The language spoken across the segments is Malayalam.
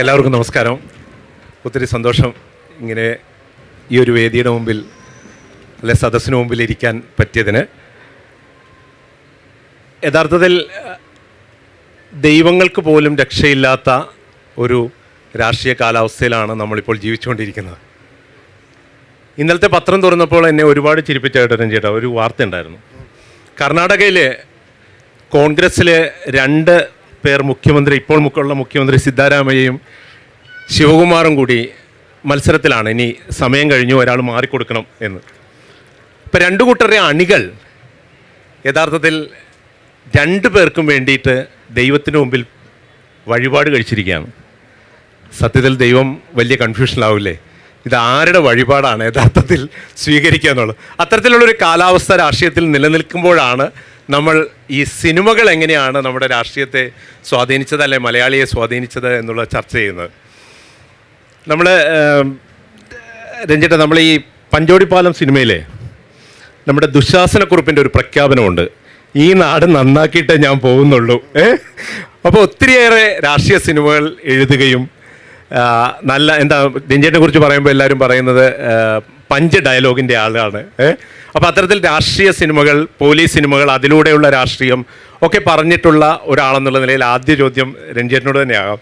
എല്ലാവർക്കും നമസ്കാരം. ഒത്തിരി സന്തോഷം ഇങ്ങനെ ഈ ഒരു വേദിയുടെ മുമ്പിൽ അല്ലെ സദസ്സിന് മുമ്പിൽ ഇരിക്കാൻ പറ്റിയതിന്. യഥാർത്ഥത്തിൽ ദൈവങ്ങൾക്ക് പോലും രക്ഷയില്ലാത്ത ഒരു രാഷ്ട്രീയ കാലാവസ്ഥയിലാണ് നമ്മളിപ്പോൾ ജീവിച്ചുകൊണ്ടിരിക്കുന്നത്. ഇന്നലത്തെ പത്രം തുറന്നപ്പോൾ എന്നെ ഒരുപാട് ചിരിപ്പിച്ചായിട്ട് ചേട്ടാ ഒരു വാർത്ത ഉണ്ടായിരുന്നു. കർണാടകയിൽ കോൺഗ്രസ്സിലെ 2 പേർ മുഖ്യമന്ത്രി, ഇപ്പോൾ ഉള്ള മുഖ്യമന്ത്രി സിദ്ധാരാമയ്യയും ശിവകുമാറും കൂടി മത്സരത്തിലാണ്. ഇനി സമയം കഴിഞ്ഞു, ഒരാൾ മാറിക്കൊടുക്കണം എന്ന്. ഇപ്പം 2 കൂട്ടരുടെ അണികൾ യഥാർത്ഥത്തിൽ 2 പേർക്കും വേണ്ടിയിട്ട് ദൈവത്തിന് മുമ്പിൽ വഴിപാട് കഴിച്ചിരിക്കുകയാണ്. സത്യത്തിൽ ദൈവം വലിയ കൺഫ്യൂഷനിലാവില്ലേ, ഇത് ആരുടെ വഴിപാടാണ് യഥാർത്ഥത്തിൽ സ്വീകരിക്കുക എന്നുള്ളത്. അത്തരത്തിലുള്ളൊരു കാലാവസ്ഥ രാഷ്ട്രീയത്തിൽ നിലനിൽക്കുമ്പോഴാണ് നമ്മൾ ഈ സിനിമകൾ എങ്ങനെയാണ് നമ്മുടെ രാഷ്ട്രീയത്തെ സ്വാധീനിച്ചത്, അല്ലെ മലയാളിയെ സ്വാധീനിച്ചത് എന്നുള്ള ചർച്ച ചെയ്യുന്നത്. നമ്മൾ രഞ്ജിട്ട്, നമ്മൾ ഈ പഞ്ചോടിപ്പാലം സിനിമയിലെ നമ്മുടെ ദുശാസനക്കുറിപ്പിൻ്റെ ഒരു പ്രഖ്യാപനമുണ്ട്, ഈ നാട് നന്നാക്കിയിട്ടേ ഞാൻ പോകുന്നുള്ളൂ. അപ്പോൾ ഒത്തിരിയേറെ രാഷ്ട്രീയ സിനിമകൾ എഴുതുകയും നല്ല രഞ്ജിറ്റിനെ കുറിച്ച് പറയുമ്പോൾ എല്ലാവരും പറയുന്നത് പഞ്ച് ഡയലോഗിൻ്റെ ആളാണ്. അപ്പോൾ അത്തരത്തിൽ രാഷ്ട്രീയ സിനിമകൾ, പോലീസ് സിനിമകൾ, അതിലൂടെയുള്ള രാഷ്ട്രീയം ഒക്കെ പറഞ്ഞിട്ടുള്ള ഒരാളെന്നുള്ള നിലയിൽ ആദ്യ ചോദ്യം രഞ്ജിറ്റിനോട് തന്നെയാകാം.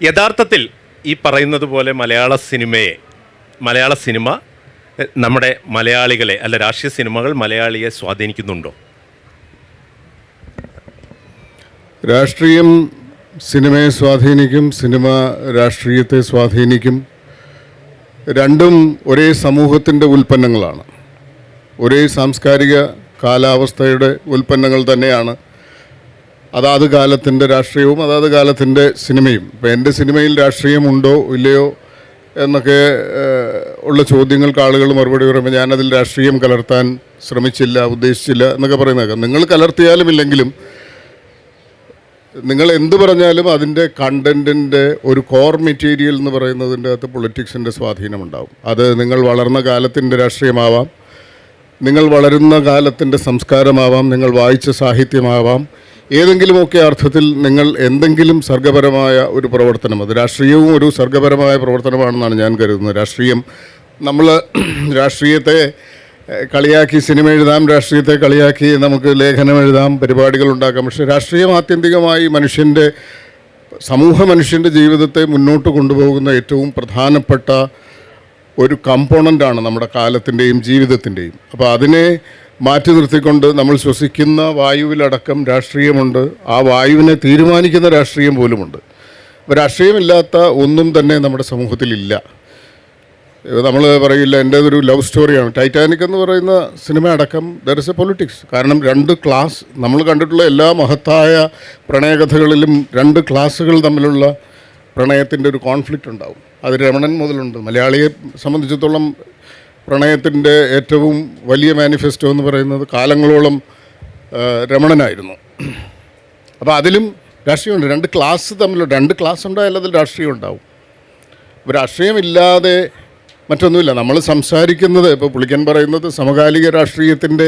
യഥാർത്ഥത്തിൽ ഈ പറയുന്നത് പോലെ മലയാള സിനിമ നമ്മുടെ മലയാളികളെ, അല്ല രാഷ്ട്രീയ സിനിമകൾ മലയാളിയെ സ്വാധീനിക്കുന്നുണ്ടോ? രാഷ്ട്രീയം സിനിമയെ സ്വാധീനിക്കും, സിനിമ രാഷ്ട്രീയത്തെ സ്വാധീനിക്കും. രണ്ടും ഒരേ സമൂഹത്തിൻ്റെ ഉൽപ്പന്നങ്ങളാണ്, ഒരേ സാംസ്കാരിക കാലാവസ്ഥയുടെ ഉൽപ്പന്നങ്ങൾ തന്നെയാണ്. അതാത് കാലത്തിൻ്റെ രാഷ്ട്രീയവും അതാത് കാലത്തിൻ്റെ സിനിമയും. ഇപ്പോൾ എൻ്റെ സിനിമയിൽ രാഷ്ട്രീയമുണ്ടോ ഇല്ലയോ എന്നൊക്കെ ഉള്ള ചോദ്യങ്ങൾക്ക് ആളുകൾ മറുപടി പറയുമ്പോൾ ഞാനതിൽ രാഷ്ട്രീയം കലർത്താൻ ശ്രമിച്ചില്ല, ഉദ്ദേശിച്ചില്ല എന്നൊക്കെ പറയുന്നതൊക്കെ. നിങ്ങൾ കലർത്തിയാലും ഇല്ലെങ്കിലും നിങ്ങൾ എന്ത് പറഞ്ഞാലും അതിൻ്റെ കണ്ടൻറ്റിൻ്റെ ഒരു കോർ മെറ്റീരിയൽ എന്ന് പറയുന്നതിൻ്റെ അകത്ത് പൊളിറ്റിക്സിൻ്റെ സ്വാധീനമുണ്ടാകും. അത് നിങ്ങൾ വളർന്ന കാലത്തിൻ്റെ രാഷ്ട്രീയമാവാം, നിങ്ങൾ വളരുന്ന കാലത്തിൻ്റെ സംസ്കാരമാവാം, നിങ്ങൾ വായിച്ച സാഹിത്യമാവാം. ഏതെങ്കിലുമൊക്കെ അർത്ഥത്തിൽ നിങ്ങൾ എന്തെങ്കിലും സർഗപരമായ ഒരു പ്രവർത്തനം, അത് രാഷ്ട്രീയവും ഒരു സർഗപരമായ പ്രവർത്തനമാണെന്നാണ് ഞാൻ കരുതുന്നത്. നമ്മൾ രാഷ്ട്രീയത്തെ കളിയാക്കി സിനിമ എഴുതാം, രാഷ്ട്രീയത്തെ കളിയാക്കി നമുക്ക് ലേഖനം എഴുതാം, പരിപാടികൾ ഉണ്ടാക്കാം. പക്ഷേ രാഷ്ട്രീയം ആത്യന്തികമായി മനുഷ്യൻ്റെ ജീവിതത്തെ മുന്നോട്ട് കൊണ്ടുപോകുന്ന ഏറ്റവും പ്രധാനപ്പെട്ട ഒരു കമ്പോണൻ്റാണ് നമ്മുടെ കാലത്തിൻ്റെയും ജീവിതത്തിൻ്റെയും. അപ്പോൾ അതിനെ മാറ്റി നിർത്തിക്കൊണ്ട് നമ്മൾ ശ്വസിക്കുന്ന വായുവിലടക്കം രാഷ്ട്രീയമുണ്ട്, ആ വായുവിനെ തീരുമാനിക്കുന്ന രാഷ്ട്രീയം പോലുമുണ്ട്. അപ്പോൾ രാഷ്ട്രീയമില്ലാത്ത ഒന്നും തന്നെ നമ്മുടെ സമൂഹത്തിലില്ല. നമ്മൾ പറയില്ല, എൻ്റേതൊരു ലവ് സ്റ്റോറിയാണ് ടൈറ്റാനിക് എന്ന് പറയുന്ന സിനിമ അടക്കം ദർ ഇസ് എ പൊളിറ്റിക്സ്. കാരണം 2 ക്ലാസ്, നമ്മൾ കണ്ടിട്ടുള്ള എല്ലാ മഹത്തായ പ്രണയകഥകളിലും 2 ക്ലാസ്സുകൾ തമ്മിലുള്ള പ്രണയത്തിൻ്റെ ഒരു കോൺഫ്ലിക്റ്റ് ഉണ്ടാവും. അത് രമണൻ മുതലുണ്ട്. മലയാളിയെ സംബന്ധിച്ചിടത്തോളം പ്രണയത്തിൻ്റെ ഏറ്റവും വലിയ മാനിഫെസ്റ്റോ എന്ന് പറയുന്നത് കാലങ്ങളോളം രമണനായിരുന്നു. അപ്പോൾ അതിലും രാഷ്ട്രീയമുണ്ട്. 2 ക്ലാസ് തമ്മിലുള്ള 2 ക്ലാസ് ഉണ്ടായാൽ അതിൽ രാഷ്ട്രീയം ഉണ്ടാവും. അപ്പോൾ രാഷ്ട്രീയമില്ലാതെ മറ്റൊന്നുമില്ല. നമ്മൾ സംസാരിക്കുന്നത്, ഇപ്പോൾ പുള്ളിക്കൻ പറയുന്നത് സമകാലിക രാഷ്ട്രീയത്തിൻ്റെ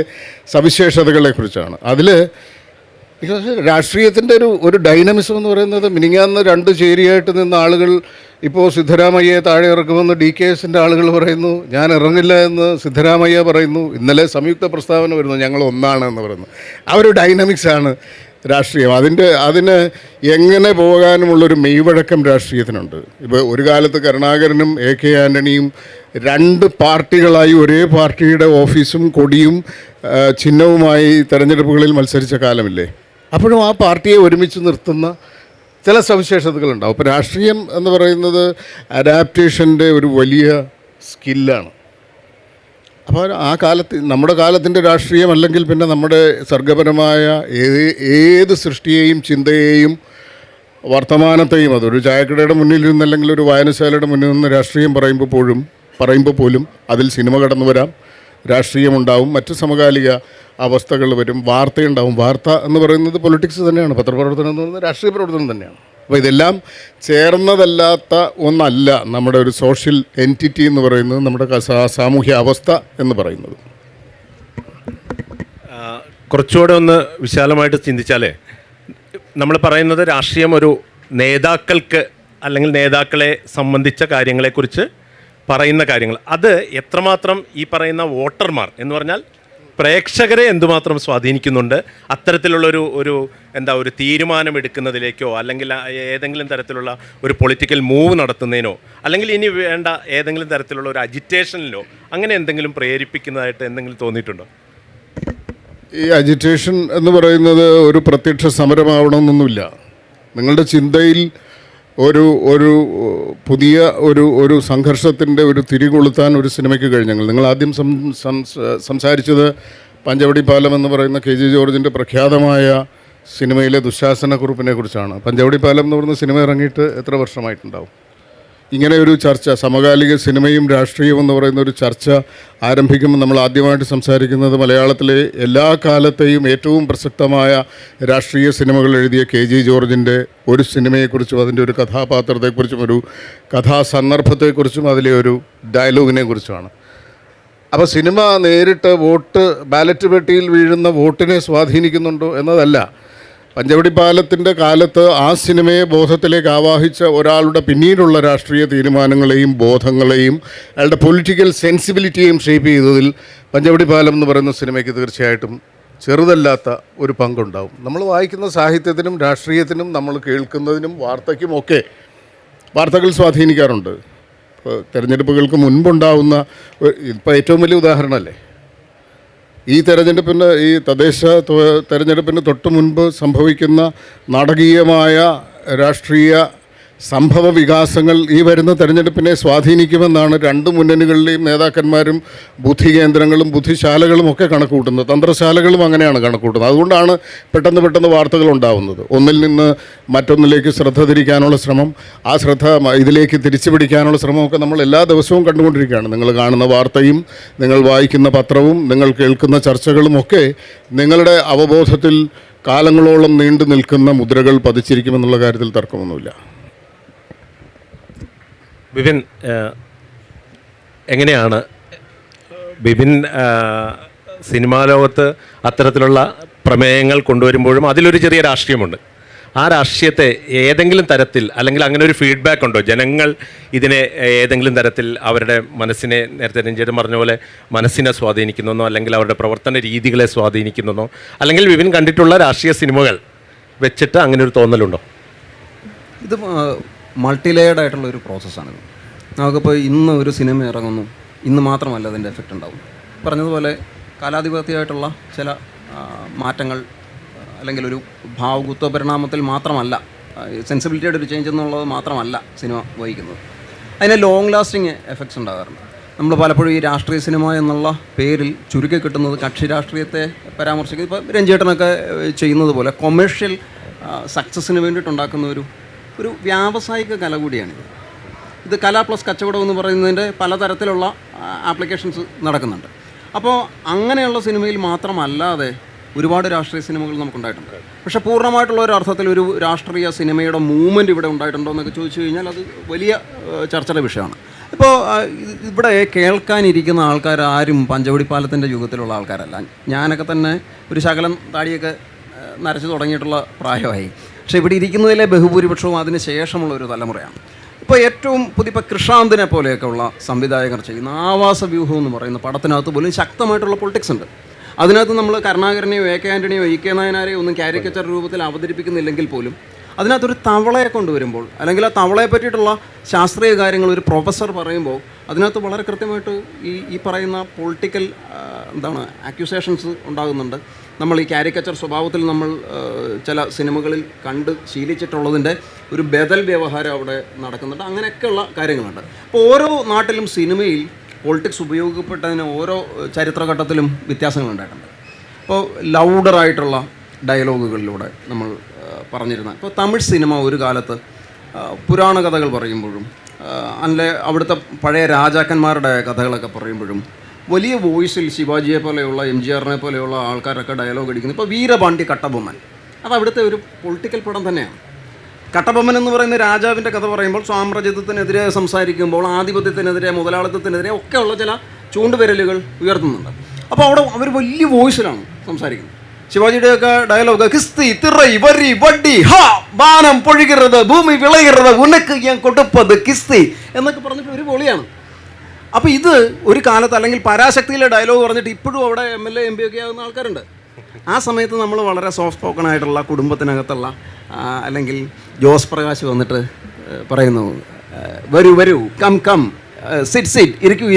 സവിശേഷതകളെക്കുറിച്ചാണ്. അതിൽ രാഷ്ട്രീയത്തിൻ്റെ ഒരു ഡൈനമിസം എന്ന് പറയുന്നത്, മിനിങ്ങാന്ന് 2 ചേരിയായിട്ട് നിന്ന ആളുകൾ ഇപ്പോൾ സിദ്ധരാമയ്യയെ താഴെ ഇറക്കുമെന്ന് DKSൻ്റെ ആളുകൾ പറയുന്നു, ഞാൻ ഇറങ്ങില്ല എന്ന് സിദ്ധരാമയ്യ പറയുന്നു. ഇന്നലെ സംയുക്ത പ്രസ്താവന വരുന്നു, ഞങ്ങൾ ഒന്നാണ് എന്ന് പറയുന്നു. ആ ഒരു ഡൈനമിക്സാണ് രാഷ്ട്രീയം. അതിന് എങ്ങനെ പോകാനുമുള്ളൊരു മെയ്വഴക്കം രാഷ്ട്രീയത്തിനുണ്ട്. ഇപ്പോൾ ഒരു കാലത്ത് കരുണാകരനും AK ആൻ്റണിയും 2 പാർട്ടികളായി ഒരേ പാർട്ടിയുടെ ഓഫീസും കൊടിയും ചിഹ്നവുമായി തെരഞ്ഞെടുപ്പുകളിൽ മത്സരിച്ച കാലമില്ലേ? അപ്പോഴും ആ പാർട്ടിയെ ഒരുമിച്ച് നിർത്തുന്ന ചില സവിശേഷതകളുണ്ടാവും. അപ്പോൾ രാഷ്ട്രീയം എന്ന് പറയുന്നത് അഡാപ്റ്റേഷൻ്റെ ഒരു വലിയ സ്കില്ലാണ്. അപ്പോൾ ആ കാലത്ത്, നമ്മുടെ കാലത്തിൻ്റെ രാഷ്ട്രീയം അല്ലെങ്കിൽ പിന്നെ നമ്മുടെ സർഗപരമായ ഏത് സൃഷ്ടിയെയും ചിന്തയെയും വർത്തമാനത്തെയും, അതൊരു ചായക്കടയുടെ മുന്നിൽ നിന്നല്ലെങ്കിൽ ഒരു വായനശാലയുടെ മുന്നിൽ നിന്ന് രാഷ്ട്രീയം പറയുമ്പോൾ പോലും അതിൽ സിനിമ കടന്നു വരാം, രാഷ്ട്രീയമുണ്ടാവും, മറ്റ് സമകാലിക അവസ്ഥകൾ വരും, വാർത്തയുണ്ടാവും. വാർത്ത എന്ന് പറയുന്നത് പൊളിറ്റിക്സ് തന്നെയാണ്, പത്രപ്രവർത്തനം എന്ന് പറയുന്നത് രാഷ്ട്രീയ പ്രവർത്തനം തന്നെയാണ്. അപ്പോൾ ഇതെല്ലാം ചേർന്നതല്ലാത്ത ഒന്നല്ല നമ്മുടെ ഒരു സോഷ്യൽ എൻറ്റിറ്റി എന്ന് പറയുന്നത്, നമ്മുടെ സാമൂഹ്യ അവസ്ഥ എന്ന് പറയുന്നത്. കുറച്ചുകൂടെ ഒന്ന് വിശാലമായിട്ട് ചിന്തിച്ചാലേ, നമ്മൾ പറയുന്നത് രാഷ്ട്രീയം ഒരു നേതാക്കൾക്ക് അല്ലെങ്കിൽ നേതാക്കളെ സംബന്ധിച്ച കാര്യങ്ങളെക്കുറിച്ച് പറയുന്ന കാര്യങ്ങൾ, അത് എത്രമാത്രം ഈ പറയുന്ന വോട്ടർമാർ എന്ന് പറഞ്ഞാൽ പ്രേക്ഷകരെ എന്തുമാത്രം സ്വാധീനിക്കുന്നുണ്ട്, അത്തരത്തിലുള്ളൊരു ഒരു തീരുമാനമെടുക്കുന്നതിലേക്കോ അല്ലെങ്കിൽ ഏതെങ്കിലും തരത്തിലുള്ള ഒരു പൊളിറ്റിക്കൽ മൂവ് നടത്തുന്നതിനോ അല്ലെങ്കിൽ ഇനി വേണ്ട ഏതെങ്കിലും തരത്തിലുള്ള ഒരു അജിറ്റേഷനിലോ അങ്ങനെ എന്തെങ്കിലും പ്രേരിപ്പിക്കുന്നതായിട്ട് എന്തെങ്കിലും തോന്നിയിട്ടുണ്ടോ? ഈ അജിറ്റേഷൻ എന്ന് പറയുന്നത് ഒരു പ്രത്യക്ഷ സമരമാവണമെന്നൊന്നുമില്ല. നിങ്ങളുടെ ചിന്തയിൽ ഒരു പുതിയ ഒരു സംഘർഷത്തിൻ്റെ ഒരു തിരികൊളുത്താൻ ഒരു സിനിമയ്ക്ക് കഴിഞ്ഞെങ്കിൽ, നിങ്ങൾ ആദ്യം സംസാരിച്ചത് പഞ്ചവടി പാലം എന്ന് പറയുന്ന കെ ജെ ജോർജിൻ്റെ പ്രഖ്യാതമായ സിനിമയിലെ ദുശാസനക്കുറിപ്പിനെ കുറിച്ചാണ്. പഞ്ചവടി പാലം എന്ന് പറയുന്ന സിനിമ ഇറങ്ങിയിട്ട് എത്ര വർഷമായിട്ടുണ്ടാവും? ഇങ്ങനെ ഒരു ചർച്ച, സമകാലിക സിനിമയും രാഷ്ട്രീയവും എന്ന് പറയുന്ന ഒരു ചർച്ച ആരംഭിക്കുമ്പോൾ നമ്മൾ ആദ്യമായിട്ട് സംസാരിക്കുന്നത് മലയാളത്തിലെ എല്ലാ കാലത്തെയും ഏറ്റവും പ്രസക്തമായ രാഷ്ട്രീയ സിനിമകൾ എഴുതിയ കെ ജെ ജോർജിൻ്റെ ഒരു സിനിമയെക്കുറിച്ചും അതിൻ്റെ ഒരു കഥാപാത്രത്തെക്കുറിച്ചും ഒരു കഥാസന്ദർഭത്തെക്കുറിച്ചും അതിലെ ഒരു ഡയലോഗിനെ കുറിച്ചുമാണ്. അപ്പോൾ സിനിമ നേരിട്ട് ബാലറ്റ് പെട്ടിയിൽ വീഴുന്ന വോട്ടിനെ സ്വാധീനിക്കുന്നുണ്ടോ എന്നതല്ല. പഞ്ചവടി പാലത്തിൻ്റെ കാലത്ത് ആ സിനിമയെ ബോധത്തിലേക്ക് ആവാഹിച്ച ഒരാളുടെ പിന്നീടുള്ള രാഷ്ട്രീയ തീരുമാനങ്ങളെയും ബോധങ്ങളെയും അയാളുടെ പൊളിറ്റിക്കൽ സെൻസിബിലിറ്റിയെയും ഷേപ്പ് ചെയ്തതിൽ പഞ്ചവടി പാലം എന്ന് പറയുന്ന സിനിമയ്ക്ക് തീർച്ചയായിട്ടും ചെറുതല്ലാത്ത ഒരു പങ്കുണ്ടാവും. നമ്മൾ വായിക്കുന്ന സാഹിത്യത്തിനും രാഷ്ട്രീയത്തിനും നമ്മൾ കേൾക്കുന്നതിനും വാർത്തയ്ക്കുമൊക്കെ വാർത്തകൾ സ്വാധീനിക്കാറുണ്ട്. ഇപ്പോൾ തെരഞ്ഞെടുപ്പുകൾക്ക് മുൻപുണ്ടാവുന്ന ഇപ്പോൾ ഏറ്റവും വലിയ ഉദാഹരണമല്ലേ ഈ തെരഞ്ഞെടുപ്പിന്, ഈ തദ്ദേശ തെരഞ്ഞെടുപ്പിന് തൊട്ട് മുൻപ് സംഭവിക്കുന്ന നാടകീയമായ രാഷ്ട്രീയ സംഭവ വികാസങ്ങൾ ഈ വരുന്ന തെരഞ്ഞെടുപ്പിനെ സ്വാധീനിക്കുമെന്നാണ് രണ്ട് മുന്നണികളിലെയും നേതാക്കന്മാരും ബുദ്ധികേന്ദ്രങ്ങളും ബുദ്ധിശാലകളും ഒക്കെ കണക്കുകൂട്ടുന്നത്. തന്ത്രശാലകളും അങ്ങനെയാണ് കണക്കുകൂട്ടുന്നത്. അതുകൊണ്ടാണ് പെട്ടെന്ന് വാർത്തകൾ ഉണ്ടാവുന്നത്. ഒന്നിൽ നിന്ന് മറ്റൊന്നിലേക്ക് ശ്രദ്ധ തിരിക്കാനുള്ള ശ്രമം, ആ ശ്രദ്ധ ഇതിലേക്ക് തിരിച്ചു പിടിക്കാനുള്ള ശ്രമമൊക്കെ നമ്മൾ എല്ലാ ദിവസവും കണ്ടുകൊണ്ടിരിക്കുകയാണ്. നിങ്ങൾ കാണുന്ന വാർത്തയും നിങ്ങൾ വായിക്കുന്ന പത്രവും നിങ്ങൾ കേൾക്കുന്ന ചർച്ചകളുമൊക്കെ നിങ്ങളുടെ അവബോധത്തിൽ കാലങ്ങളോളം നീണ്ടു നിൽക്കുന്ന മുദ്രകൾ പതിച്ചിരിക്കുമെന്നുള്ള കാര്യത്തിൽ തർക്കമൊന്നുമില്ല. ബിപിൻ, എങ്ങനെയാണ് ബിപിൻ സിനിമാ ലോകത്ത് അത്തരത്തിലുള്ള പ്രമേയങ്ങൾ കൊണ്ടുവരുമ്പോഴും അതിലൊരു ചെറിയ രാഷ്ട്രീയമുണ്ട്. ആ രാഷ്ട്രീയത്തെ ഏതെങ്കിലും തരത്തിൽ അല്ലെങ്കിൽ അങ്ങനെ ഒരു ഫീഡ്ബാക്ക് ഉണ്ടോ? ജനങ്ങൾ ഇതിനെ ഏതെങ്കിലും തരത്തിൽ അവരുടെ മനസ്സിനെ, നേരത്തെ രഞ്ജിത്ത് പറഞ്ഞ പോലെ മനസ്സിനെ സ്വാധീനിക്കുന്നോ അല്ലെങ്കിൽ അവരുടെ പ്രവർത്തന രീതികളെ സ്വാധീനിക്കുന്നോ, അല്ലെങ്കിൽ ബിപിൻ കണ്ടിട്ടുള്ള രാഷ്ട്രീയ സിനിമകൾ വെച്ചിട്ട് അങ്ങനെ ഒരു തോന്നലുണ്ടോ? ഇത് മൾട്ടി ലെയർഡ് ആയിട്ടുള്ള ഒരു പ്രോസസ്സാണിത്. നമുക്കിപ്പോൾ ഇന്ന് ഒരു സിനിമ ഇറങ്ങുന്നു, ഇന്ന് മാത്രമല്ല അതിൻ്റെ എഫക്റ്റ് ഉണ്ടാവും. പറഞ്ഞതുപോലെ കാലാധിപത്യമായിട്ടുള്ള ചില മാറ്റങ്ങൾ അല്ലെങ്കിൽ ഒരു ഭാവകുത്വ പരിണാമത്തിൽ മാത്രമല്ല, സെൻസിബിലിറ്റിയുടെ ഒരു ചേഞ്ച് എന്നുള്ളത് മാത്രമല്ല സിനിമ വഹിക്കുന്നത്. അതിന് ലോങ് ലാസ്റ്റിങ് എഫക്ട്സ് ഉണ്ടാകാറുണ്ട്. നമ്മൾ പലപ്പോഴും ഈ രാഷ്ട്രീയ സിനിമ എന്നുള്ള പേരിൽ ചുരുക്കി കിട്ടുന്നത് കക്ഷി രാഷ്ട്രീയത്തെ പരാമർശിക്കുന്നത്, ഇപ്പോൾ രഞ്ജേട്ടനൊക്കെ ചെയ്യുന്നത് പോലെ കൊമേഴ്ഷ്യൽ സക്സസ്സിന് വേണ്ടിയിട്ടുണ്ടാക്കുന്ന ഒരു വ്യാവസായിക കല കൂടിയാണിത്. ഇത് കല പ്ലസ് കച്ചവടം എന്ന് പറയുന്നതിൻ്റെ പലതരത്തിലുള്ള ആപ്ലിക്കേഷൻസ് നടക്കുന്നുണ്ട്. അപ്പോൾ അങ്ങനെയുള്ള സിനിമയിൽ മാത്രമല്ലാതെ ഒരുപാട് രാഷ്ട്രീയ സിനിമകൾ നമുക്കുണ്ടായിട്ടുണ്ട്. പക്ഷേ പൂർണ്ണമായിട്ടുള്ള ഒരു അർത്ഥത്തിൽ ഒരു രാഷ്ട്രീയ സിനിമയുടെ മൂവ്മെൻറ്റ് ഇവിടെ ഉണ്ടായിട്ടുണ്ടോ എന്നൊക്കെ ചോദിച്ചു കഴിഞ്ഞാൽ അത് വലിയ ചർച്ചയുടെ വിഷയമാണ്. ഇപ്പോൾ ഇവിടെ കേൾക്കാനിരിക്കുന്ന ആൾക്കാരും പഞ്ചവടി പാലത്തിൻ്റെ യുഗത്തിലുള്ള ആൾക്കാരല്ല. ഞാനൊക്കെ തന്നെ ഒരു ശകലം താടിയൊക്കെ നരച്ചു തുടങ്ങിയിട്ടുള്ള പ്രായമായി. പക്ഷേ ഇവിടെ ഇരിക്കുന്നതിലെ ബഹുഭൂരിപക്ഷവും അതിന് ശേഷമുള്ള ഒരു തലമുറയാണ്. ഇപ്പോൾ ഏറ്റവും പുതിയ കൃഷാന്തിനെ പോലെയൊക്കെയുള്ള സംവിധായകർ ചെയ്യുന്ന ആവാസ വ്യൂഹം എന്ന് പറയുന്ന പടത്തിനകത്ത് പോലും ശക്തമായിട്ടുള്ള പൊളിറ്റിക്സ് ഉണ്ട്. അതിനകത്ത് നമ്മൾ കരുണാകരനെയോ എ കെ ആൻ്റണിയോ ഇ കെ നായനാരെയോ ഒന്നും കാരിക്കേച്ചർ രൂപത്തിൽ അവതരിപ്പിക്കുന്നില്ലെങ്കിൽ പോലും അതിനകത്തൊരു തവളയെ കൊണ്ടുവരുമ്പോൾ അല്ലെങ്കിൽ ആ തവളയെ പറ്റിയിട്ടുള്ള ശാസ്ത്രീയ കാര്യങ്ങൾ ഒരു പ്രൊഫസർ പറയുമ്പോൾ അതിനകത്ത് വളരെ കൃത്യമായിട്ട് ഈ പറയുന്ന പൊളിറ്റിക്കൽ അക്യൂസേഷൻസ് ഉണ്ടാകുന്നുണ്ട്. നമ്മൾ ഈ കാരിക്കേച്ചർ സ്വഭാവത്തിൽ നമ്മൾ ചില സിനിമകളിൽ കണ്ട് ശീലിച്ചിട്ടുള്ളതിൻ്റെ ഒരു ബദൽ വ്യവഹാരം അവിടെ നടക്കുന്നുണ്ട്. അങ്ങനെയൊക്കെയുള്ള കാര്യങ്ങളുണ്ട്. അപ്പോൾ ഓരോ നാട്ടിലും സിനിമയിൽ പൊളിറ്റിക്സ് ഉപയോഗപ്പെട്ടതിന് ഓരോ ചരിത്രഘട്ടത്തിലും വ്യത്യാസങ്ങളുണ്ടായിട്ടുണ്ട്. ഇപ്പോൾ ലൗഡറായിട്ടുള്ള ഡയലോഗുകളിലൂടെ നമ്മൾ പറഞ്ഞിരുന്ന ഇപ്പോൾ തമിഴ് സിനിമ ഒരു കാലത്ത് പുരാണ കഥകൾ പറയുമ്പോഴും അല്ലെ അവിടുത്തെ പഴയ രാജാക്കന്മാരുടെ കഥകളൊക്കെ പറയുമ്പോഴും വലിയ വോയിസിൽ ശിവാജിയെ പോലെയുള്ള MGRനെ പോലെയുള്ള ആൾക്കാരൊക്കെ ഡയലോഗ് അടിക്കുന്നു. ഇപ്പോൾ വീരപാണ്ഡ്യ കട്ടബൊമ്മൻ അത് അവിടുത്തെ ഒരു പൊളിറ്റിക്കൽ പടം തന്നെയാണ്. കട്ടബൊമ്മൻ എന്ന് പറയുന്ന രാജാവിൻ്റെ കഥ പറയുമ്പോൾ സാമ്രാജ്യത്വത്തിനെതിരെ സംസാരിക്കുമ്പോൾ ആധിപത്യത്തിനെതിരെ മുതലാളിത്തത്തിനെതിരെ ഒക്കെയുള്ള ചില ചൂണ്ടുവിരലുകൾ ഉയർത്തുന്നുണ്ട്. അപ്പോൾ അവിടെ അവർ വലിയ വോയിസിലാണ് സംസാരിക്കുന്നത്. ശിവാജിയുടെയൊക്കെ ഡയലോഗ് കിസ്തി തിറൈ വരി വടി ഹാ ബാനം പൊഴിகிறது ഭൂമി വിളയുന്നത് ഉനക്ക് ഞാൻ കൊടുപ്പത് കിസ്തി എന്നൊക്കെ പറഞ്ഞിട്ട് ഒരു പൊളിയാണ്. അപ്പോൾ ഇത് ഒരു കാലത്ത് അല്ലെങ്കിൽ പരാശക്തിയിലെ ഡയലോഗ് പറഞ്ഞിട്ട് ഇപ്പോഴും അവിടെ MLA MP ഒക്കെ ആകുന്ന ആൾക്കാരുണ്ട്. ആ സമയത്ത് നമ്മൾ വളരെ സോഫ്റ്റ് സ്പോക്കൺ ആയിട്ടുള്ള കുടുംബത്തിനകത്തുള്ള അല്ലെങ്കിൽ ജോസ് പ്രകാശ് വന്നിട്ട് പറയുന്നു വരൂ വരൂ കം കം സിറ്റ്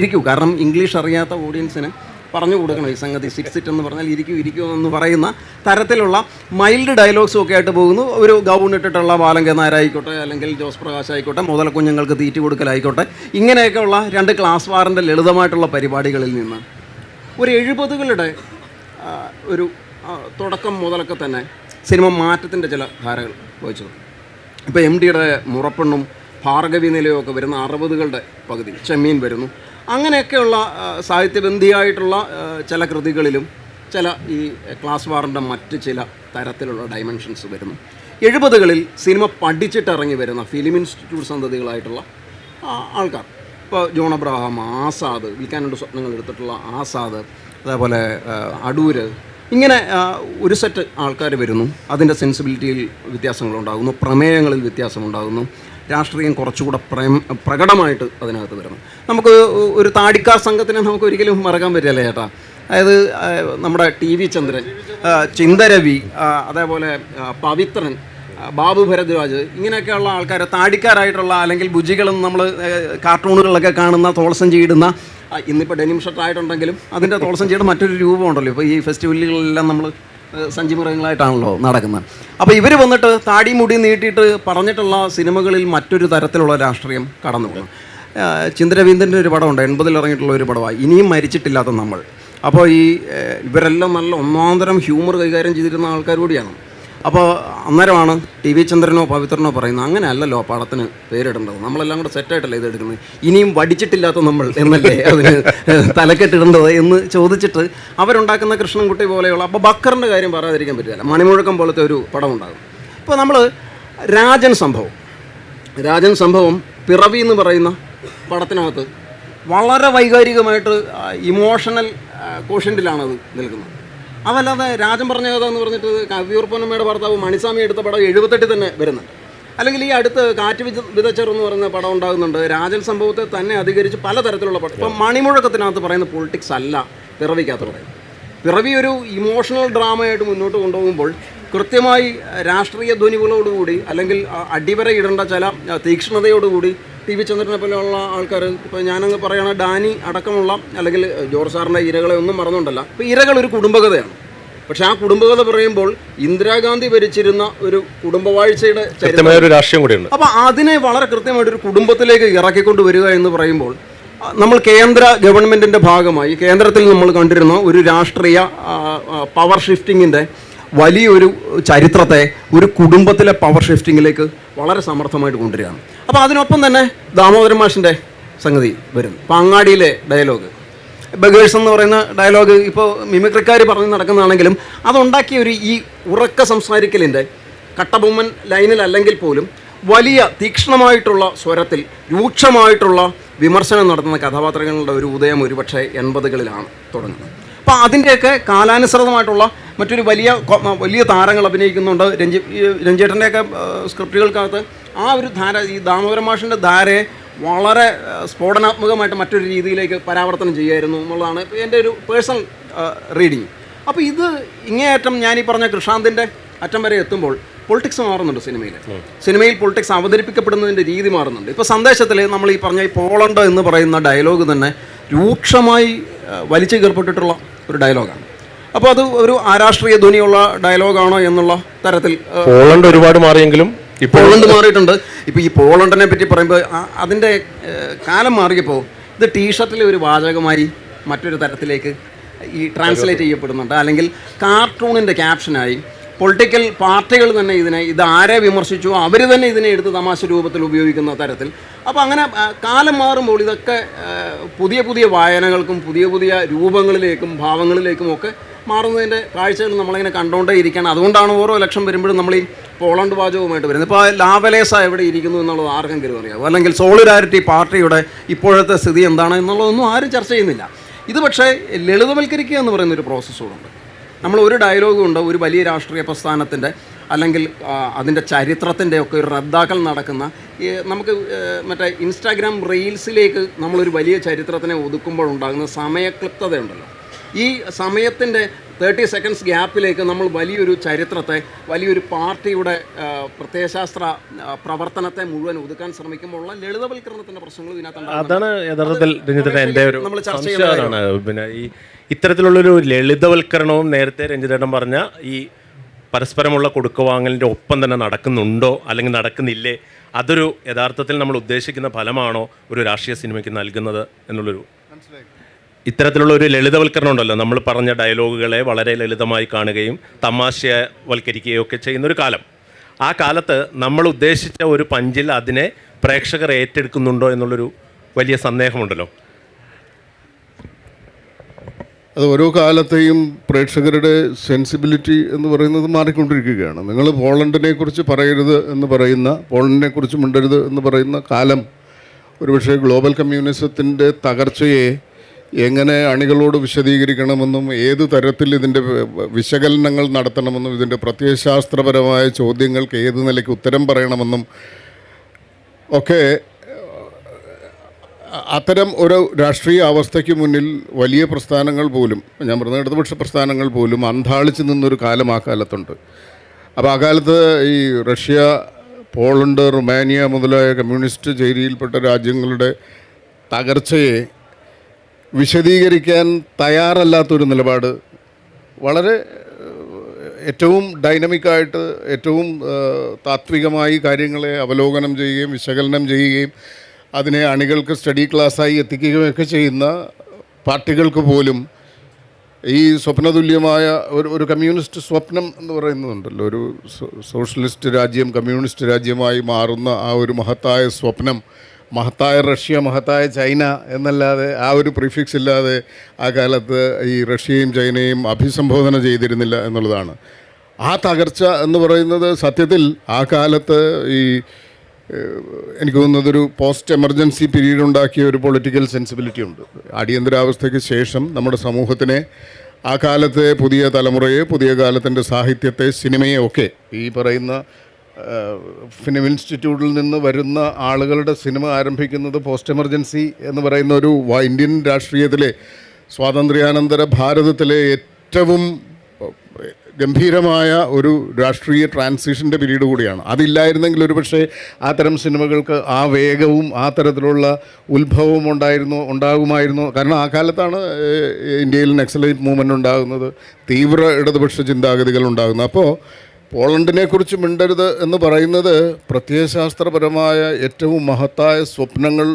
ഇരിക്കൂ. കാരണം ഇംഗ്ലീഷ് അറിയാത്ത ഓഡിയൻസിന് പറഞ്ഞു കൊടുക്കണം ഈ സംഗതി. സിറ്റ് എന്ന് പറഞ്ഞാൽ ഇരിക്കൂ എന്ന് പറയുന്ന തരത്തിലുള്ള മൈൽഡ് ഡയലോഗ്സും ഒക്കെ ആയിട്ട് പോകുന്നു. ഒരു ഗൗൺ ഇട്ടിട്ടുള്ള ബാലങ്ക നായരായിക്കോട്ടെ അല്ലെങ്കിൽ ജോസ് പ്രകാശ് ആയിക്കോട്ടെ, മുതല കുഞ്ഞുങ്ങൾക്ക് തീറ്റി കൊടുക്കലായിക്കോട്ടെ, ഇങ്ങനെയൊക്കെയുള്ള 2 ക്ലാസ് വാറിൻ്റെ ലളിതമായിട്ടുള്ള പരിപാടികളിൽ നിന്ന് ഒരു 70കളുടെ ഒരു തുടക്കം മുതലൊക്കെ തന്നെ സിനിമ മാറ്റത്തിൻ്റെ ചില ധാരകൾ വഹിച്ചത്. ഇപ്പോൾ MDയുടെ മുറപ്പെണ്ണും ഭാർഗവി നിലയും ഒക്കെ വരുന്ന 60കളുടെ പകുതി, ചെമ്മീൻ വരുന്നു. അങ്ങനെയൊക്കെയുള്ള സാഹിത്യബന്ധിയായിട്ടുള്ള ചില കൃതികളിലും ചില ഈ ക്ലാസ് വാറിൻ്റെ മറ്റ് ചില തരത്തിലുള്ള ഡയമെൻഷൻസ് വരുന്നു. 70കളിൽ സിനിമ പഠിച്ചിട്ടിറങ്ങി വരുന്ന ഫിലിം ഇൻസ്റ്റിറ്റ്യൂട്ട് സന്തതികളായിട്ടുള്ള ആൾക്കാർ, ഇപ്പോൾ ജോൺ അബ്രഹാം, ആസാദ്, വിൽക്കാനുണ്ട് സ്വപ്നങ്ങൾ എടുത്തിട്ടുള്ള ആസാദ്, അതേപോലെ അടൂര്, ഇങ്ങനെ ഒരു സെറ്റ് ആൾക്കാർ വരുന്നു. അതിൻ്റെ സെൻസിബിലിറ്റിയിൽ വ്യത്യാസങ്ങളുണ്ടാകുന്നു, പ്രമേയങ്ങളിൽ വ്യത്യാസമുണ്ടാകുന്നു, രാഷ്ട്രീയം കുറച്ചുകൂടെ പ്രകടമായിട്ട് അതിനകത്ത് വരുന്നു. നമുക്ക് ഒരു താടിക്കാർ സംഘത്തിനെ നമുക്ക് ഒരിക്കലും മറക്കാൻ പറ്റില്ല ചേട്ടാ. അതായത് നമ്മുടെ TV ചന്ദ്രൻ, ചിന്തരവി, അതേപോലെ പവിത്രൻ, ബാബു ഭരദ്വാജ്, ഇങ്ങനെയൊക്കെയുള്ള ആൾക്കാർ താടിക്കാരായിട്ടുള്ള അല്ലെങ്കിൽ ബുജികളെന്ന് നമ്മൾ കാർട്ടൂണുകളിലൊക്കെ കാണുന്ന തോൾസഞ്ചി ഇടുന്ന, ഇന്നിപ്പോൾ ഡെനിം ഷർട്ടായിട്ടുണ്ടെങ്കിലും അതിൻ്റെ തോൾസഞ്ചിയുടെ മറ്റൊരു രൂപമുണ്ടല്ലോ. ഇപ്പോൾ ഈ ഫെസ്റ്റിവലുകളിലെല്ലാം നമ്മൾ സഞ്ചിമൃഗങ്ങളായിട്ടാണല്ലോ നടക്കുന്നത്. അപ്പോൾ ഇവർ വന്നിട്ട് താടി മുടി നീട്ടിയിട്ട് പറഞ്ഞിട്ടുള്ള സിനിമകളിൽ മറ്റൊരു തരത്തിലുള്ള രാഷ്ട്രീയം കടന്നു പോകുന്നു. ചിന്തരവീന്ദ്രൻ്റെ ഒരു പടമുണ്ട്, 80ൽ ഇറങ്ങിയിട്ടുള്ള ഒരു പടമാണ് ഇനിയും മരിച്ചിട്ടില്ലാത്ത നമ്മൾ. അപ്പോൾ ഇവരെല്ലാം നല്ല ഒന്നാന്തരം ഹ്യൂമർ കൈകാര്യം ചെയ്തിരുന്ന ആൾക്കാർ കൂടിയാണ്. അപ്പോൾ അന്നേരമാണ് TV ചന്ദ്രനോ പവിത്രനോ പറയുന്നത്, അങ്ങനെ അല്ലല്ലോ പടത്തിന് പേരിടേണ്ടത്, നമ്മളെല്ലാം കൂടെ സെറ്റായിട്ടല്ലേ ഇത് എടുക്കുന്നത്, ഇനിയും വടിച്ചിട്ടില്ലാത്ത നമ്മൾ എന്നല്ലേ അതിന് തലക്കെട്ടിടേണ്ടത് എന്ന് ചോദിച്ചിട്ട് അവരുണ്ടാക്കുന്ന കൃഷ്ണൻകുട്ടി പോലെയുള്ള, അപ്പോൾ ബക്കറിൻ്റെ കാര്യം പറയാതിരിക്കാൻ പറ്റില്ല, മണിമുഴക്കം പോലത്തെ ഒരു പടം ഉണ്ടാകും. ഇപ്പോൾ നമ്മൾ രാജൻ സംഭവം പിറവി എന്ന് പറയുന്ന പടത്തിനകത്ത് വളരെ വൈകാരികമായിട്ട് ഇമോഷണൽ കോഷ്യൻറ്റിലാണത് നിൽക്കുന്നത്. അതല്ലാതെ രാജൻ പറഞ്ഞ കഥ എന്ന് പറഞ്ഞിട്ട് കവിയൂർ പൊന്നമ്മയുടെ ഭർത്താവ് മണിസ്വാമി എടുത്ത പടം 78 തന്നെ വരുന്നുണ്ട്. അല്ലെങ്കിൽ ഈ അടുത്ത് കാറ്റ് വിതച്ചർ എന്ന് പറയുന്ന പടം ഉണ്ടാകുന്നുണ്ട്. രാജൻ സംഭവത്തെ തന്നെ അധികരിച്ച് പലതരത്തിലുള്ള പടം. ഇപ്പം മണിമുഴക്കത്തിനകത്ത് പറയുന്ന പൊളിറ്റിക്സ് അല്ല പിറവിക്കകത്ത് പറയുന്നത്. പിറവി ഒരു ഇമോഷണൽ ഡ്രാമയായിട്ട് മുന്നോട്ട് കൊണ്ടുപോകുമ്പോൾ കൃത്യമായി രാഷ്ട്രീയ ധ്വനികളോടുകൂടി അല്ലെങ്കിൽ അടിവര ഇടേണ്ട ചില തീക്ഷ്ണതയോടുകൂടി TV ചന്ദ്രനെ പോലെയുള്ള ആൾക്കാർ, ഇപ്പോൾ ഞാനങ്ങ് പറയുകയാണ് ഡാനി അടക്കമുള്ള, അല്ലെങ്കിൽ ജോർജ് സാറിൻ്റെ ഇരകളെ ഒന്നും മറന്നുകൊണ്ടല്ല, ഇപ്പോൾ ഇരകൾ ഒരു കുടുംബകഥയാണ്. പക്ഷേ ആ കുടുംബകഥ പറയുമ്പോൾ ഇന്ദിരാഗാന്ധി ഭരിച്ചിരുന്ന ഒരു കുടുംബവാഴ്ചയുടെ ഒരു രാഷ്ട്രീയം കൂടിയുണ്ട്. അപ്പോൾ അതിനെ വളരെ കൃത്യമായിട്ടൊരു കുടുംബത്തിലേക്ക് ഇറക്കിക്കൊണ്ട് വരിക എന്ന് പറയുമ്പോൾ നമ്മൾ കേന്ദ്ര ഗവൺമെൻറ്റിൻ്റെ ഭാഗമായി കേന്ദ്രത്തിൽ നമ്മൾ കണ്ടിരുന്ന ഒരു രാഷ്ട്രീയ പവർ ഷിഫ്റ്റിങ്ങിൻ്റെ വലിയൊരു ചരിത്രത്തെ ഒരു കുടുംബത്തിലെ പവർ ഷിഫ്റ്റിങ്ങിലേക്ക് വളരെ സമർത്ഥമായിട്ട് കൊണ്ടുവരികയാണ്. അപ്പോൾ അതിനൊപ്പം തന്നെ ദാമോദരൻ മാഷിൻ്റെ സംഗതി വരുന്നു. ഇപ്പോൾ അങ്ങാടിയിലെ ഡയലോഗ്, ബഗേഴ്സ് എന്ന് പറയുന്ന ഡയലോഗ് ഇപ്പോൾ മിമിക്രിക്കാർ പറഞ്ഞ് നടക്കുന്നതാണെങ്കിലും അതുണ്ടാക്കിയ ഒരു ഈ ഉറക്ക സംസാരിക്കലിൻ്റെ കട്ടബൊമ്മൻ ലൈനിലല്ലെങ്കിൽ പോലും വലിയ തീക്ഷ്ണമായിട്ടുള്ള സ്വരത്തിൽ രൂക്ഷമായിട്ടുള്ള വിമർശനം നടത്തുന്ന കഥാപാത്രങ്ങളുടെ ഒരു ഉദയം ഒരുപക്ഷെ 80കളിലാണ് തുടങ്ങുന്നത്. അപ്പോൾ അതിൻ്റെയൊക്കെ കാലാനുസൃതമായിട്ടുള്ള മറ്റൊരു വലിയ താരങ്ങൾ അഭിനയിക്കുന്നുണ്ട്. രഞ്ജേട്ടൻ്റെയൊക്കെ സ്ക്രിപ്റ്റുകൾക്കകത്ത് ആ ഒരു ധാര, ഈ ദാമോദരൻ മാഷിൻ്റെ ധാരയെ വളരെ സ്ഫോടനാത്മകമായിട്ട് മറ്റൊരു രീതിയിലേക്ക് പരാവർത്തനം ചെയ്യുമായിരുന്നു എന്നുള്ളതാണ് എൻ്റെ ഒരു പേഴ്സണൽ റീഡിങ്. അപ്പോൾ ഇത് ഇങ്ങേയറ്റം ഞാനീ പറഞ്ഞ കൃഷാന്തിൻ്റെ അറ്റം വരെ എത്തുമ്പോൾ പൊളിറ്റിക്സ് മാറുന്നുണ്ട് സിനിമയിൽ പൊളിറ്റിക്സ് അവതരിപ്പിക്കപ്പെടുന്നതിൻ്റെ രീതി മാറുന്നുണ്ട്. ഇപ്പോൾ സന്ദേശത്തിൽ നമ്മൾ ഈ പറഞ്ഞ ഈ പോളണ്ട് എന്ന് പറയുന്ന ഡയലോഗ് തന്നെ രൂക്ഷമായി വലിച്ചു കീർപ്പെട്ടിട്ടുള്ള ഒരു ഡയലോഗാണ്. അപ്പോൾ അത് ഒരു അരാഷ്ട്രീയ ധ്വനിയുള്ള ഡയലോഗാണോ എന്നുള്ള തരത്തിൽ പോളണ്ട് ഒരുപാട് മാറിയെങ്കിലും പോളണ്ട് മാറിയിട്ടുണ്ട്. ഇപ്പോൾ ഈ പോളണ്ടിനെ പറ്റി പറയുമ്പോൾ അതിൻ്റെ കാലം മാറിയപ്പോൾ ഇത് ടീഷർട്ടിലെ ഒരു വാചകമായി മറ്റൊരു തരത്തിലേക്ക് ഈ ട്രാൻസ്ലേറ്റ് ചെയ്യപ്പെടുന്നുണ്ട്. അല്ലെങ്കിൽ കാർട്ടൂണിൻ്റെ ക്യാപ്ഷനായി പൊളിറ്റിക്കൽ പാർട്ടികൾ തന്നെ ഇത് ആരെ വിമർശിച്ചു അവർ തന്നെ ഇതിനെ എടുത്ത് തമാശ രൂപത്തിൽ ഉപയോഗിക്കുന്ന തരത്തിൽ. അപ്പോൾ അങ്ങനെ കാലം മാറുമ്പോൾ ഇതൊക്കെ പുതിയ വായനകൾക്കും പുതിയ രൂപങ്ങളിലേക്കും ഭാവങ്ങളിലേക്കും ഒക്കെ മാറുന്നതിൻ്റെ കാഴ്ചകൾ നമ്മളിങ്ങനെ കണ്ടുകൊണ്ടേ ഇരിക്കുകയാണ്. അതുകൊണ്ടാണ് ഓരോ ഇലക്ഷൻ വരുമ്പോഴും നമ്മൾ ഈ പോളണ്ട് വാചകവുമായിട്ട് വരുന്നത്. ഇപ്പോൾ ലാവലേസ എവിടെ ഇരിക്കുന്നു എന്നുള്ളത് ആർക്കെങ്കിലും അറിയാം, അല്ലെങ്കിൽ സോളിഡാരിറ്റി പാർട്ടിയുടെ ഇപ്പോഴത്തെ സ്ഥിതി എന്താണ് എന്നുള്ളതൊന്നും ആരും ചർച്ച ചെയ്യുന്നില്ല. ഇത് പക്ഷേ ലളിതവൽക്കരിക്കുക എന്ന് പറയുന്നൊരു പ്രോസസ്സോടുണ്ട്. നമ്മൾ ഒരു ഡയലോഗും ഉണ്ട് ഒരു വലിയ രാഷ്ട്രീയ പ്രസ്ഥാനത്തിൻ്റെ അല്ലെങ്കിൽ അതിൻ്റെ ചരിത്രത്തിൻ്റെ ഒക്കെ ഒരു റദ്ദാക്കൽ നടക്കുന്ന നമുക്ക് മറ്റേ ഇൻസ്റ്റാഗ്രാം റീൽസിലേക്ക് നമ്മളൊരു വലിയ ചരിത്രത്തിനെ ഒതുക്കുമ്പോൾ ഉണ്ടാകുന്ന സമയക്ലിപ്തതയുണ്ടല്ലോ. ഈ സമയത്തിൻ്റെ 30 സെക്കൻഡ്സ് ഗ്യാപ്പിലേക്ക് നമ്മൾ വലിയൊരു ചരിത്രത്തെ, വലിയൊരു പാർട്ടിയുടെ പ്രത്യയശാസ്ത്ര പ്രവർത്തനത്തെ മുഴുവൻ ഒതുക്കാൻ ശ്രമിക്കുമ്പോഴുള്ള ലളിതവൽക്കരണത്തിൻ്റെ പ്രശ്നങ്ങൾ ഇതിനകത്ത്. അതാണ് യഥാർത്ഥത്തിൽ രഞ്ജിത്തേട്ടൻ എൻ്റെ ഒരു സംശയമാണ്. പിന്നെ ഈ ഇത്തരത്തിലുള്ളൊരു ലളിതവൽക്കരണവും നേരത്തെ രഞ്ജിത്തേട്ടൻ പറഞ്ഞ ഈ പരസ്പരമുള്ള കൊടുക്കുവാങ്ങലിൻ്റെ ഒപ്പം തന്നെ നടക്കുന്നുണ്ടോ അല്ലെങ്കിൽ നടക്കുന്നില്ലേ, അതൊരു യഥാർത്ഥത്തിൽ നമ്മൾ ഉദ്ദേശിക്കുന്ന ഫലമാണോ ഒരു രാഷ്ട്രീയ സിനിമയ്ക്ക് നൽകുന്നത് എന്നുള്ളൊരു ഇത്തരത്തിലുള്ള ഒരു ലളിതവൽക്കരണം ഉണ്ടല്ലോ. നമ്മൾ പറഞ്ഞ ഡയലോഗുകളെ വളരെ ലളിതമായി കാണുകയും തമാശവൽക്കരിക്കുകയും ഒക്കെ ചെയ്യുന്നൊരു കാലം. ആ കാലത്ത് നമ്മൾ ഉദ്ദേശിച്ച ഒരു പഞ്ചിൽ അതിനെ പ്രേക്ഷകർ ഏറ്റെടുക്കുന്നുണ്ടോ എന്നുള്ളൊരു വലിയ സന്ദേഹമുണ്ടല്ലോ. അത് ഓരോ കാലത്തെയും പ്രേക്ഷകരുടെ സെൻസിബിലിറ്റി എന്ന് പറയുന്നത് മാറിക്കൊണ്ടിരിക്കുകയാണ്. നിങ്ങൾ പോളണ്ടിനെ കുറിച്ച് പറയരുത് എന്ന് പറയുന്ന, പോളണ്ടിനെ കുറിച്ച് മിണ്ടരുത് എന്ന് പറയുന്ന കാലം ഒരുപക്ഷെ ഗ്ലോബൽ കമ്മ്യൂണിസത്തിൻ്റെ തകർച്ചയെ എങ്ങനെ അണികളോട് വിശദീകരിക്കണമെന്നും ഏത് തരത്തിൽ ഇതിൻ്റെ വിശകലനങ്ങൾ നടത്തണമെന്നും ഇതിൻ്റെ പ്രത്യയശാസ്ത്രപരമായ ചോദ്യങ്ങൾക്ക് ഏത് നിലയ്ക്ക് ഉത്തരം പറയണമെന്നും ഒക്കെ അത്തരം ഒരു രാഷ്ട്രീയ അവസ്ഥയ്ക്ക് മുന്നിൽ വലിയ പ്രസ്ഥാനങ്ങൾ പോലും, ഞാൻ പറഞ്ഞ ഇടതുപക്ഷ പ്രസ്ഥാനങ്ങൾ പോലും അന്താളിച്ച് നിന്നൊരു കാലം ആ കാലത്തുണ്ട്. അപ്പോൾ ആ കാലത്ത് ഈ റഷ്യ, പോളണ്ട്, റുമാനിയ മുതലായ കമ്മ്യൂണിസ്റ്റ് ചേരിയിൽപ്പെട്ട രാജ്യങ്ങളുടെ തകർച്ചയെ വിശദീകരിക്കാൻ തയ്യാറല്ലാത്തൊരു നിലപാട്, വളരെ ഏറ്റവും ഡൈനമിക്കായിട്ട് ഏറ്റവും താത്വികമായി കാര്യങ്ങളെ അവലോകനം ചെയ്യുകയും വിശകലനം ചെയ്യുകയും അതിനെ അണികൾക്ക് സ്റ്റഡി ക്ലാസ്സായി എത്തിക്കുകയൊക്കെ ചെയ്യുന്ന പാർട്ടികൾക്ക് പോലും ഈ സ്വപ്നതുല്യമായ ഒരു കമ്മ്യൂണിസ്റ്റ് സ്വപ്നം എന്ന് പറയുന്നതുണ്ടല്ലോ, ഒരു സോഷ്യലിസ്റ്റ് രാജ്യം കമ്മ്യൂണിസ്റ്റ് രാജ്യമായി മാറുന്ന ആ ഒരു മഹത്തായ സ്വപ്നം, മഹത്തായ റഷ്യ, മഹത്തായ ചൈന എന്നല്ലാതെ ആ ഒരു പ്രിഫിക്സ് ഇല്ലാതെ ആ കാലത്ത് ഈ റഷ്യയും ചൈനയും അഭിസംബോധന ചെയ്തിരുന്നില്ല എന്നുള്ളതാണ്. ആ തകർച്ച എന്ന് പറയുന്നത് സത്യത്തിൽ ആ കാലത്ത് ഈ എനിക്ക് തോന്നുന്നതൊരു പോസ്റ്റ് എമർജൻസി പീരീഡ് ഉണ്ടാക്കിയ ഒരു പൊളിറ്റിക്കൽ സെൻസിബിലിറ്റി ഉണ്ട്. അടിയന്തരാവസ്ഥയ്ക്ക് ശേഷം നമ്മുടെ സമൂഹത്തിനെ, ആ കാലത്തെ പുതിയ തലമുറയെ, പുതിയ കാലത്തിൻ്റെ സാഹിത്യത്തെ, സിനിമയെ ഒക്കെ ഈ പറയുന്ന ഫിലിം ഇൻസ്റ്റിറ്റ്യൂട്ടിൽ നിന്ന് വരുന്ന ആളുകളുടെ സിനിമ ആരംഭിക്കുന്നത് പോസ്റ്റ് എമർജൻസി എന്ന് പറയുന്ന ഒരു ഇന്ത്യൻ രാഷ്ട്രീയത്തിലെ സ്വാതന്ത്ര്യാനന്തര ഭാരതത്തിലെ ഏറ്റവും ഗംഭീരമായ ഒരു രാഷ്ട്രീയ ട്രാൻസിഷൻ്റെ പീരീഡ് കൂടിയാണ്. അതില്ലായിരുന്നെങ്കിൽ ഒരുപക്ഷെ ആ തരം സിനിമകൾക്ക് ആ വേഗവും ആ തരത്തിലുള്ള ഉത്ഭവവും ഉണ്ടാകുമായിരുന്നു. കാരണം ആ കാലത്താണ് ഇന്ത്യയിൽ നക്സലൈറ്റ് മൂവ്മെൻറ്റ് ഉണ്ടാകുന്നത്, തീവ്ര ഇടതുപക്ഷ ചിന്താഗതികൾ ഉണ്ടാകുന്നത്. അപ്പോൾ പോളണ്ടിനെക്കുറിച്ച് മിണ്ടരുത് എന്ന് പറയുന്നത് പ്രത്യയശാസ്ത്രപരമായ ഏറ്റവും മഹത്തായ സ്വപ്നങ്ങൾ,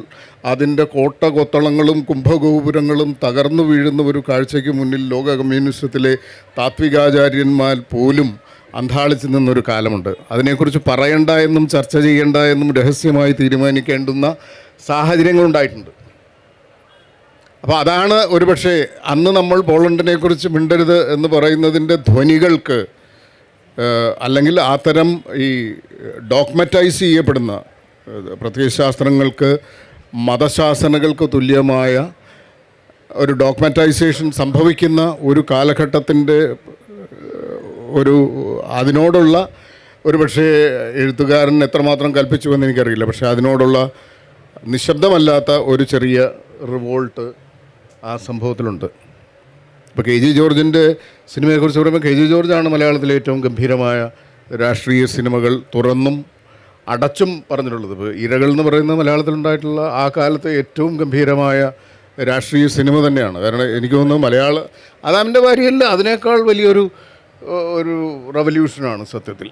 അതിൻ്റെ കോട്ടകൊത്തളങ്ങളും കുംഭഗോപുരങ്ങളും തകർന്നു വീഴുന്ന ഒരു കാഴ്ചയ്ക്ക് മുന്നിൽ ലോക കമ്മ്യൂണിസത്തിലെ താത്വികാചാര്യന്മാർ പോലും അന്താളിച്ച് നിന്നൊരു കാലമുണ്ട്. അതിനെക്കുറിച്ച് പറയണ്ട എന്നും ചർച്ച ചെയ്യേണ്ട എന്നും രഹസ്യമായി തീരുമാനിക്കേണ്ടുന്ന സാഹചര്യങ്ങളുണ്ടായിട്ടുണ്ട്. അപ്പോൾ അതാണ് ഒരുപക്ഷെ അന്ന് നമ്മൾ പോളണ്ടിനെക്കുറിച്ച് മിണ്ടരുത് എന്ന് പറയുന്നതിൻ്റെ ധ്വനികൾക്ക് അല്ലെങ്കിൽ അത്തരം ഈ ഡോക്മറ്റൈസ് ചെയ്യപ്പെടുന്ന പ്രത്യയശാസ്ത്രങ്ങൾക്ക് മതശാസനകൾക്ക് തുല്യമായ ഒരു ഡോക്മറ്റൈസേഷൻ സംഭവിക്കുന്ന ഒരു കാലഘട്ടത്തിൻ്റെ അതിനോടുള്ള ഒരു പക്ഷേ എഴുത്തുകാരൻ എത്രമാത്രം കൽപ്പിച്ചുവെന്ന് എനിക്കറിയില്ല, പക്ഷേ അതിനോടുള്ള നിശബ്ദമല്ലാത്ത ഒരു ചെറിയ റിവോൾട്ട് ആ സംഭവത്തിലുണ്ട്. ഇപ്പോൾ കെ ജി ജോർജിൻ്റെ സിനിമയെക്കുറിച്ച് പറയുമ്പോൾ കെ ജി ജോർജാണ് മലയാളത്തിലെ ഏറ്റവും ഗംഭീരമായ രാഷ്ട്രീയ സിനിമകൾ തുറന്നും അടച്ചും പറഞ്ഞിട്ടുള്ളത്. ഇപ്പോൾ ഇരകൾ എന്ന് പറയുന്ന മലയാളത്തിലുണ്ടായിട്ടുള്ള ആ കാലത്തെ ഏറ്റവും ഗംഭീരമായ രാഷ്ട്രീയ സിനിമ തന്നെയാണ്. കാരണം എനിക്ക് തോന്നുന്നു അതവൻ്റെ ഭാര്യയല്ല, അതിനേക്കാൾ വലിയൊരു റവല്യൂഷനാണ് സത്യത്തിൽ.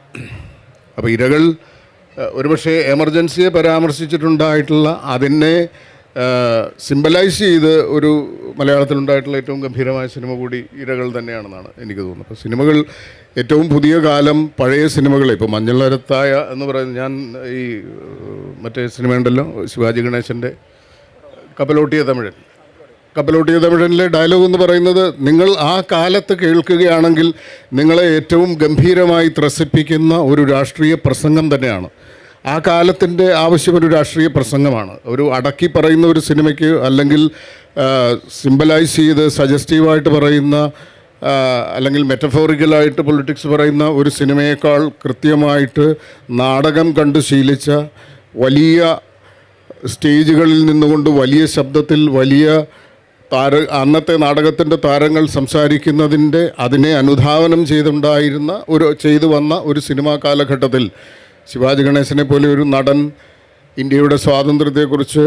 അപ്പോൾ ഇരകൾ ഒരുപക്ഷെ എമർജൻസിയെ പരാമർശിച്ചിട്ടുണ്ടായിട്ടുള്ള അതിനെ സിംബലൈസ് ചെയ്ത് ഒരു മലയാളത്തിലുണ്ടായിട്ടുള്ള ഏറ്റവും ഗംഭീരമായ സിനിമ കൂടി ഇരകൾ തന്നെയാണെന്നാണ് എനിക്ക് തോന്നുന്നത്. അപ്പോൾ സിനിമകൾ ഏറ്റവും പുതിയ കാലം പഴയ സിനിമകളെ, ഇപ്പോൾ മഞ്ഞളരത്തായ എന്ന് പറയുന്നത്, ഞാൻ ഈ മറ്റേ സിനിമയുണ്ടല്ലോ ശിവാജി ഗണേശൻ്റെ കപ്പലോട്ടിയ തമിഴനിലെ ഡയലോഗ് എന്ന് പറയുന്നത് നിങ്ങൾ ആ കാലത്ത് കേൾക്കുകയാണെങ്കിൽ നിങ്ങളെ ഏറ്റവും ഗംഭീരമായി ത്രസിപ്പിക്കുന്ന ഒരു രാഷ്ട്രീയ പ്രസംഗം തന്നെയാണ്. ആ കാലത്തിൻ്റെ ആവശ്യം ഒരു രാഷ്ട്രീയ പ്രസംഗമാണ്. ഒരു അടക്കി പറയുന്ന ഒരു സിനിമയ്ക്ക് അല്ലെങ്കിൽ സിംബലൈസ് ചെയ്ത് സജസ്റ്റീവായിട്ട് പറയുന്ന അല്ലെങ്കിൽ മെറ്റഫോറിക്കലായിട്ട് പൊളിറ്റിക്സ് പറയുന്ന ഒരു സിനിമയേക്കാൾ കൃത്യമായിട്ട് നാടകം കണ്ട് ശീലിച്ച, വലിയ സ്റ്റേജുകളിൽ നിന്നുകൊണ്ട് വലിയ ശബ്ദത്തിൽ വലിയ അന്നത്തെ നാടകത്തിൻ്റെ താരങ്ങൾ സംസാരിക്കുന്നതിൻ്റെ അതിനെ അനുധാവനം ചെയ്തു വന്ന ഒരു സിനിമാ കാലഘട്ടത്തിൽ ശിവാജി ഗണേശനെ പോലെ ഒരു നടൻ ഇന്ത്യയുടെ സ്വാതന്ത്ര്യത്തെക്കുറിച്ച്,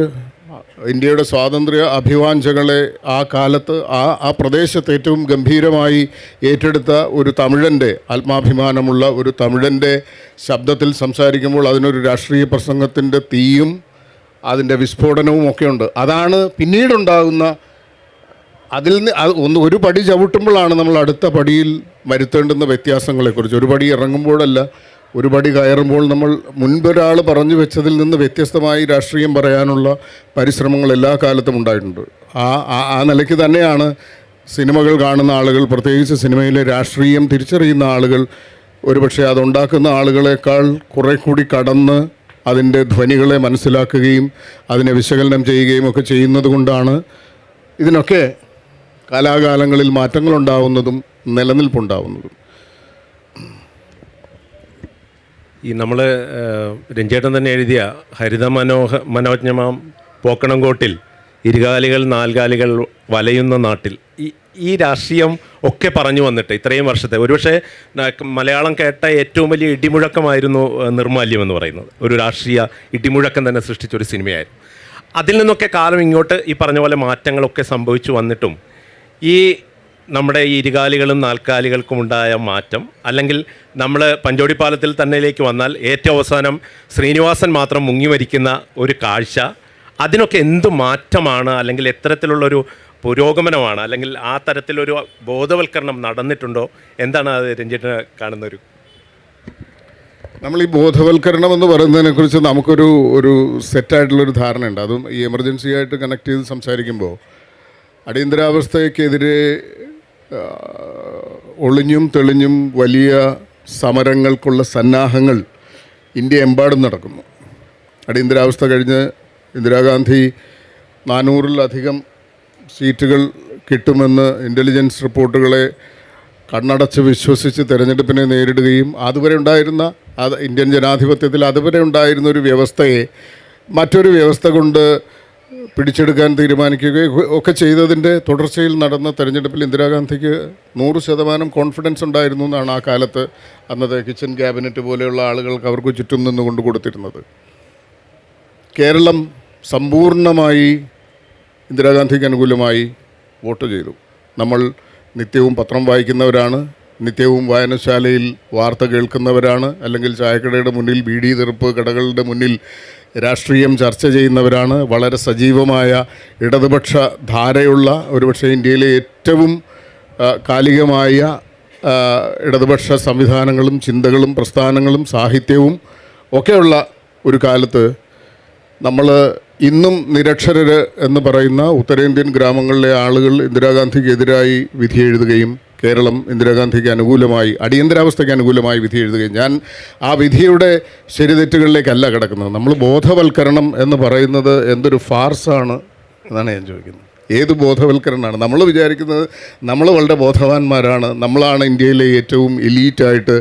ഇന്ത്യയുടെ സ്വാതന്ത്ര്യ അഭിവാഞ്ചകളെ ആ കാലത്ത് ആ പ്രദേശത്ത് ഏറ്റവും ഗംഭീരമായി ഏറ്റെടുത്ത ഒരു തമിഴൻ്റെ, ആത്മാഭിമാനമുള്ള ഒരു തമിഴൻ്റെ ശബ്ദത്തിൽ സംസാരിക്കുമ്പോൾ അതിനൊരു രാഷ്ട്രീയ പ്രസംഗത്തിൻ്റെ തീയും അതിൻ്റെ വിസ്ഫോടനവും ഒക്കെ ഉണ്ട്. അതാണ് പിന്നീടുണ്ടാകുന്ന, അതിൽ നിന്ന് ഒരു പടി ചവിട്ടുമ്പോഴാണ് നമ്മൾ അടുത്ത പടിയിൽ വരുത്തേണ്ടുന്ന വ്യത്യാസങ്ങളെക്കുറിച്ച്, ഒരു പടി ഇറങ്ങുമ്പോഴല്ല, ഒരു പടി കയറുമ്പോൾ നമ്മൾ മുൻപൊരാൾ പറഞ്ഞു വെച്ചതിൽ നിന്ന് വ്യത്യസ്തമായി രാഷ്ട്രീയം പറയാനുള്ള പരിശ്രമങ്ങൾ എല്ലാ കാലത്തും ഉണ്ടായിട്ടുണ്ട്. ആ നിലയ്ക്ക് തന്നെയാണ് സിനിമകൾ കാണുന്ന ആളുകൾ, പ്രത്യേകിച്ച് സിനിമയിലെ രാഷ്ട്രീയം തിരിച്ചറിയുന്ന ആളുകൾ, ഒരുപക്ഷെ അതുണ്ടാക്കുന്ന ആളുകളെക്കാൾ കുറെ കൂടി കടന്ന് അതിൻ്റെ ധ്വനികളെ മനസ്സിലാക്കുകയും അതിനെ വിശകലനം ചെയ്യുകയും ഒക്കെ ചെയ്യുന്നത് കൊണ്ടാണ് ഇതിനൊക്കെ കാലാകാലങ്ങളിൽ മാറ്റങ്ങളുണ്ടാവുന്നതും നിലനിൽപ്പുണ്ടാവുന്നതും. ഈ നമ്മൾ രഞ്ജേട്ടൻ തന്നെ എഴുതിയ ഹരിത മനോജ്ഞമാം പോക്കണംകോട്ടിൽ ഇരുകാലികൾ നാൽകാലികൾ വലയുന്ന നാട്ടിൽ ഈ രാഷ്ട്രീയം ഒക്കെ പറഞ്ഞു വന്നിട്ട് ഇത്രയും വർഷത്തെ, ഒരുപക്ഷെ മലയാളം കേട്ട ഏറ്റവും വലിയ ഇടിമുഴക്കമായിരുന്നു നിർമാല്യം എന്ന് പറയുന്നത്. ഒരു രാഷ്ട്രീയ ഇടിമുഴക്കം തന്നെ സൃഷ്ടിച്ചൊരു സിനിമയായിരുന്നു. അതിൽ നിന്നൊക്കെ കാലം ഇങ്ങോട്ട് ഈ പറഞ്ഞ പോലെ മാറ്റങ്ങളൊക്കെ സംഭവിച്ചു വന്നിട്ടും ഈ നമ്മുടെ ഈ ഇരുകാലികളും നാൽക്കാലികൾക്കും ഉണ്ടായ മാറ്റം, അല്ലെങ്കിൽ നമ്മൾ പഞ്ചോടിപ്പാലത്തിൽ തന്നെയിലേക്ക് വന്നാൽ ഏറ്റവും അവസാനം ശ്രീനിവാസൻ മാത്രം മുങ്ങി മരിക്കുന്ന ഒരു കാഴ്ച, അതിനൊക്കെ എന്ത് മാറ്റമാണ്, അല്ലെങ്കിൽ എത്തരത്തിലുള്ളൊരു പുരോഗമനമാണ്, അല്ലെങ്കിൽ ആ തരത്തിലൊരു ബോധവൽക്കരണം നടന്നിട്ടുണ്ടോ? എന്താണ് അത് രഞ്ജിത്തിന് കാണുന്നൊരു? നമ്മൾ ഈ ബോധവൽക്കരണം എന്ന് പറയുന്നതിനെക്കുറിച്ച് നമുക്കൊരു സെറ്റായിട്ടുള്ളൊരു ധാരണയുണ്ട്. അതും ഈ എമർജൻസി ആയിട്ട് കണക്ട് ചെയ്ത് സംസാരിക്കുമ്പോൾ അടിയന്തരാവസ്ഥയ്ക്കെതിരെ ഒളിഞ്ഞും തെളിഞ്ഞും വലിയ സമരങ്ങൾക്കുള്ള സന്നാഹങ്ങൾ ഇന്ത്യ എമ്പാടും നടക്കുന്നു. അടിയന്തരാവസ്ഥ കഴിഞ്ഞ് ഇന്ദിരാഗാന്ധി 400-ലധികം സീറ്റുകൾ കിട്ടുമെന്ന് ഇൻ്റലിജൻസ് റിപ്പോർട്ടുകളെ കണ്ണടച്ച് വിശ്വസിച്ച് തെരഞ്ഞെടുപ്പിനെ നേരിടുകയും അതുവരെ ഉണ്ടായിരുന്ന ഇന്ത്യൻ ജനാധിപത്യത്തിൽ അതുവരെ ഉണ്ടായിരുന്ന ഒരു വ്യവസ്ഥയെ മറ്റൊരു വ്യവസ്ഥ കൊണ്ട് പിടിച്ചെടുക്കാൻ തീരുമാനിക്കുകയും ഒക്കെ ചെയ്തതിൻ്റെ തുടർച്ചയിൽ നടന്ന തെരഞ്ഞെടുപ്പിൽ ഇന്ദിരാഗാന്ധിക്ക് 100% കോൺഫിഡൻസ് ഉണ്ടായിരുന്നു എന്നാണ് ആ കാലത്ത് അന്നത്തെ കിച്ചൻ ക്യാബിനറ്റ് പോലെയുള്ള ആളുകൾക്ക് അവർക്ക് ചുറ്റും നിന്നുകൊണ്ട് കൊടുത്തിരുന്നത്. കേരളം സമ്പൂർണ്ണമായി ഇന്ദിരാഗാന്ധിക്ക് അനുകൂലമായി വോട്ട് ചെയ്തു. നമ്മൾ നിത്യവും പത്രം വായിക്കുന്നവരാണ്, നിത്യവും വായനശാലയിൽ വാർത്ത കേൾക്കുന്നവരാണ്, അല്ലെങ്കിൽ ചായക്കടയുടെ മുന്നിൽ ബീഡി തെറുപ്പ് കടകളുടെ മുന്നിൽ രാഷ്ട്രീയം ചർച്ച ചെയ്യുന്നവരാണ്. വളരെ സജീവമായ ഇടതുപക്ഷ ധാരയുള്ള, ഒരുപക്ഷെ ഇന്ത്യയിലെ ഏറ്റവും കാലികമായ ഇടതുപക്ഷ സംവിധാനങ്ങളും ചിന്തകളും പ്രസ്ഥാനങ്ങളും സാഹിത്യവും ഒക്കെയുള്ള ഒരു കാലത്ത് നമ്മൾ ഇന്നും നിരക്ഷരർ എന്ന് പറയുന്ന ഉത്തരേന്ത്യൻ ഗ്രാമങ്ങളിലെ ആളുകൾ ഇന്ദിരാഗാന്ധിക്കെതിരായി വിധി എഴുതുകയും കേരളം ഇന്ദിരാഗാന്ധിക്ക് അനുകൂലമായി, അടിയന്തരാവസ്ഥയ്ക്ക് അനുകൂലമായി വിധി എഴുതുകയും, ഞാൻ ആ വിധിയുടെ ശരിതെറ്റുകളിലേക്കല്ല കിടക്കുന്നത്. നമ്മൾ ബോധവൽക്കരണം എന്ന് പറയുന്നത് എന്തൊരു ഫാർസാണ് എന്നാണ് ഞാൻ ചോദിക്കുന്നത്. ഏത് ബോധവൽക്കരണമാണ്? നമ്മൾ വിചാരിക്കുന്നത് നമ്മൾ വളരെ ബോധവാന്മാരാണ്, നമ്മളാണ് ഇന്ത്യയിലെ ഏറ്റവും എലീറ്റായിട്ട്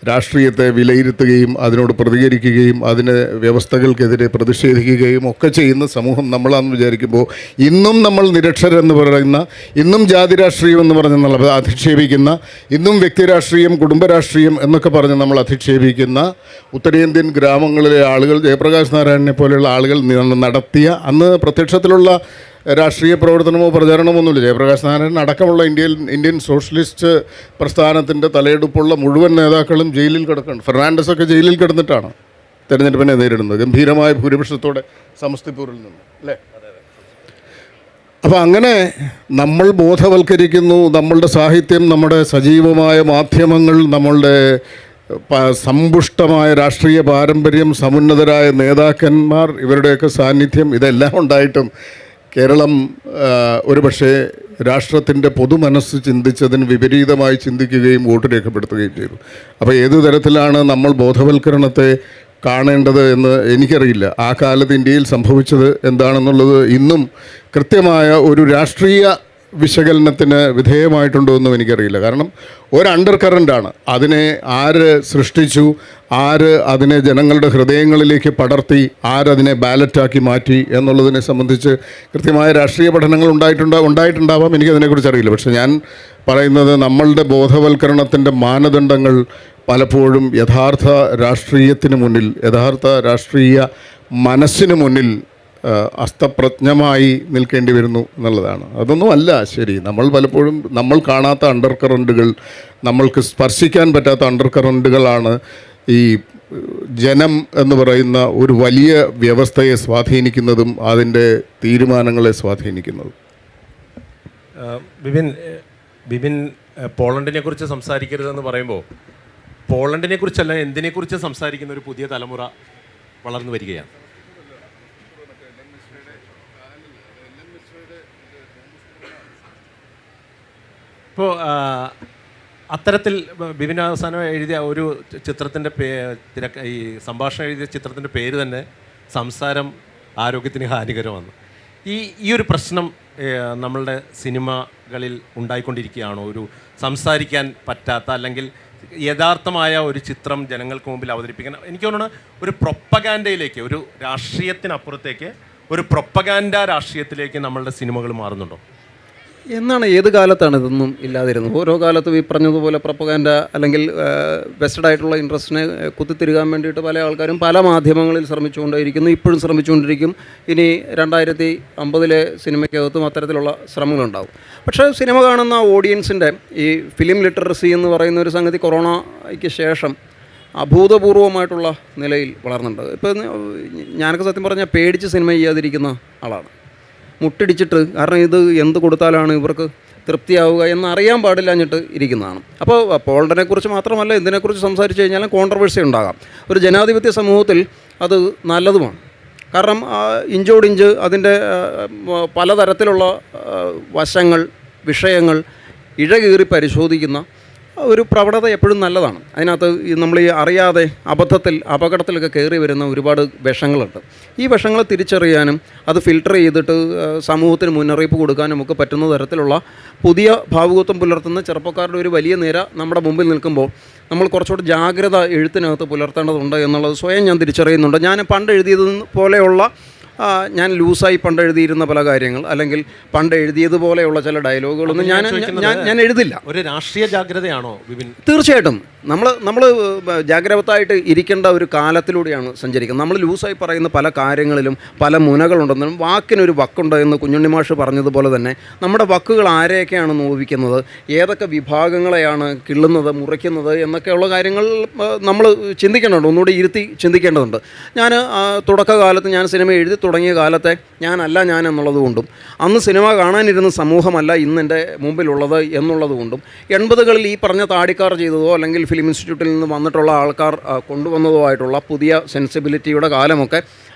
രാഷ്ട്രീയത്തെ വിലയിരുത്തുകയും അതിനോട് പ്രതികരിക്കുകയും അതിന് വ്യവസ്ഥകൾക്കെതിരെ പ്രതിഷേധിക്കുകയും ഒക്കെ ചെയ്യുന്ന സമൂഹം നമ്മളാണെന്ന് വിചാരിക്കുമ്പോൾ ഇന്നും നമ്മൾ നിരക്ഷരെന്ന് പറയുന്ന, ഇന്നും ജാതി രാഷ്ട്രീയം എന്ന് പറഞ്ഞ് നമ്മൾ അധിക്ഷേപിക്കുന്ന, ഇന്നും വ്യക്തിരാഷ്ട്രീയം കുടുംബരാഷ്ട്രീയം എന്നൊക്കെ പറഞ്ഞ് നമ്മൾ അധിക്ഷേപിക്കുന്ന ഉത്തരേന്ത്യൻ ഗ്രാമങ്ങളിലെ ആളുകൾ, ജയപ്രകാശ് നാരായണനെ പോലെയുള്ള ആളുകൾ നടത്തിയ, അന്ന് പ്രത്യക്ഷത്തിലുള്ള രാഷ്ട്രീയ പ്രവർത്തനമോ പ്രചാരണമോ ഒന്നുമില്ല. ജയപ്രകാശ് നാരായണൻ അടക്കമുള്ള ഇന്ത്യൻ സോഷ്യലിസ്റ്റ് പ്രസ്ഥാനത്തിൻ്റെ തലയെടുപ്പുള്ള മുഴുവൻ നേതാക്കളും ജയിലിൽ കിടക്കുകയാണ്. ഫെർണാണ്ടസൊക്കെ ജയിലിൽ കിടന്നിട്ടാണ് തെരഞ്ഞെടുപ്പിനെ നേരിടുന്നത്, ഗംഭീരമായ ഭൂരിപക്ഷത്തോടെ സമസ്തിപൂരിൽ നിന്ന്, അല്ലേ? അപ്പോൾ അങ്ങനെ നമ്മൾ ബോധവൽക്കരിക്കുന്നു. നമ്മളുടെ സാഹിത്യം, നമ്മുടെ സജീവമായ മാധ്യമങ്ങൾ, നമ്മളുടെ സമ്പുഷ്ടമായ രാഷ്ട്രീയ പാരമ്പര്യം, സമുന്നതരായ നേതാക്കന്മാർ, ഇവരുടെയൊക്കെ സാന്നിധ്യം, ഇതെല്ലാം ഉണ്ടായിട്ടും കേരളം ഒരുപക്ഷെ രാഷ്ട്രത്തിൻ്റെ പൊതുമനസ്സ് ചിന്തിച്ചതിന് വിപരീതമായി ചിന്തിക്കുകയും വോട്ട് രേഖപ്പെടുത്തുകയും ചെയ്തു. അപ്പോൾ ഏതു തരത്തിലാണ് നമ്മൾ ബോധവൽക്കരണത്തെ കാണേണ്ടത് എന്ന് എനിക്കറിയില്ല. ആ കാലത്ത് ഇന്ത്യയിൽ സംഭവിച്ചത് എന്താണെന്നുള്ളത് ഇന്നും കൃത്യമായ ഒരു രാഷ്ട്രീയ വിശകലനത്തിന് വിധേയമായിട്ടുണ്ടോ എന്നും എനിക്കറിയില്ല. കാരണം ഒരു അണ്ടർ കറൻ്റാണ്. അതിനെ ആര് സൃഷ്ടിച്ചു, ആര് അതിനെ ജനങ്ങളുടെ ഹൃദയങ്ങളിലേക്ക് പടർത്തി, ആരതിനെ ബാലറ്റാക്കി മാറ്റി എന്നുള്ളതിനെ സംബന്ധിച്ച് കൃത്യമായ രാഷ്ട്രീയ പഠനങ്ങൾ ഉണ്ടായിട്ടുണ്ടാവാം. എനിക്കതിനെക്കുറിച്ച് അറിയില്ല. പക്ഷേ ഞാൻ പറയുന്നത് നമ്മളുടെ ബോധവൽക്കരണത്തിൻ്റെ മാനദണ്ഡങ്ങൾ പലപ്പോഴും യഥാർത്ഥ രാഷ്ട്രീയത്തിന് മുന്നിൽ, യഥാർത്ഥ രാഷ്ട്രീയ മനസ്സിന് മുന്നിൽ അസ്തപ്രജ്ഞമായി നിൽക്കേണ്ടി വരുന്നു എന്നുള്ളതാണ്. അതൊന്നും അല്ല ശരി. നമ്മൾ പലപ്പോഴും നമ്മൾ കാണാത്ത അണ്ടർ കറൻറ്റുകൾ, നമ്മൾക്ക് സ്പർശിക്കാൻ പറ്റാത്ത അണ്ടർ കറൻറ്റുകളാണ് ഈ ജനം എന്ന് പറയുന്ന ഒരു വലിയ വ്യവസ്ഥയെ സ്വാധീനിക്കുന്നതും അതിൻ്റെ തീരുമാനങ്ങളെ സ്വാധീനിക്കുന്നതും. ബിബിൻ പോളണ്ടിനെ കുറിച്ച് സംസാരിക്കരുതെന്ന് പറയുമ്പോൾ പോളണ്ടിനെ കുറിച്ചല്ല എന്തിനെക്കുറിച്ച് സംസാരിക്കുന്ന ഒരു പുതിയ തലമുറ വളർന്നു വരികയാണ്. ഇപ്പോൾ അത്തരത്തിൽ ബിബിൻ അവസാനം എഴുതിയ ഒരു ചിത്രത്തിൻ്റെ ഈ സംഭാഷണം എഴുതിയ ചിത്രത്തിൻ്റെ പേര് തന്നെ സംസാരം ആരോഗ്യത്തിന് ഹാനികരമാണ്. ഈ ഒരു പ്രശ്നം നമ്മളുടെ സിനിമകളിൽ ഉണ്ടായിക്കൊണ്ടിരിക്കുകയാണോ? ഒരു സംസാരിക്കാൻ പറ്റാത്ത അല്ലെങ്കിൽ യഥാർത്ഥമായ ഒരു ചിത്രം ജനങ്ങൾക്ക് മുമ്പിൽ അവതരിപ്പിക്കാൻ, എനിക്ക് തോന്നുന്നു ഒരു പ്രൊപ്പഗാൻഡയിലേക്ക്, ഒരു രാഷ്ട്രീയത്തിനപ്പുറത്തേക്ക് ഒരു പ്രൊപ്പഗാൻഡ രാഷ്ട്രീയത്തിലേക്ക് നമ്മളുടെ സിനിമകൾ മാറുന്നുണ്ടോ എന്നാണ്? ഏത് കാലത്താണ് ഇതൊന്നും ഇല്ലാതിരുന്നത്? ഓരോ കാലത്തും ഈ പറഞ്ഞതുപോലെ പ്രൊപ്പഗാൻഡ അല്ലെങ്കിൽ വെസ്റ്റഡ് ആയിട്ടുള്ള ഇൻട്രസ്റ്റിനെ കുത്തിത്തിരുകാൻ വേണ്ടിയിട്ട് പല ആൾക്കാരും പല മാധ്യമങ്ങളിൽ ശ്രമിച്ചുകൊണ്ടേയിരിക്കുന്നു, ഇപ്പോഴും ശ്രമിച്ചുകൊണ്ടിരിക്കും. ഇനി 2050 സിനിമയ്ക്കകത്തും അത്തരത്തിലുള്ള ശ്രമങ്ങളുണ്ടാവും. പക്ഷേ സിനിമ കാണുന്ന ഓഡിയൻസിൻ്റെ ഈ ഫിലിം ലിറ്ററസി എന്ന് പറയുന്ന ഒരു സംഗതി കൊറോണയ്ക്ക് ശേഷം അഭൂതപൂർവമായിട്ടുള്ള നിലയിൽ വളർന്നിട്ടുണ്ട്. ഇപ്പോൾ ഞാനൊക്കെ സത്യം പറഞ്ഞാൽ പേടിച്ച് സിനിമ ചെയ്യാതിരിക്കുന്ന ആളാണ്. മുട്ടിടിച്ചിട്ട്, കാരണം ഇത് എന്ത് കൊടുത്താലാണ് ഇവർക്ക് തൃപ്തിയാവുക എന്നറിയാൻ പാടില്ലാഞ്ഞിട്ട് ഇരിക്കുന്നതാണ്. അപ്പോൾ പോളണ്ടിനെക്കുറിച്ച് മാത്രമല്ല എന്തിനെക്കുറിച്ച് സംസാരിച്ച് കഴിഞ്ഞാലും കോൺട്രവേഴ്സി ഉണ്ടാകാം. ഒരു ജനാധിപത്യ സമൂഹത്തിൽ അത് നല്ലതുമാണ്. കാരണം ഇഞ്ചോടിഞ്ച് അതിൻ്റെ പലതരത്തിലുള്ള വശങ്ങൾ, വിഷയങ്ങൾ ഇഴകീറി പരിശോധിക്കുന്ന ഒരു പ്രവണത എപ്പോഴും നല്ലതാണ്. അതിനകത്ത് നമ്മൾ ഈ അറിയാതെ അബദ്ധത്തിൽ അപകടത്തിലൊക്കെ കയറി വരുന്ന ഒരുപാട് വിഷങ്ങളുണ്ട്. ഈ വിഷങ്ങളെ തിരിച്ചറിയാനും അത് ഫിൽട്ടർ ചെയ്തിട്ട് സമൂഹത്തിന് മുന്നറിയിപ്പ് കൊടുക്കാനും ഒക്കെ പറ്റുന്ന തരത്തിലുള്ള പുതിയ ഭാവുകത്വം പുലർത്തുന്ന ചെറുപ്പക്കാരുടെ ഒരു വലിയ നിര നമ്മുടെ മുമ്പിൽ നിൽക്കുമ്പോൾ നമ്മൾ കുറച്ചുകൂടി ജാഗ്രത എഴുത്തിനകത്ത് പുലർത്തേണ്ടതുണ്ട് എന്നുള്ളത് സ്വയം ഞാൻ തിരിച്ചറിയുന്നുണ്ട്. ഞാൻ പണ്ട് എഴുതിയത് പോലെയുള്ള ഞാൻ ലൂസായി പണ്ട് എഴുതിയിരുന്ന പല കാര്യങ്ങൾ, അല്ലെങ്കിൽ പണ്ട് എഴുതിയതുപോലെയുള്ള ചില ഡയലോഗുകളൊന്നും ഞാൻ എഴുതില്ല. ഒരു രാഷ്ട്രീയ ജാഗ്രതയാണോ ബിബിൻ? തീർച്ചയായിട്ടും നമ്മൾ ജാഗ്രതായിട്ട് ഇരിക്കേണ്ട ഒരു കാലത്തിലൂടെയാണ് സഞ്ചരിക്കുന്നത്. നമ്മൾ ലൂസായി പറയുന്ന പല കാര്യങ്ങളിലും പല മുനകളുണ്ടെന്നും വാക്കിനൊരു വക്കുണ്ട് എന്ന് കുഞ്ഞുണ്ണി മാഷ് പറഞ്ഞതുപോലെ തന്നെ നമ്മുടെ വക്കുകൾ ആരെയൊക്കെയാണ് നോവിക്കുന്നത്, ഏതൊക്കെ വിഭാഗങ്ങളെയാണ് കിള്ളുന്നത്, മുറിക്കുന്നത് എന്നൊക്കെയുള്ള കാര്യങ്ങൾ നമ്മൾ ചിന്തിക്കേണ്ടതുണ്ട്, ഒന്നുകൂടി ഇരുത്തി ചിന്തിക്കേണ്ടതുണ്ട്. ഞാൻ തുടക്കകാലത്ത് ഞാൻ സിനിമ എഴുതി തുടങ്ങിയ കാലത്തെ ഞാനല്ല ഞാൻ എന്നുള്ളതുകൊണ്ടും അന്ന് സിനിമ കാണാനിരുന്ന സമൂഹമല്ല ഇന്നെൻ്റെ മുമ്പിലുള്ളത് എന്നുള്ളതുകൊണ്ടും 80കളിൽ ഈ പറഞ്ഞ താടിക്കാർ ചെയ്തതോ അല്ലെങ്കിൽ ഫിലിം ഇൻസ്റ്റിറ്റ്യൂട്ടിൽ നിന്ന് വന്നിട്ടുള്ള ആൾക്കാർ കൊണ്ടുവന്നതോ ആയിട്ടുള്ള പുതിയ സെൻസിബിലിറ്റിയുടെ കാലമൊക്കെ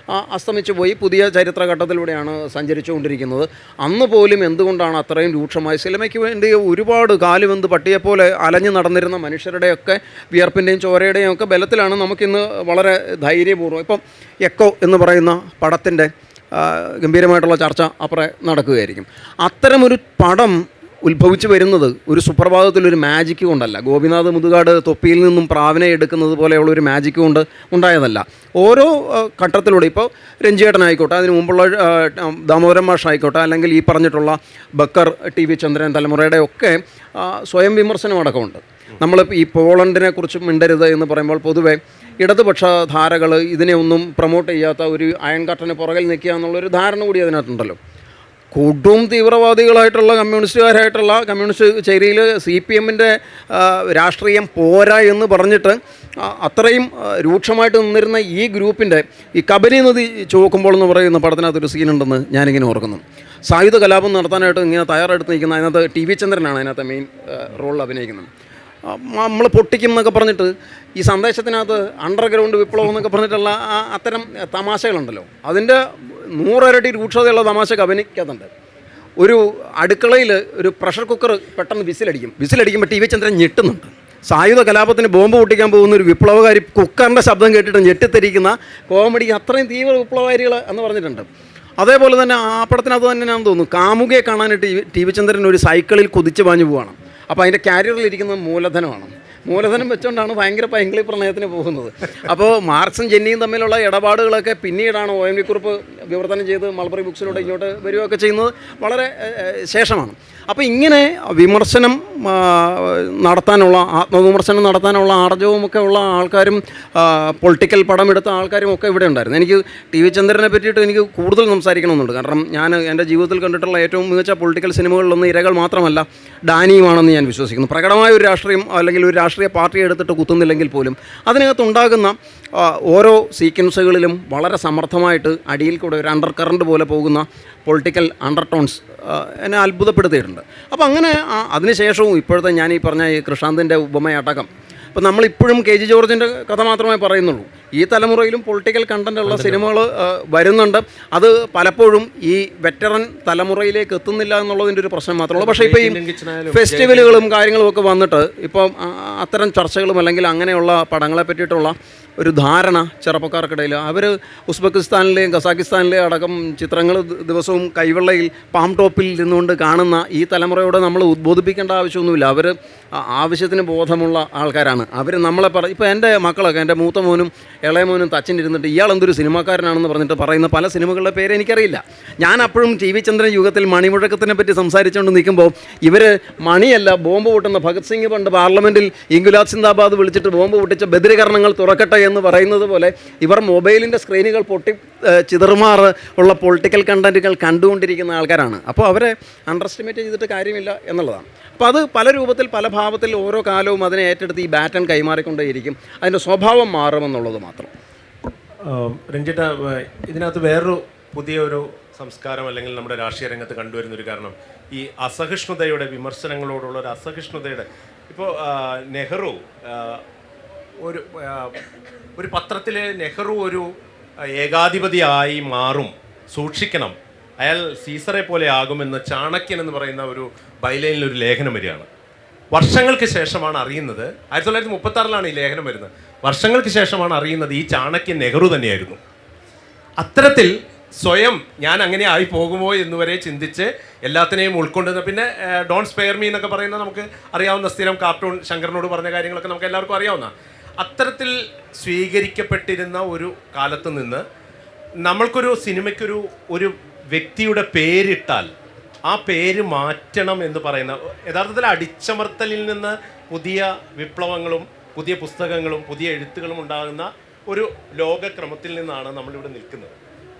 അസ്തമിച്ചു പോയി. പുതിയ ചരിത്രഘട്ടത്തിലൂടെയാണ് സഞ്ചരിച്ചുകൊണ്ടിരിക്കുന്നത്. അന്ന് പോലും എന്തുകൊണ്ടാണ് അത്രയും രൂക്ഷമായി സിനിമയ്ക്ക് വേണ്ടി ഒരുപാട് കാലുവെന്ത് പട്ടിയെപ്പോലെ അലഞ്ഞു നടന്നിരുന്ന മനുഷ്യരുടെയൊക്കെ വിയർപ്പിൻ്റെയും ചോരയുടെയും ഒക്കെ ബലത്തിലാണ് നമുക്കിന്ന് വളരെ ധൈര്യപൂർവ്വം ഇപ്പം എക്കോ എന്ന് പറയുന്ന പടത്തിൻ്റെ ഗംഭീരമായിട്ടുള്ള ചർച്ച അപ്പുറം നടക്കുകയായിരിക്കും. അത്തരമൊരു പടം ഉത്ഭവിച്ചു വരുന്നത് ഒരു സുപ്രഭാതത്തിലൊരു മാജിക്ക് കൊണ്ടല്ല. ഗോപിനാഥ് മുതുകാട് തൊപ്പിയിൽ നിന്നും പ്രാവിനെ എടുക്കുന്നത് പോലെയുള്ള ഒരു മാജിക്ക് കൊണ്ട് ഉണ്ടായതല്ല. ഓരോ ഘട്ടത്തിലൂടെ ഇപ്പോൾ രഞ്ജിയേട്ടനായിക്കോട്ടെ, അതിന് മുമ്പുള്ള ദാമോദരൻ മാഷ് ആയിക്കോട്ടെ, അല്ലെങ്കിൽ ഈ പറഞ്ഞിട്ടുള്ള ബക്കർ TV ചന്ദ്രൻ തലമുറയുടെ ഒക്കെ സ്വയം വിമർശനം അടക്കമുണ്ട്. നമ്മൾ ഈ പോളണ്ടിനെ കുറിച്ച് മിണ്ടരുത് എന്ന് പറയുമ്പോൾ പൊതുവെ ഇടതുപക്ഷ ധാരകൾ ഇതിനെ ഒന്നും പ്രൊമോട്ട് ചെയ്യാത്ത ഒരു അയൺ കട്ടന് പുറകിൽ നിൽക്കുക എന്നുള്ളൊരു ധാരണ കൂടി അതിനകത്തുണ്ടല്ലോ. കൊടും തീവ്രവാദികളായിട്ടുള്ള കമ്മ്യൂണിസ്റ്റുകാരായിട്ടുള്ള കമ്മ്യൂണിസ്റ്റ് ചേരിയിൽ CPMൻ്റെ രാഷ്ട്രീയം പോരാ എന്ന് പറഞ്ഞിട്ട് അത്രയും രൂക്ഷമായിട്ട് നിന്നിരുന്ന ഈ ഗ്രൂപ്പിൻ്റെ ഈ കബനി നദി ചുവക്കുമ്പോൾ എന്ന് പറയുന്ന പടത്തിനകത്തൊരു സീനുണ്ടെന്ന് ഞാനിങ്ങനെ ഓർക്കുന്നു. സായുധ കലാപം നടത്താനായിട്ട് ഇങ്ങനെ തയ്യാറെടുത്ത് നിൽക്കുന്ന അതിനകത്ത് TV ചന്ദ്രനാണ് അതിനകത്ത് മെയിൻ റോളിൽ അഭിനയിക്കുന്നത്. നമ്മൾ പൊട്ടിക്കും എന്നൊക്കെ പറഞ്ഞിട്ട് ഈ സന്ദേശത്തിനകത്ത് അണ്ടർഗ്രൗണ്ട് വിപ്ലവം എന്നൊക്കെ പറഞ്ഞിട്ടുള്ള അത്തരം തമാശകളുണ്ടല്ലോ, അതിൻ്റെ 100 ഇരട്ടി രൂക്ഷതയുള്ള തമാശക്ക് അഭിനയിക്കാത്തുണ്ട്. ഒരു അടുക്കളയിൽ ഒരു പ്രഷർ കുക്കർ പെട്ടെന്ന് വിസിലടിക്കുമ്പോൾ TV ചന്ദ്രൻ ഞെട്ടുന്നുണ്ട്. സായുധ കലാപത്തിന് ബോംബ് പൊട്ടിക്കാൻ പോകുന്ന ഒരു വിപ്ലവകാരി കുക്കറിൻ്റെ ശബ്ദം കേട്ടിട്ട് ഞെട്ടിത്തിരിക്കുന്ന കോമഡി അത്രയും തീവ്ര വിപ്ലവകാരികൾ എന്ന് പറഞ്ഞിട്ടുണ്ട്. അതേപോലെ തന്നെ ആ പടത്തിനകത്ത് തന്നെ ഞാൻ തോന്നുന്നു കാമുകയെ കാണാനായിട്ട് ടി വി ചന്ദ്രൻ ഒരു സൈക്കിളിൽ കുതിച്ച് പാഞ്ഞു പോവാണ്. അപ്പോൾ അതിൻ്റെ ക്യാരിയറിലിരിക്കുന്നത് മൂലധനമാണ്. മൂലധനം വെച്ചുകൊണ്ടാണ് ഭയങ്കര പൈങ്കിളി പ്രണയത്തിന് പോകുന്നത്. അപ്പോൾ മാർക്സും ജെന്നിയും തമ്മിലുള്ള ഇടപാടുകളൊക്കെ പിന്നീടാണ് OMV കുറുപ്പ് വിവർത്തനം ചെയ്ത് മൾബറി ബുക്സിലൂടെ ഇങ്ങോട്ട് വരികയൊക്കെ ചെയ്യുന്നത് വളരെ ശേഷമാണ്. അപ്പോൾ ഇങ്ങനെ വിമർശനം നടത്താനുള്ള ആത്മവിമർശനം നടത്താനുള്ള ആർജവുമൊക്കെ ഉള്ള ആൾക്കാരും പൊളിറ്റിക്കൽ പടം എടുത്ത ആൾക്കാരും ഒക്കെ ഇവിടെ ഉണ്ടായിരുന്നു. എനിക്ക് ടി വി ചന്ദ്രനെ പറ്റിയിട്ട് എനിക്ക് കൂടുതൽ സംസാരിക്കണമെന്നുണ്ട്. കാരണം ഞാൻ എൻ്റെ ജീവിതത്തിൽ കണ്ടിട്ടുള്ള ഏറ്റവും മികച്ച പൊളിറ്റിക്കൽ സിനിമകളിലൊന്നും ഇരകൾ മാത്രമല്ല ഡാനിയുമാണെന്ന് ഞാൻ വിശ്വസിക്കുന്നു. പ്രകടമായ ഒരു രാഷ്ട്രീയം അല്ലെങ്കിൽ ഒരു രാഷ്ട്രീയ പാർട്ടി എടുത്തിട്ട് കുത്തുന്നില്ലെങ്കിൽ പോലും അതിനകത്തുണ്ടാകുന്ന ഓരോ സീക്വൻസുകളിലും വളരെ സമർത്ഥമായിട്ട് അടിയിൽ കൂടെ ഒരു അണ്ടർ കറണ്ട് പോലെ പോകുന്ന പൊളിറ്റിക്കൽ അണ്ടർ ടോൺസ് എന്നെ അത്ഭുതപ്പെടുത്തിയിട്ടുണ്ട്. അപ്പോൾ അങ്ങനെ അതിനുശേഷവും ഇപ്പോഴത്തെ ഞാൻ ഈ പറഞ്ഞ ഈ കൃഷാന്തിൻ്റെ ഉപമയടക്കം ഇപ്പോൾ നമ്മളിപ്പോഴും കെ ജി ജോർജിൻ്റെ കഥ മാത്രമേ പറയുന്നുള്ളൂ. ഈ തലമുറയിലും പൊളിറ്റിക്കൽ കണ്ടൻ്റുള്ള സിനിമകൾ വരുന്നുണ്ട്. അത് പലപ്പോഴും ഈ വെറ്ററൻ തലമുറയിലേക്ക് എത്തുന്നില്ല എന്നുള്ളതിൻ്റെ ഒരു പ്രശ്നം മാത്രമേ ഉള്ളൂ. പക്ഷേ ഇപ്പോൾ ഈ ഫെസ്റ്റിവലുകളും കാര്യങ്ങളും ഒക്കെ വന്നിട്ട് ഇപ്പം അത്തരം ചർച്ചകളും അല്ലെങ്കിൽ അങ്ങനെയുള്ള പടങ്ങളെ പറ്റിയിട്ടുള്ള ഒരു ധാരണ ചെറുപ്പക്കാർക്കിടയിൽ അവർ ഉസ്ബെക്കിസ്ഥാനിലെയും കസാക്കിസ്ഥാനിലെയും അടക്കം ചിത്രങ്ങൾ ദിവസവും കൈവെള്ളയിൽ പാം ടോപ്പിൽ നിന്നുകൊണ്ട് കാണുന്ന ഈ തലമുറയോട് നമ്മൾ ഉദ്ബോധിപ്പിക്കേണ്ട ആവശ്യമൊന്നുമില്ല. അവർ ആവശ്യത്തിന് ബോധമുള്ള ആൾക്കാരാണ്. അവർ നമ്മളെ ഇപ്പോൾ എൻ്റെ മക്കളൊക്കെ എൻ്റെ മൂത്ത മോനും ഇളയ മോനും തച്ചിനിരുന്നിട്ട് ഇയാളെന്തൊരു സിനിമാക്കാരനാണെന്ന് പറഞ്ഞിട്ട് പറയുന്ന പല സിനിമകളുടെ പേര് എനിക്കറിയില്ല. ഞാൻ അപ്പോഴും ടി വി ചന്ദ്രൻ യുഗത്തിൽ മണിമുഴക്കത്തിനെ പറ്റി സംസാരിച്ചുകൊണ്ട് നിൽക്കുമ്പോൾ ഇവർ മണിയല്ല ബോംബ് പൊട്ടുന്ന ഭഗത് സിംഗ് പണ്ട് പാർലമെൻറ്റിൽ ഇൻകുലാബ് സിന്ദാബാദ് വിളിച്ചിട്ട് ബോംബ് പൊട്ടിച്ച ബദിരീകരണങ്ങൾ തുറക്കട്ടെ എന്ന് പറയുന്നത് പോലെ ഇവർ മൊബൈലിൻ്റെ സ്ക്രീനുകൾ പൊട്ടി ചിതറുമാറ് ഉള്ള പൊളിറ്റിക്കൽ കണ്ടൻറ്റുകൾ കണ്ടുകൊണ്ടിരിക്കുന്ന ആൾക്കാരാണ്. അപ്പോൾ അവരെ അണ്ടർ എസ്റ്റിമേറ്റ് ചെയ്തിട്ട് കാര്യമില്ല എന്നുള്ളതാണ്. അപ്പോൾ അത് പല രൂപത്തിൽ പല ഭാവത്തിൽ ഓരോ കാലവും അതിനെ ഏറ്റെടുത്ത് ഈ ബാറ്റൺ കൈമാറിക്കൊണ്ടേയിരിക്കും. അതിൻ്റെ സ്വഭാവം മാറുമെന്നുള്ളത് മാത്രം. രഞ്ജിത്ത, ഇതിനകത്ത് വേറൊരു പുതിയൊരു സംസ്കാരം അല്ലെങ്കിൽ നമ്മുടെ രാഷ്ട്രീയ രംഗത്ത് കണ്ടുവരുന്നൊരു കാരണം ഈ അസഹിഷ്ണുതയുടെ വിമർശനങ്ങളോടുള്ള ഒരു അസഹിഷ്ണുതയുടെ ഇപ്പോൾ നെഹ്റു ഒരു പത്രത്തിൽ നെഹ്റു ഒരു ഏകാധിപതിയായി മാറും, സൂക്ഷിക്കണം, അയാൾ സീസറെ പോലെ ആകുമെന്ന് ചാണക്യൻ എന്ന് പറയുന്ന ഒരു ബൈലൈനിലൊരു ലേഖനം വരികയാണ്. വർഷങ്ങൾക്ക് ശേഷമാണ് അറിയുന്നത്, 1936 ഈ ലേഖനം വരുന്നത്. വർഷങ്ങൾക്ക് ശേഷമാണ് അറിയുന്നത് ഈ ചാണക്യൻ നെഹ്റു തന്നെയായിരുന്നു. അത്തരത്തിൽ സ്വയം ഞാൻ അങ്ങനെ ആയി പോകുമോ എന്നുവരെ ചിന്തിച്ച് എല്ലാത്തിനെയും ഉൾക്കൊണ്ടുവന്ന പിന്നെ ഡോൺ സ്പെയർ മീ എന്നൊക്കെ പറയുന്ന നമുക്ക് അറിയാവുന്ന സ്ഥിരം കാർട്ടൂൺ ശങ്കറിനോട് പറഞ്ഞ കാര്യങ്ങളൊക്കെ നമുക്ക് എല്ലാവർക്കും അറിയാവുന്ന അത്തരത്തിൽ സ്വീകരിക്കപ്പെട്ടിരുന്ന ഒരു കാലത്ത് നിന്ന് നമ്മൾക്കൊരു സിനിമയ്ക്കൊരു ഒരു വ്യക്തിയുടെ പേരിട്ടാൽ ആ പേര് മാറ്റണം എന്ന് പറയുന്ന യഥാർത്ഥത്തിൽ അടിച്ചമർത്തലിൽ നിന്ന് പുതിയ വിപ്ലവങ്ങളും പുതിയ പുസ്തകങ്ങളും പുതിയ എഴുത്തുകളും ഉണ്ടാകുന്ന ഒരു ലോകക്രമത്തിൽ നിന്നാണ് നമ്മളിവിടെ നിൽക്കുന്നത്.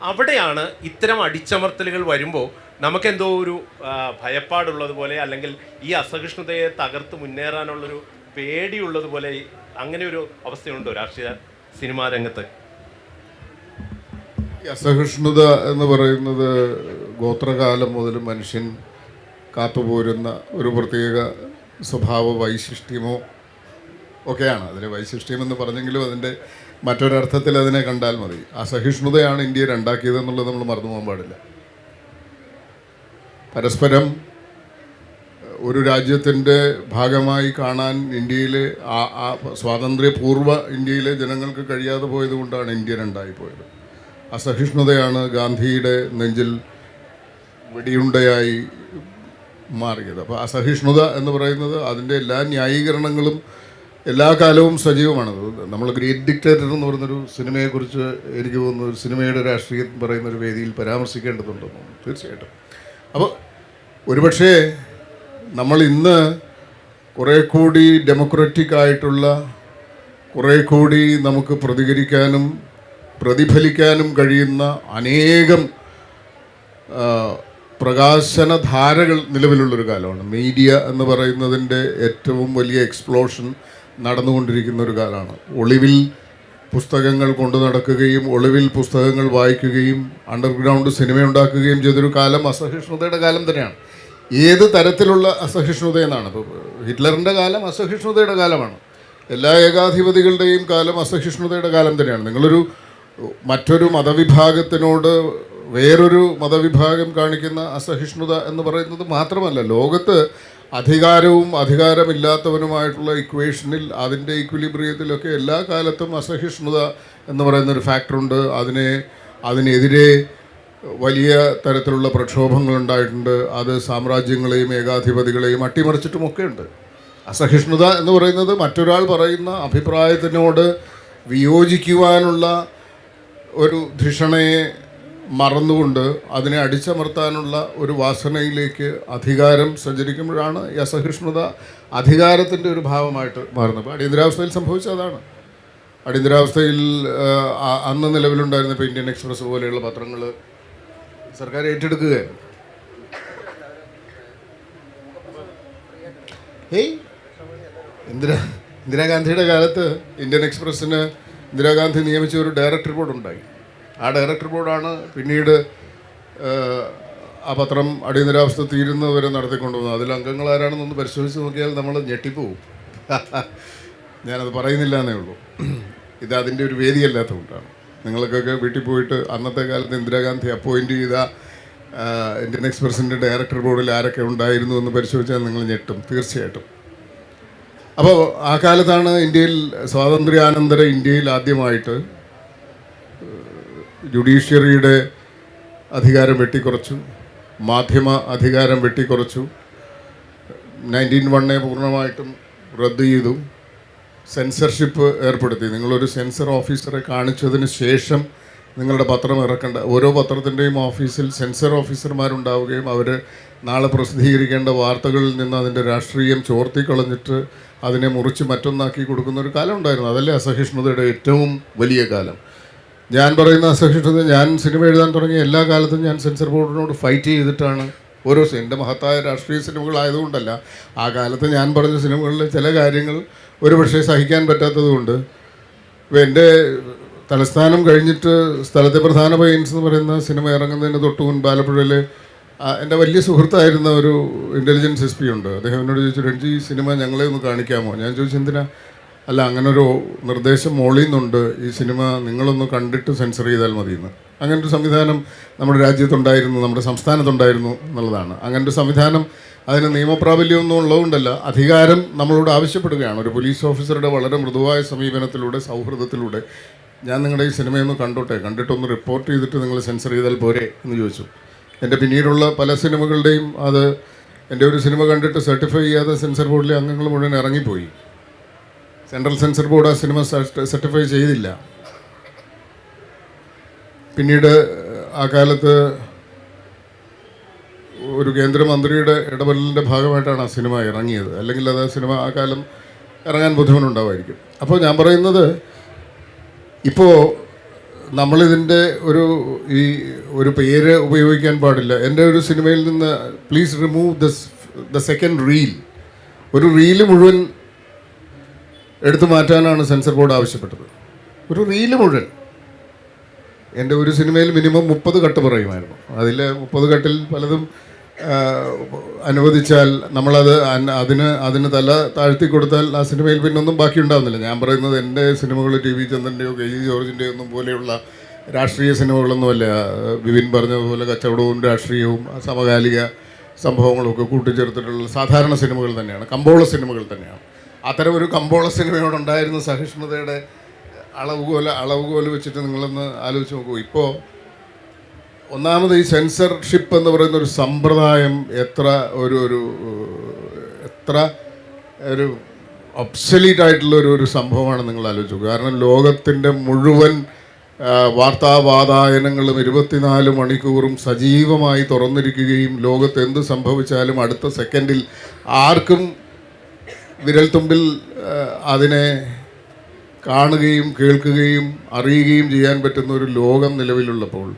അവിടെയാണ് ഇത്തരം അടിച്ചമർത്തലുകൾ വരുമ്പോൾ നമുക്കെന്തോ ഒരു ഭയപ്പാടുള്ളതുപോലെ അല്ലെങ്കിൽ ഈ അസഹിഷ്ണുതയെ തകർത്ത് മുന്നേറാനുള്ളൊരു പേടിയുള്ളതുപോലെ അങ്ങനെ ഒരു അവസ്ഥയുണ്ടോ രാഷ്ട്രീയ സിനിമാ രംഗത്ത്? അസഹിഷ്ണുത എന്ന് പറയുന്നത് ഗോത്രകാലം മുതൽ മനുഷ്യൻ കാത്തുപോരുന്ന ഒരു പ്രത്യേക സ്വഭാവ വൈശിഷ്ട്യമോ ഒക്കെയാണ്. അതിന് വൈശിഷ്ട്യം എന്ന് പറഞ്ഞെങ്കിലും അതിൻ്റെ മറ്റൊരർത്ഥത്തിൽ അതിനെ കണ്ടാൽ മതി. അസഹിഷ്ണുതയാണ് ഇന്ത്യയെ രണ്ടാക്കിയതെന്നുള്ളത് നമ്മൾ മറന്നു പോകാൻ പാടില്ല. പരസ്പരം ഒരു രാജ്യത്തിൻ്റെ ഭാഗമായി കാണാൻ ഇന്ത്യയിലെ ആ സ്വാതന്ത്ര്യപൂർവ്വ ഇന്ത്യയിലെ ജനങ്ങൾക്ക് കഴിയാതെ പോയത് കൊണ്ടാണ് ഇന്ത്യ രണ്ടായിപ്പോയത്. അസഹിഷ്ണുതയാണ് ഗാന്ധിയുടെ നെഞ്ചിൽ വെടിയുണ്ടയായി മാറിയത്. അപ്പോൾ അസഹിഷ്ണുത എന്ന് പറയുന്നത് അതിൻ്റെ എല്ലാ ന്യായീകരണങ്ങളും എല്ലാ കാലവും സജീവമാണത്. നമ്മൾ ഗ്രേറ്റ് ഡിക്റ്റേറ്റർ എന്ന് പറയുന്നൊരു സിനിമയെക്കുറിച്ച് എനിക്ക് തോന്നുന്നു ഒരു സിനിമയുടെ രാഷ്ട്രീയം പറയുന്നൊരു വേദിയിൽ പരാമർശിക്കേണ്ടതുണ്ടെന്ന് തോന്നുന്നു. തീർച്ചയായിട്ടും. അപ്പോൾ ഒരുപക്ഷേ നമ്മൾ ഇന്ന് കുറേ കൂടി ഡെമോക്രാറ്റിക് ആയിട്ടുള്ള കുറേ കൂടി നമുക്ക് പ്രതികരിക്കാനും പ്രതിഫലിക്കാനും കഴിയുന്ന അനേകം പ്രകാശനധാരകൾ നിലവിലുള്ളൊരു കാലമാണ്. മീഡിയ എന്ന് പറയുന്നതിൻ്റെ ഏറ്റവും വലിയ എക്സ്പ്ലോഷൻ നടന്നുകൊണ്ടിരിക്കുന്ന ഒരു കാലമാണ്. ഒളിവിൽ പുസ്തകങ്ങൾ കൊണ്ടു നടക്കുകയും ഒളിവിൽ പുസ്തകങ്ങൾ വായിക്കുകയും അണ്ടർഗ്രൗണ്ട് സിനിമ ഉണ്ടാക്കുകയും ചെയ്തൊരു കാലം അസഹിഷ്ണുതയുടെ കാലം തന്നെയാണ്. ഏത് തരത്തിലുള്ള അസഹിഷ്ണുതയെന്നാണ്? ഇപ്പോൾ ഹിറ്റ്ലറിൻ്റെ കാലം അസഹിഷ്ണുതയുടെ കാലമാണ്. എല്ലാ ഏകാധിപതികളുടെയും കാലം അസഹിഷ്ണുതയുടെ കാലം തന്നെയാണ്. നിങ്ങളൊരു മറ്റൊരു മതവിഭാഗത്തിനോട് വേറൊരു മതവിഭാഗം കാണിക്കുന്ന അസഹിഷ്ണുത എന്ന് പറയുന്നത് മാത്രമല്ല, ലോകത്ത് അധികാരവും അധികാരമില്ലാത്തവനുമായിട്ടുള്ള ഇക്വേഷനിൽ അതിൻ്റെ ഇക്വിലിബ്രിയത്തിലൊക്കെ എല്ലാ കാലത്തും അസഹിഷ്ണുത എന്ന് പറയുന്നൊരു ഫാക്ടറുണ്ട്. അതിനെതിരെ വലിയ തരത്തിലുള്ള പ്രക്ഷോഭങ്ങളുണ്ടായിട്ടുണ്ട്. അത് സാമ്രാജ്യങ്ങളെയും ഏകാധിപതികളെയും അട്ടിമറിച്ചിട്ടുമൊക്കെ ഉണ്ട്. അസഹിഷ്ണുത എന്ന് പറയുന്നത് മറ്റൊരാൾ പറയുന്ന അഭിപ്രായത്തിനോട് വിയോജിക്കുവാനുള്ള ഒരു ധിഷണയെ മറന്നുകൊണ്ട് അതിനെ അടിച്ചമർത്താനുള്ള ഒരു വാസനയിലേക്ക് അധികാരം സഞ്ചരിക്കുമ്പോഴാണ് ഈ അസഹിഷ്ണുത അധികാരത്തിൻ്റെ ഒരു ഭാവമായിട്ട് മാറുന്നത്. അടിയന്തരാവസ്ഥയിൽ സംഭവിച്ചതാണ്. അടിയന്തരാവസ്ഥയിൽ അന്ന് നിലവിലുണ്ടായിരുന്ന ഇപ്പോൾ ഇന്ത്യൻ എക്സ്പ്രസ് പോലെയുള്ള പത്രങ്ങൾ സർക്കാർ ഏറ്റെടുക്കുകയായിരുന്നു. ഇന്ദിരാഗാന്ധിയുടെ കാലത്ത് ഇന്ത്യൻ എക്സ്പ്രസ്സിന് ഇന്ദിരാഗാന്ധി നിയമിച്ച ഒരു ഡയറക്ടർ ബോർഡ് ഉണ്ടായി. ആ ഡയറക്ടർ ബോർഡാണ് പിന്നീട് ആ പത്രം അടിയന്തരാവസ്ഥ തീരുന്നവരെ നടത്തിക്കൊണ്ടുപോകുന്നത്. അതിൽ അംഗങ്ങൾ ആരാണെന്നൊന്ന് പരിശോധിച്ച് നോക്കിയാൽ നമ്മൾ ഞെട്ടിപ്പോവും. ഞാനത് പറയുന്നില്ല എന്നേ ഉള്ളൂ. ഇത് അതിൻ്റെ ഒരു വേദിയല്ലാത്തതുകൊണ്ടാണ്. നിങ്ങൾക്കൊക്കെ വീട്ടിൽ പോയിട്ട് അന്നത്തെ കാലത്ത് ഇന്ദിരാഗാന്ധി അപ്പോയിൻറ്റ് ചെയ്ത ഇന്ത്യൻ എക്സ്പ്രസിൻ്റെ ഡയറക്ടർ ബോർഡിൽ ആരൊക്കെ ഉണ്ടായിരുന്നു എന്ന് പരിശോധിച്ചാൽ നിങ്ങൾ ഞെട്ടും തീർച്ചയായിട്ടും. അപ്പോൾ ആ കാലത്താണ് ഇന്ത്യയിൽ സ്വാതന്ത്ര്യാനന്തര ഇന്ത്യയിൽ ആദ്യമായിട്ട് ജുഡീഷ്യറിയുടെ അധികാരം വെട്ടിക്കുറച്ചു, മാധ്യമ അധികാരം വെട്ടിക്കുറച്ചു, 1901 പൂർണ്ണമായിട്ടും റദ്ദ് ചെയ്തു, സെൻസർഷിപ്പ് ഏർപ്പെടുത്തി. നിങ്ങളൊരു സെൻസർ ഓഫീസറെ കാണിച്ചതിന് ശേഷം നിങ്ങളുടെ പത്രം ഇറക്കേണ്ട, ഓരോ പത്രത്തിൻ്റെയും ഓഫീസിൽ സെൻസർ ഓഫീസർമാരുണ്ടാവുകയും അവർ നാളെ പ്രസിദ്ധീകരിക്കേണ്ട വാർത്തകളിൽ നിന്ന് അതിൻ്റെ രാഷ്ട്രീയം ചോർത്തിക്കളഞ്ഞിട്ട് അതിനെ മുറിച്ച് മറ്റൊന്നാക്കി കൊടുക്കുന്ന ഒരു കാലം ഉണ്ടായിരുന്നു. അതല്ലേ അസഹിഷ്ണുതയുടെ ഏറ്റവും വലിയ കാലം. ഞാൻ പറയുന്ന അസഹിഷ്ണുത, ഞാൻ സിനിമ എഴുതാൻ തുടങ്ങിയ എല്ലാ കാലത്തും ഞാൻ സെൻസർ ബോർഡിനോട് ഫൈറ്റ് ചെയ്തിട്ടാണ് ഓരോ എൻ്റെ മഹത്തായ രാഷ്ട്രീയ സിനിമകളായതുകൊണ്ടല്ല, ആ കാലത്ത് ഞാൻ പറഞ്ഞ സിനിമകളിൽ ചില കാര്യങ്ങൾ ഒരുപക്ഷെ സഹിക്കാൻ പറ്റാത്തതുകൊണ്ട്. ഇപ്പോൾ എൻ്റെ തലസ്ഥാനം കഴിഞ്ഞിട്ട് സ്ഥലത്തെ പ്രധാന പയ്യൻസ് എന്ന് പറയുന്ന സിനിമ ഇറങ്ങുന്നതിന് തൊട്ട് മുൻപ് ആലപ്പുഴയിൽ എൻ്റെ വലിയ സുഹൃത്തായിരുന്ന ഒരു ഇൻ്റലിജൻസ് എസ് പി ഉണ്ട്. അദ്ദേഹം എന്നോട് ചോദിച്ചു, രഞ്ജി ഈ സിനിമ ഞങ്ങളെ ഒന്ന് കാണിക്കാമോ? ഞാൻ ചോദിച്ചു എന്തിനാ? അല്ല, അങ്ങനൊരു നിർദ്ദേശം മോളിൽ നിന്നുണ്ട്, ഈ സിനിമ നിങ്ങളൊന്ന് കണ്ടിട്ട് സെൻസർ ചെയ്താൽ മതിയെന്ന്. അങ്ങനൊരു സംവിധാനം നമ്മുടെ രാജ്യത്തുണ്ടായിരുന്നു, നമ്മുടെ സംസ്ഥാനത്തുണ്ടായിരുന്നു എന്നുള്ളതാണ്. അങ്ങനൊരു സംവിധാനം, അതിന് നിയമപ്രാബല്യമൊന്നും ഉള്ളതുകൊണ്ടല്ല, അധികാരം നമ്മളോട് ആവശ്യപ്പെടുകയാണ്. ഒരു പോലീസ് ഓഫീസറുടെ വളരെ മൃദുവായ സമീപനത്തിലൂടെ, സൗഹൃദത്തിലൂടെ, ഞാൻ നിങ്ങളുടെ ഈ സിനിമയൊന്ന് കണ്ടോട്ടെ, കണ്ടിട്ടൊന്ന് റിപ്പോർട്ട് ചെയ്തിട്ട് നിങ്ങൾ സെൻസർ ചെയ്താൽ പോരെ എന്ന് ചോദിച്ചു. എൻ്റെ പിന്നീടുള്ള പല സിനിമകളുടെയും അത് എൻ്റെ ഒരു സിനിമ കണ്ടിട്ട് സർട്ടിഫൈ ചെയ്യാതെ സെൻസർ ബോർഡിലെ അംഗങ്ങൾ മുഴുവൻ ഇറങ്ങിപ്പോയി. സെൻട്രൽ സെൻസർ ബോർഡ് ആ സിനിമ സർട്ടിഫൈ ചെയ്തില്ല. പിന്നീട് ആ കാലത്ത് ഒരു കേന്ദ്രമന്ത്രിയുടെ ഇടപെടലിൻ്റെ ഭാഗമായിട്ടാണ് ആ സിനിമ ഇറങ്ങിയത്. അല്ലെങ്കിൽ അത് സിനിമ ആ കാലം ഇറങ്ങാൻ ബുദ്ധിമുട്ടുണ്ടാവുമായിരിക്കും. അപ്പോൾ ഞാൻ പറയുന്നത്, ഇപ്പോൾ നമ്മളിതിൻ്റെ ഒരു പേര് ഉപയോഗിക്കാൻ പാടില്ല. എൻ്റെ ഒരു സിനിമയിൽ നിന്ന് please remove the second reel, ഒരു റീല് മുഴുവൻ എടുത്തു മാറ്റാനാണ് സെൻസർ ബോർഡ് ആവശ്യപ്പെട്ടത്. ഒരു റീല് മുഴുവൻ. എൻ്റെ ഒരു സിനിമയിൽ മിനിമം 30 കട്ട് പറയുമായിരുന്നു. അതിൽ 30 കട്ടിൽ പലതും അനുവദിച്ചാൽ നമ്മളത് അതിന് തല താഴ്ത്തി കൊടുത്താൽ ആ സിനിമയിൽ പിന്നൊന്നും ബാക്കി ഉണ്ടാകുന്നില്ല. ഞാൻ പറയുന്നത് എൻ്റെ സിനിമകൾ ടി വി ചന്ദ്രൻ്റെയോ കെ ജി ജോർജിൻ്റെയോ ഒന്നും പോലെയുള്ള രാഷ്ട്രീയ സിനിമകളൊന്നുമല്ല. വിപിൻ പറഞ്ഞതുപോലെ കച്ചവടവും രാഷ്ട്രീയവും സമകാലിക സംഭവങ്ങളൊക്കെ കൂട്ടിച്ചേർത്തിട്ടുള്ള സാധാരണ സിനിമകൾ തന്നെയാണ്, കമ്പോള സിനിമകൾ തന്നെയാണ്. അത്തരം ഒരു കമ്പോള സിനിമയോടുണ്ടായിരുന്ന സഹിഷ്ണുതയുടെ അളവുകോല് വെച്ചിട്ട് നിങ്ങളൊന്ന് ആലോചിച്ച് നോക്കൂ. ഇപ്പോൾ ഒന്നാമത് ഈ സെൻസർഷിപ്പ് എന്ന് പറയുന്ന ഒരു സമ്പ്രദായം എത്ര ഒബ്സലീറ്റ് ആയിട്ടുള്ള ഒരു സംഭവമാണ് നിങ്ങൾ ആലോചിച്ചു. കാരണം ലോകത്തിൻ്റെ മുഴുവൻ വാർത്താവാതായനങ്ങളും 24 മണിക്കൂറും സജീവമായി തുറന്നിരിക്കുകയും ലോകത്ത് എന്ത് സംഭവിച്ചാലും അടുത്ത സെക്കൻഡിൽ ആർക്കും വിരൽത്തുമ്പിൽ അതിനെ കാണുകയും കേൾക്കുകയും അറിയുകയും ചെയ്യാൻ പറ്റുന്ന ഒരു ലോകം നിലവിലുള്ളപ്പോൾ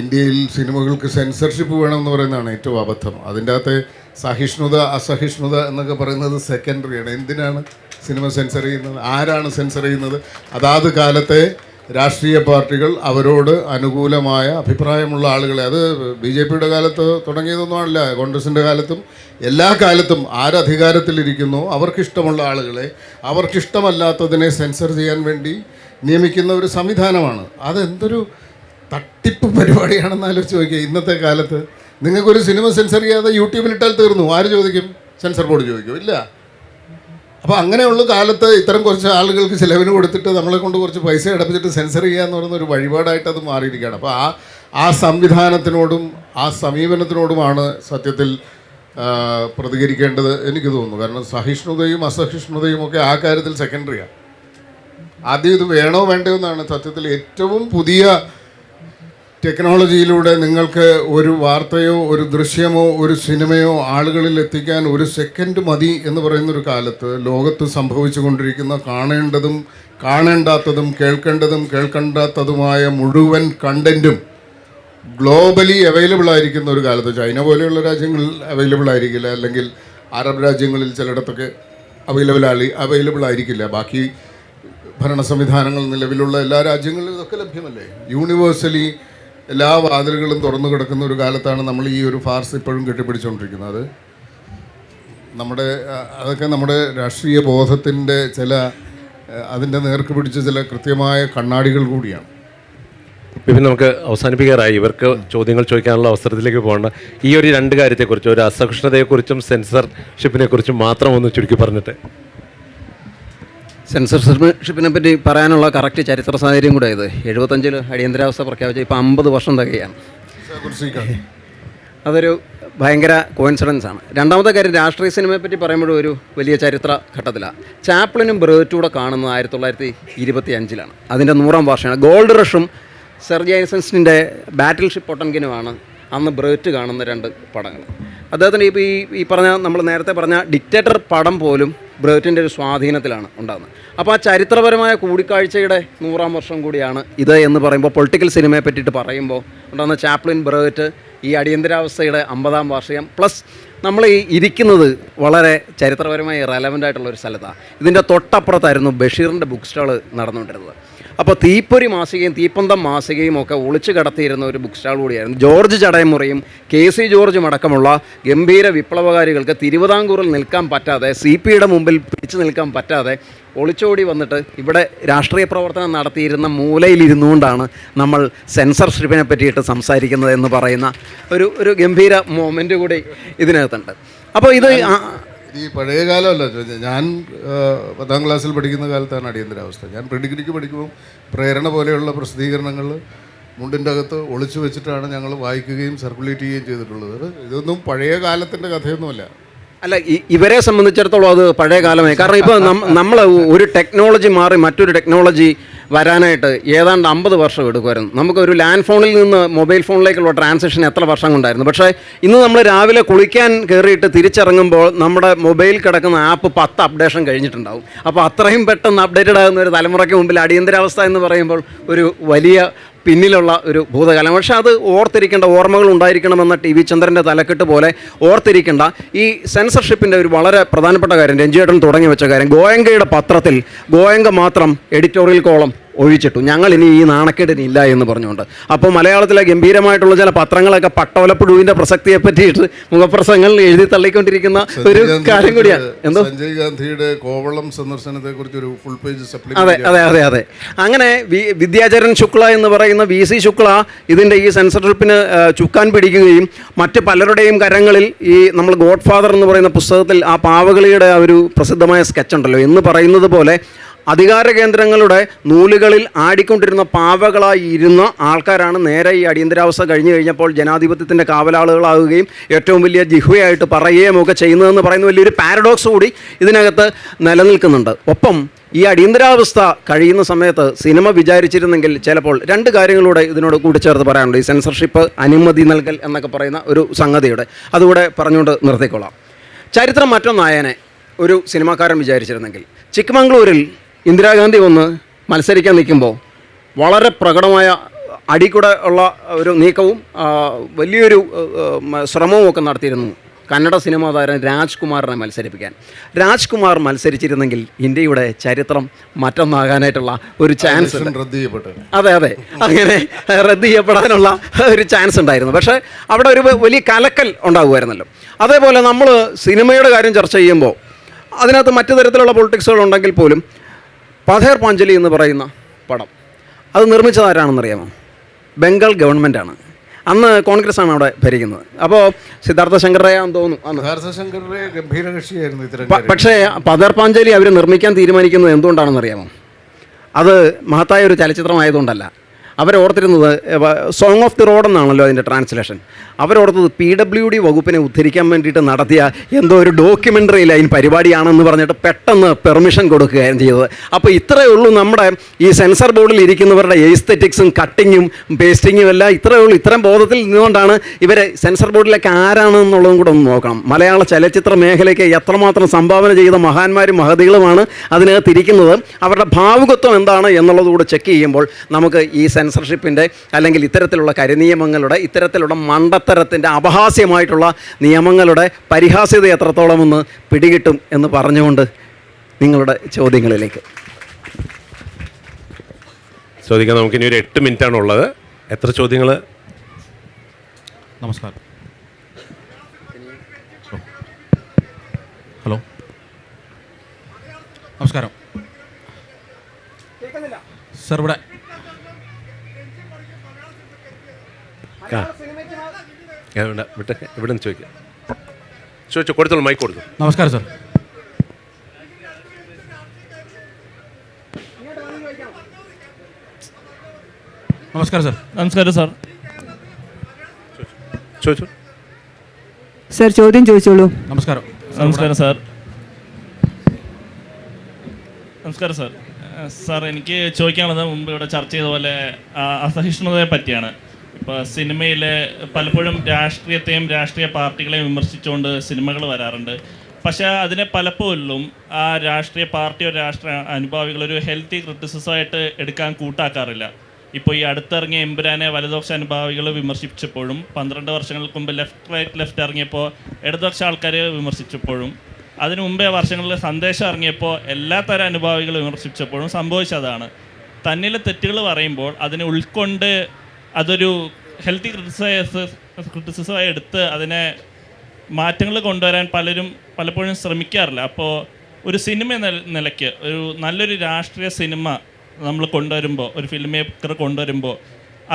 ഇന്ത്യയിൽ സിനിമകൾക്ക് സെൻസർഷിപ്പ് വേണമെന്ന് പറയുന്നതാണ് ഏറ്റവും അബദ്ധം. അതിൻ്റെ അകത്തെ സഹിഷ്ണുത അസഹിഷ്ണുത എന്നൊക്കെ പറയുന്നത് സെക്കൻഡറിയാണ്. എന്തിനാണ് സിനിമ സെൻസർ ചെയ്യുന്നത്? ആരാണ് സെൻസർ ചെയ്യുന്നത്? അതാത് കാലത്തെ രാഷ്ട്രീയ പാർട്ടികൾ അവരോട് അനുകൂലമായ അഭിപ്രായമുള്ള ആളുകളെ, അത് BJP കാലത്ത് തുടങ്ങിയതൊന്നുമല്ല, കോൺഗ്രസിൻ്റെ കാലത്തും എല്ലാ കാലത്തും ആരധികാരത്തിലിരിക്കുന്നോ അവർക്കിഷ്ടമുള്ള ആളുകളെ അവർക്കിഷ്ടമല്ലാത്തതിനെ സെൻസർ ചെയ്യാൻ വേണ്ടി നിയമിക്കുന്ന ഒരു സംവിധാനമാണ്. അതെന്തൊരു തട്ടിപ്പ് പരിപാടിയാണെന്ന് ആലോചിച്ച് നോക്കിയാൽ. ഇന്നത്തെ കാലത്ത് നിങ്ങൾക്കൊരു സിനിമ സെൻസർ ചെയ്യാതെ യൂട്യൂബിലിട്ടാൽ തീർന്നു. ആര് ചോദിക്കും? സെൻസർ ബോർഡ് ചോദിക്കും? ഇല്ല. അപ്പോൾ അങ്ങനെയുള്ള കാലത്ത് ഇത്തരം കുറച്ച് ആളുകൾക്ക് ചിലവിന് കൊടുത്തിട്ട് നമ്മളെ കൊണ്ട് കുറച്ച് പൈസ അടപ്പിച്ചിട്ട് സെൻസർ ചെയ്യുക എന്ന് പറയുന്ന ഒരു വഴിപാടായിട്ട് അത് മാറിയിരിക്കുകയാണ്. അപ്പോൾ ആ സംവിധാനത്തിനോടും ആ സമീപനത്തിനോടുമാണ് സത്യത്തിൽ പ്രതികരിക്കേണ്ടത് എനിക്ക് തോന്നുന്നു. കാരണം സഹിഷ്ണുതയും അസഹിഷ്ണുതയും ഒക്കെ ആ കാര്യത്തിൽ സെക്കൻഡറിയാണ്. ആദ്യം ഇത് വേണോ വേണ്ടയോ എന്നാണ് സത്യത്തിൽ. ഏറ്റവും പുതിയ ടെക്നോളജിയിലൂടെ നിങ്ങൾക്ക് ഒരു വാർത്തയോ ഒരു ദൃശ്യമോ ഒരു സിനിമയോ ആളുകളിൽ എത്തിക്കാൻ ഒരു സെക്കൻഡ് മതി എന്ന് പറയുന്നൊരു കാലത്ത് ലോകത്ത് സംഭവിച്ചു കൊണ്ടിരിക്കുന്ന കാണേണ്ടതും കാണേണ്ടാത്തതും കേൾക്കേണ്ടതും കേൾക്കേണ്ടാത്തതുമായ മുഴുവൻ കണ്ടൻറ്റും ഗ്ലോബലി അവൈലബിൾ ആയിരിക്കുന്ന ഒരു കാലത്ത്, ചൈന പോലെയുള്ള രാജ്യങ്ങളിൽ അവൈലബിൾ ആയിരിക്കില്ല, അല്ലെങ്കിൽ അറബ് രാജ്യങ്ങളിൽ ചിലയിടത്തൊക്കെ അവൈലബിൾ ആയിരിക്കില്ല. ബാക്കി ഭരണ സംവിധാനങ്ങൾ നിലവിലുള്ള എല്ലാ രാജ്യങ്ങളിലും ഇതൊക്കെ ലഭ്യമല്ലേ? യൂണിവേഴ്സലി എല്ലാ വാതിലുകളും തുറന്നു കിടക്കുന്ന ഒരു കാലത്താണ് നമ്മൾ ഈ ഒരു ഫാർസ് ഇപ്പോഴും കെട്ടിപ്പിടിച്ചുകൊണ്ടിരിക്കുന്നത്. അതൊക്കെ നമ്മുടെ രാഷ്ട്രീയ ബോധത്തിൻ്റെ അതിൻ്റെ നേർക്ക് പിടിച്ച ചില കൃത്യമായ കണ്ണാടികൾ കൂടിയാണ്. ഇപ്പം നമുക്ക് അവസാനിപ്പിക്കാറായി. ഇവർക്ക് ചോദ്യങ്ങൾ ചോദിക്കാനുള്ള അവസരത്തിലേക്ക് പോകേണ്ട ഈ ഒരു രണ്ട് കാര്യത്തെക്കുറിച്ചും, ഒരു അസഹിഷ്ണുതയെക്കുറിച്ചും സെൻസർഷിപ്പിനെ കുറിച്ചും മാത്രം ഒന്ന് ചുരുക്കി പറഞ്ഞിട്ട്. സെൻസർഷിപ്പിനെ പറ്റി പറയാനുള്ള കറക്റ്റ് ചരിത്ര സാഹചര്യം കൂടെ ഇത് 75-ൽ അടിയന്തരാവസ്ഥ പ്രഖ്യാപിച്ച ഇപ്പോൾ 50 വർഷം തികയാണ്. അതൊരു ഭയങ്കര കോയിൻസിഡൻസ് ആണ്. രണ്ടാമത്തെ കാര്യം, രാഷ്ട്രീയ സിനിമയെ പറ്റി പറയുമ്പോഴും ഒരു വലിയ ചരിത്ര ഘട്ടത്തിലാണ്. ചാപ്ലിനും ബ്രേറ്റും കൂടെ കാണുന്നത് 1925-ലാണ്. അതിൻ്റെ 100ാം വർഷമാണ്. ഗോൾഡ് റഷും സെർജി ഐസൻസ്റ്റിൻ്റെ ബാറ്റിൽ ഷിപ്പ് പൊട്ടൻകിനുമാണ് അന്ന് ബ്രേറ്റ് കാണുന്ന 2 പടങ്ങൾ. അദ്ദേഹത്തിന് ഇപ്പോൾ ഈ പറഞ്ഞ നമ്മൾ നേരത്തെ പറഞ്ഞ ഡിക്റ്റേറ്റർ പടം പോലും ബ്രേറ്റിൻ്റെ ഒരു സ്വാധീനത്തിലാണ് ഉണ്ടാകുന്നത്. അപ്പോൾ ആ ചരിത്രപരമായ കൂടിക്കാഴ്ചയുടെ 100ാം വർഷം കൂടിയാണ് ഇത് എന്ന് പറയുമ്പോൾ, പൊളിറ്റിക്കൽ സിനിമയെ പറ്റിയിട്ട് പറയുമ്പോൾ ഉണ്ടാകുന്ന ചാപ്ലിൻ, ബ്രേറ്റ്, ഈ അടിയന്തരാവസ്ഥയുടെ 50ാം വാർഷികം, പ്ലസ് നമ്മൾ ഈ ഇരിക്കുന്നത് വളരെ ചരിത്രപരമായി റെലവൻ്റ് ആയിട്ടുള്ളൊരു സ്ഥലത്താണ്. ഇതിൻ്റെ തൊട്ടപ്പുറത്തായിരുന്നു ബഷീറിൻ്റെ ബുക്ക് സ്റ്റാൾ നടന്നുകൊണ്ടിരുന്നത്. അപ്പോൾ തീപ്പൊരി മാസികയും തീപ്പന്തം മാസികയും ഒക്കെ ഒളിച്ചു കടത്തിയിരുന്ന ഒരു ബുക്ക് സ്റ്റാൾ കൂടിയായിരുന്നു. ജോർജ് ചടയമുറയും KC ജോർജും അടക്കമുള്ള ഗംഭീര വിപ്ലവകാരികൾക്ക് തിരുവിതാംകൂറിൽ നിൽക്കാൻ പറ്റാതെ, CP-യുടെ മുമ്പിൽ പിടിച്ചു നിൽക്കാൻ പറ്റാതെ ഒളിച്ചോടി വന്നിട്ട് ഇവിടെ രാഷ്ട്രീയ പ്രവർത്തനം നടത്തിയിരുന്ന മൂലയിലിരുന്നുകൊണ്ടാണ് നമ്മൾ സെൻസർഷിപ്പിനെ പറ്റിയിട്ട് സംസാരിക്കുന്നത് എന്ന് പറയുന്ന ഒരു ഗംഭീര മൊമെൻ്റ് കൂടി ഇതിനകത്തുണ്ട്. അപ്പോൾ ഇത് ഈ പഴയ കാലമല്ല ചോദിച്ചത്. ഞാൻ 10ാം ക്ലാസ്സിൽ പഠിക്കുന്ന കാലത്താണ് അടിയന്തരാവസ്ഥ. ഞാൻ പ്രിഡിഗ്രിക്ക് പഠിക്കുമ്പോൾ പ്രേരണ പോലെയുള്ള പ്രസിദ്ധീകരണങ്ങൾ മുണ്ടിൻ്റെ അകത്ത് ഒളിച്ചു വെച്ചിട്ടാണ് ഞങ്ങൾ വായിക്കുകയും സർക്കുലേറ്റ് ചെയ്യുകയും ചെയ്തിട്ടുള്ളത്. ഇതൊന്നും പഴയ കാലത്തിൻ്റെ കഥയൊന്നുമല്ല. അല്ല, ഇവരെ സംബന്ധിച്ചിടത്തോളം അത് പഴയ കാലമായി. കാരണം ഇപ്പോൾ നമ്മൾ ഒരു ടെക്നോളജി മാറി മറ്റൊരു ടെക്നോളജി വരാനായിട്ട് ഏതാണ്ട് 50 വർഷം എടുക്കുമായിരുന്നു. നമുക്കൊരു ലാൻഡ് ഫോണിൽ നിന്ന് മൊബൈൽ ഫോണിലേക്കുള്ള ട്രാൻസാക്ഷൻ എത്ര വർഷം കൊണ്ടായിരുന്നു. പക്ഷേ ഇന്ന് നമ്മൾ രാവിലെ കുളിക്കാൻ കയറിയിട്ട് തിരിച്ചിറങ്ങുമ്പോൾ നമ്മുടെ മൊബൈൽ കിടക്കുന്ന ആപ്പ് 10 അപ്ഡേഷൻ കഴിഞ്ഞിട്ടുണ്ടാവും. അപ്പോൾ അത്രയും പെട്ടെന്ന് അപ്ഡേറ്റഡ് ആകുന്ന ഒരു തലമുറയ്ക്ക് മുമ്പിൽ അടിയന്തരാവസ്ഥ എന്ന് പറയുമ്പോൾ ഒരു വലിയ പിന്നിലുള്ള ഒരു ഭൂതകാലം. പക്ഷേ അത് ഓർത്തിരിക്കേണ്ട, ഓർമ്മകൾ ഉണ്ടായിരിക്കണമെന്ന TV ചന്ദ്രൻ്റെ തലക്കെട്ട് പോലെ ഓർത്തിരിക്കേണ്ട ഈ സെൻസർഷിപ്പിൻ്റെ ഒരു വളരെ പ്രധാനപ്പെട്ട കാര്യം, രഞ്ജിയേട്ടൻ തുടങ്ങി വെച്ച കാര്യം, ഗോയങ്കയുടെ പത്രത്തിൽ ഗോയങ്ക മാത്രം എഡിറ്റോറിയൽ കോളം ഒഴിച്ചിട്ടു, ഞങ്ങളിനി ഈ നാണക്കേടിനില്ല എന്ന് പറഞ്ഞുകൊണ്ട്. അപ്പോൾ മലയാളത്തിലെ ഗംഭീരമായിട്ടുള്ള ചില പത്രങ്ങളൊക്കെ പട്ടോലപ്പുഴുവിൻ്റെ പ്രസക്തിയെ പറ്റിയിട്ട് മുഖപ്രസംഗങ്ങൾ എഴുതി തള്ളിക്കൊണ്ടിരിക്കുന്ന ഒരു കാര്യം കൂടിയാണ്. എന്തോ സഞ്ജയ് ഗാന്ധിയുടെ കോവളം സന്ദർശനത്തെക്കുറിച്ച് ഒരു ഫുൾ പേജ് അതെ. അങ്ങനെ വിദ്യാചരൺ ശുക്ല എന്ന് പറയുന്ന VC ശുക്ല ഇതിൻ്റെ ഈ സെൻസർഷിപ്പിന് ചുക്കാൻ പിടിക്കുകയും മറ്റ് പലരുടെയും കരങ്ങളിൽ ഈ നമ്മൾ ഗോഡ് ഫാദർ എന്ന് പറയുന്ന പുസ്തകത്തിൽ ആ പാവകളിയുടെ ആ ഒരു പ്രസിദ്ധമായ സ്കെച്ച് ഉണ്ടല്ലോ എന്ന് പറയുന്നത് പോലെ, അധികാര കേന്ദ്രങ്ങളുടെ നൂലുകളിൽ ആടിക്കൊണ്ടിരുന്ന പാവകളായി ഇരുന്ന ആൾക്കാരാണ് നേരെ ഈ അടിയന്തരാവസ്ഥ കഴിഞ്ഞു കഴിഞ്ഞപ്പോൾ ജനാധിപത്യത്തിൻ്റെ കാവലാളുകളാവുകയും ഏറ്റവും വലിയ ജിഹ്വയായിട്ട് പറയുകയും ഒക്കെ ചെയ്യുന്നതെന്ന് പറയുന്ന വലിയൊരു പാരഡോക്സ് കൂടി ഇതിനകത്ത് നിലനിൽക്കുന്നുണ്ട്. ഒപ്പം ഈ അടിയന്തരാവസ്ഥ കഴിയുന്ന സമയത്ത് സിനിമ വിചാരിച്ചിരുന്നെങ്കിൽ ചിലപ്പോൾ 2 കാര്യങ്ങളൂടെ ഇതിനോട് കൂട്ടിച്ചേർത്ത് പറയാനുണ്ട്. ഈ സെൻസർഷിപ്പ്, അനുമതി നൽകൽ എന്നൊക്കെ പറയുന്ന ഒരു സംഗതിയുടെ അതുകൂടെ പറഞ്ഞുകൊണ്ട് നിർത്തിക്കൊള്ളാം. ചരിത്രം മറ്റൊന്നായനെ ഒരു സിനിമാക്കാരൻ വിചാരിച്ചിരുന്നെങ്കിൽ, ചിക്കമംഗ്ലൂരിൽ ഇന്ദിരാഗാന്ധി വന്ന് മത്സരിക്കാൻ നിൽക്കുമ്പോൾ വളരെ പ്രകടമായ അടിക്കൂടെ ഉള്ള ഒരു നീക്കവും വലിയൊരു ശ്രമവും ഒക്കെ നടത്തിയിരുന്നു കന്നഡ സിനിമാ താരം രാജ്കുമാറിനെ മത്സരിപ്പിക്കാൻ. രാജ്കുമാർ മത്സരിച്ചിരുന്നെങ്കിൽ ഇന്ത്യയുടെ ചരിത്രം മറ്റൊന്നാകാനായിട്ടുള്ള ഒരു ചാൻസ് അതെ അങ്ങനെ റദ്ദ് ചെയ്യപ്പെടാനുള്ള ഒരു ചാൻസ് ഉണ്ടായിരുന്നു. പക്ഷേ അവിടെ ഒരു വലിയ കലക്കൽ ഉണ്ടാകുമായിരുന്നല്ലോ. അതേപോലെ നമ്മൾ സിനിമയുടെ കാര്യം ചർച്ച ചെയ്യുമ്പോൾ അതിനകത്ത് മറ്റു തരത്തിലുള്ള പൊളിറ്റിക്സുകളുണ്ടെങ്കിൽ പോലും പഥേർ പാഞ്ചലി എന്ന് പറയുന്ന പടം അത് നിർമ്മിച്ചതാരാണെന്നറിയാമോ? ബംഗാൾ ഗവൺമെൻറ്റാണ്. അന്ന് കോൺഗ്രസ് ആണ് അവിടെ ഭരിക്കുന്നത്. അപ്പോൾ സിദ്ധാർത്ഥ ശങ്കറയാന്ന് തോന്നുന്നു അന്ന്. സിദ്ധാർത്ഥ ശങ്കറിന്റെ ഗംഭീര കക്ഷിയായിരുന്നു ഇത്തരം പക്ഷേ പദർ പാഞ്ചാലി അവർ നിർമ്മിക്കാൻ തീരുമാനിക്കുന്നത് എന്തുകൊണ്ടാണെന്ന് അറിയാമോ? അത് മഹത്തായ ഒരു ചലച്ചിത്രമായതുകൊണ്ടല്ല. അവരോർത്തിരുന്നത് സോങ് ഓഫ് ദി റോഡ് എന്നാണല്ലോ അതിൻ്റെ ട്രാൻസ്ലേഷൻ. അവരോർത്തത് PWD വകുപ്പിനെ ഉദ്ധരിക്കാൻ വേണ്ടിയിട്ട് നടത്തിയ എന്തോ ഒരു ഡോക്യുമെൻ്ററി ലൈൻ പരിപാടിയാണെന്ന് പറഞ്ഞിട്ട് പെട്ടെന്ന് പെർമിഷൻ കൊടുക്കുകയാണ് ചെയ്തത്. അപ്പോൾ ഇത്രയേ ഉള്ളൂ നമ്മുടെ ഈ സെൻസർ ബോർഡിൽ ഇരിക്കുന്നവരുടെ എസ്തെറ്റിക്സും കട്ടിങ്ങും പേസ്റ്റിങ്ങും എല്ലാം ഇത്രയേ ഉള്ളൂ. ഇത്തരം ബോധത്തിൽ നിന്നുകൊണ്ടാണ് ഇവർ സെൻസർ ബോർഡിലേക്ക് ആരാണെന്നുള്ളതും കൂടെ ഒന്ന് നോക്കണം. മലയാള ചലച്ചിത്ര മേഖലയ്ക്ക് എത്രമാത്രം സംഭാവന ചെയ്ത മഹാന്മാരും മഹതികളുമാണ് അതിനകത്തിരിക്കുന്നത്. അവരുടെ ഭാവുകത്വം എന്താണ് എന്നുള്ളതുകൂടെ ചെക്ക് ചെയ്യുമ്പോൾ നമുക്ക് ഈ സെൻസർഷിപ്പിൻ്റെ അല്ലെങ്കിൽ ഇത്തരത്തിലുള്ള കരിനിയമങ്ങളുടെ ഇത്തരത്തിലുള്ള മണ്ടത്തരത്തിൻ്റെ അപഹാസ്യമായിട്ടുള്ള നിയമങ്ങളുടെ പരിഹാസ്യത എത്രത്തോളമെന്ന് പിടികിട്ടും എന്ന് പറഞ്ഞുകൊണ്ട് നിങ്ങളുടെ ചോദ്യങ്ങളിലേക്ക് ചോദിക്കാൻ നമുക്കിനി ഒരു 8 മിനിറ്റാണ് ഉള്ളത്. എത്ര ചോദ്യങ്ങൾ? നമസ്കാരം. ഹലോ, നമസ്കാരം സർ. ഇവിടെ നിന്ന് ചോദിക്കാം. ചോദിച്ചോ, കൊടുത്തോളൂ, മൈക്ക് കൊടുത്തു. നമസ്കാരം സർ. നമസ്കാരം സർ. നമസ്കാരം സാർ. ചോദിച്ചോ സർ, ചോദ്യം ചോദിച്ചോളൂ. നമസ്കാരം. നമസ്കാരം സാർ. നമസ്കാരം സാർ. സാർ, എനിക്ക് ചോദിക്കാനുള്ളത് മുമ്പ് ഇവിടെ ചർച്ച ചെയ്ത പോലെ അസഹിഷ്ണുതയെ പറ്റിയാണ്. ഇപ്പോൾ സിനിമയിൽ പലപ്പോഴും രാഷ്ട്രീയത്തെയും രാഷ്ട്രീയ പാർട്ടികളെയും വിമർശിച്ചുകൊണ്ട് സിനിമകൾ വരാറുണ്ട്. പക്ഷേ അതിനെ പലപ്പോഴും ആ രാഷ്ട്രീയ പാർട്ടിയോ രാഷ്ട്രീയ അനുഭാവികളൊരു ഹെൽത്തി ക്രിറ്റിസിസമായിട്ട് എടുക്കാൻ കൂട്ടാക്കാറില്ല. ഇപ്പോൾ ഈ അടുത്തിറങ്ങിയ എമ്പുരാനെ വലതുപക്ഷ അനുഭാവികൾ വിമർശിച്ചപ്പോഴും 12 വർഷങ്ങൾക്ക് മുമ്പ് ലെഫ്റ്റ് ഇറങ്ങിയപ്പോൾ ഇടതുപക്ഷ ആൾക്കാർ വിമർശിച്ചപ്പോഴും അതിനു മുമ്പേ വർഷങ്ങളിൽ സന്ദേശം ഇറങ്ങിയപ്പോൾ എല്ലാ തരം അനുഭാവികൾ വിമർശിച്ചപ്പോഴും സംഭവിച്ചതാണ്. തന്നിലെ തെറ്റുകൾ പറയുമ്പോൾ അതിനെ ഉൾക്കൊണ്ട് അതൊരു ഹെൽത്തി ക്രിറ്റിസിസമായി എടുത്ത് അതിനെ മാറ്റങ്ങൾ കൊണ്ടുവരാൻ പലപ്പോഴും ശ്രമിക്കാറില്ല. അപ്പോൾ ഒരു സിനിമ നിലയ്ക്ക് ഒരു നല്ലൊരു രാഷ്ട്രീയ സിനിമ നമ്മൾ കൊണ്ടുവരുമ്പോൾ, ഒരു ഫിലിം മേക്കർ കൊണ്ടുവരുമ്പോൾ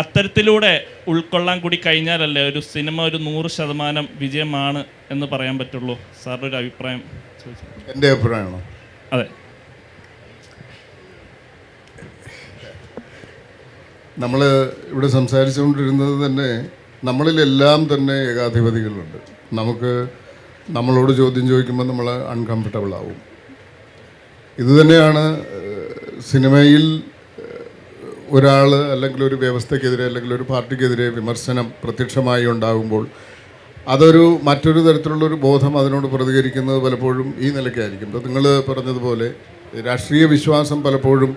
അത്തരത്തിലൂടെ ഉൾക്കൊള്ളാൻ കൂടി കഴിഞ്ഞാലല്ലേ ഒരു സിനിമ ഒരു 100% വിജയമാണ് എന്ന് പറയാൻ പറ്റുള്ളൂ. സാറിൻ്റെ ഒരു അഭിപ്രായം ചോദിച്ചു. എൻ്റെ അഭിപ്രായമാണോ? അതെ. നമ്മൾ ഇവിടെ സംസാരിച്ചുകൊണ്ടിരുന്നത് തന്നെ നമ്മളിലെല്ലാം തന്നെ ഏകാധിപതികളുണ്ട്. നമുക്ക് നമ്മളോട് ചോദ്യം ചോദിക്കുമ്പോൾ നമ്മൾ അൺകംഫർട്ടബിൾ ആവും. ഇതുതന്നെയാണ് സിനിമയിൽ ഒരാൾ അല്ലെങ്കിൽ ഒരു വ്യവസ്ഥയ്ക്കെതിരെ അല്ലെങ്കിൽ ഒരു പാർട്ടിക്കെതിരെ വിമർശനം പ്രത്യക്ഷമായി ഉണ്ടാകുമ്പോൾ അതൊരു മറ്റൊരു തരത്തിലുള്ളൊരു ബോധം അതിനോട് പ്രതികരിക്കുന്നത് പലപ്പോഴും ഈ നിലയ്ക്കായിരിക്കും. ഇപ്പോൾ നിങ്ങൾ പറഞ്ഞതുപോലെ രാഷ്ട്രീയ വിശ്വാസം പലപ്പോഴും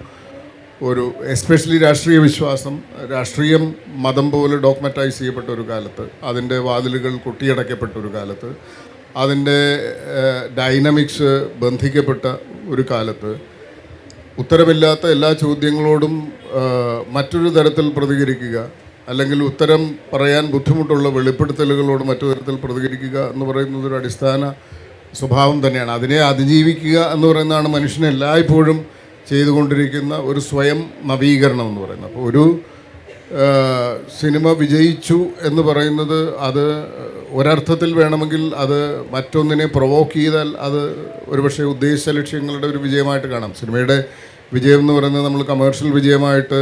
ഒരു എസ്പെഷ്യലി രാഷ്ട്രീയ വിശ്വാസം, രാഷ്ട്രീയം മതം പോലെ ഡോക്മറ്റൈസ് ചെയ്യപ്പെട്ട ഒരു കാലത്ത്, അതിൻ്റെ വാതിലുകൾ കൊട്ടിയടയ്ക്കപ്പെട്ട ഒരു കാലത്ത്, അതിൻ്റെ ഡൈനമിക്സ് ബന്ധിക്കപ്പെട്ട ഒരു കാലത്ത് ഉത്തരമില്ലാത്ത എല്ലാ ചോദ്യങ്ങളോടും മറ്റൊരു തരത്തിൽ പ്രതികരിക്കുക, അല്ലെങ്കിൽ ഉത്തരം പറയാൻ ബുദ്ധിമുട്ടുള്ള വെളിപ്പെടുത്തലുകളോട് മറ്റു തരത്തിൽ പ്രതികരിക്കുക എന്ന് പറയുന്നത് ഒരു അടിസ്ഥാന സ്വഭാവം തന്നെയാണ്. അതിനെ അതിജീവിക്കുക എന്ന് പറയുന്നതാണ് മനുഷ്യനെ എല്ലായ്പ്പോഴും ചെയ്തുകൊണ്ടിരിക്കുന്ന ഒരു സ്വയം നവീകരണം എന്ന് പറയുന്നത്. അപ്പോൾ ഒരു സിനിമ വിജയിച്ചു എന്ന് പറയുന്നത് അത് ഒരർത്ഥത്തിൽ വേണമെങ്കിൽ അത് മറ്റൊന്നിനെ പ്രൊവോക്ക് ചെയ്താൽ അത് ഒരുപക്ഷെ ഉദ്ദേശ ലക്ഷ്യങ്ങളുടെ ഒരു വിജയമായിട്ട് കാണാം. സിനിമയുടെ വിജയം എന്ന് പറയുന്നത് നമ്മൾ കമേഴ്ഷ്യൽ വിജയമായിട്ട്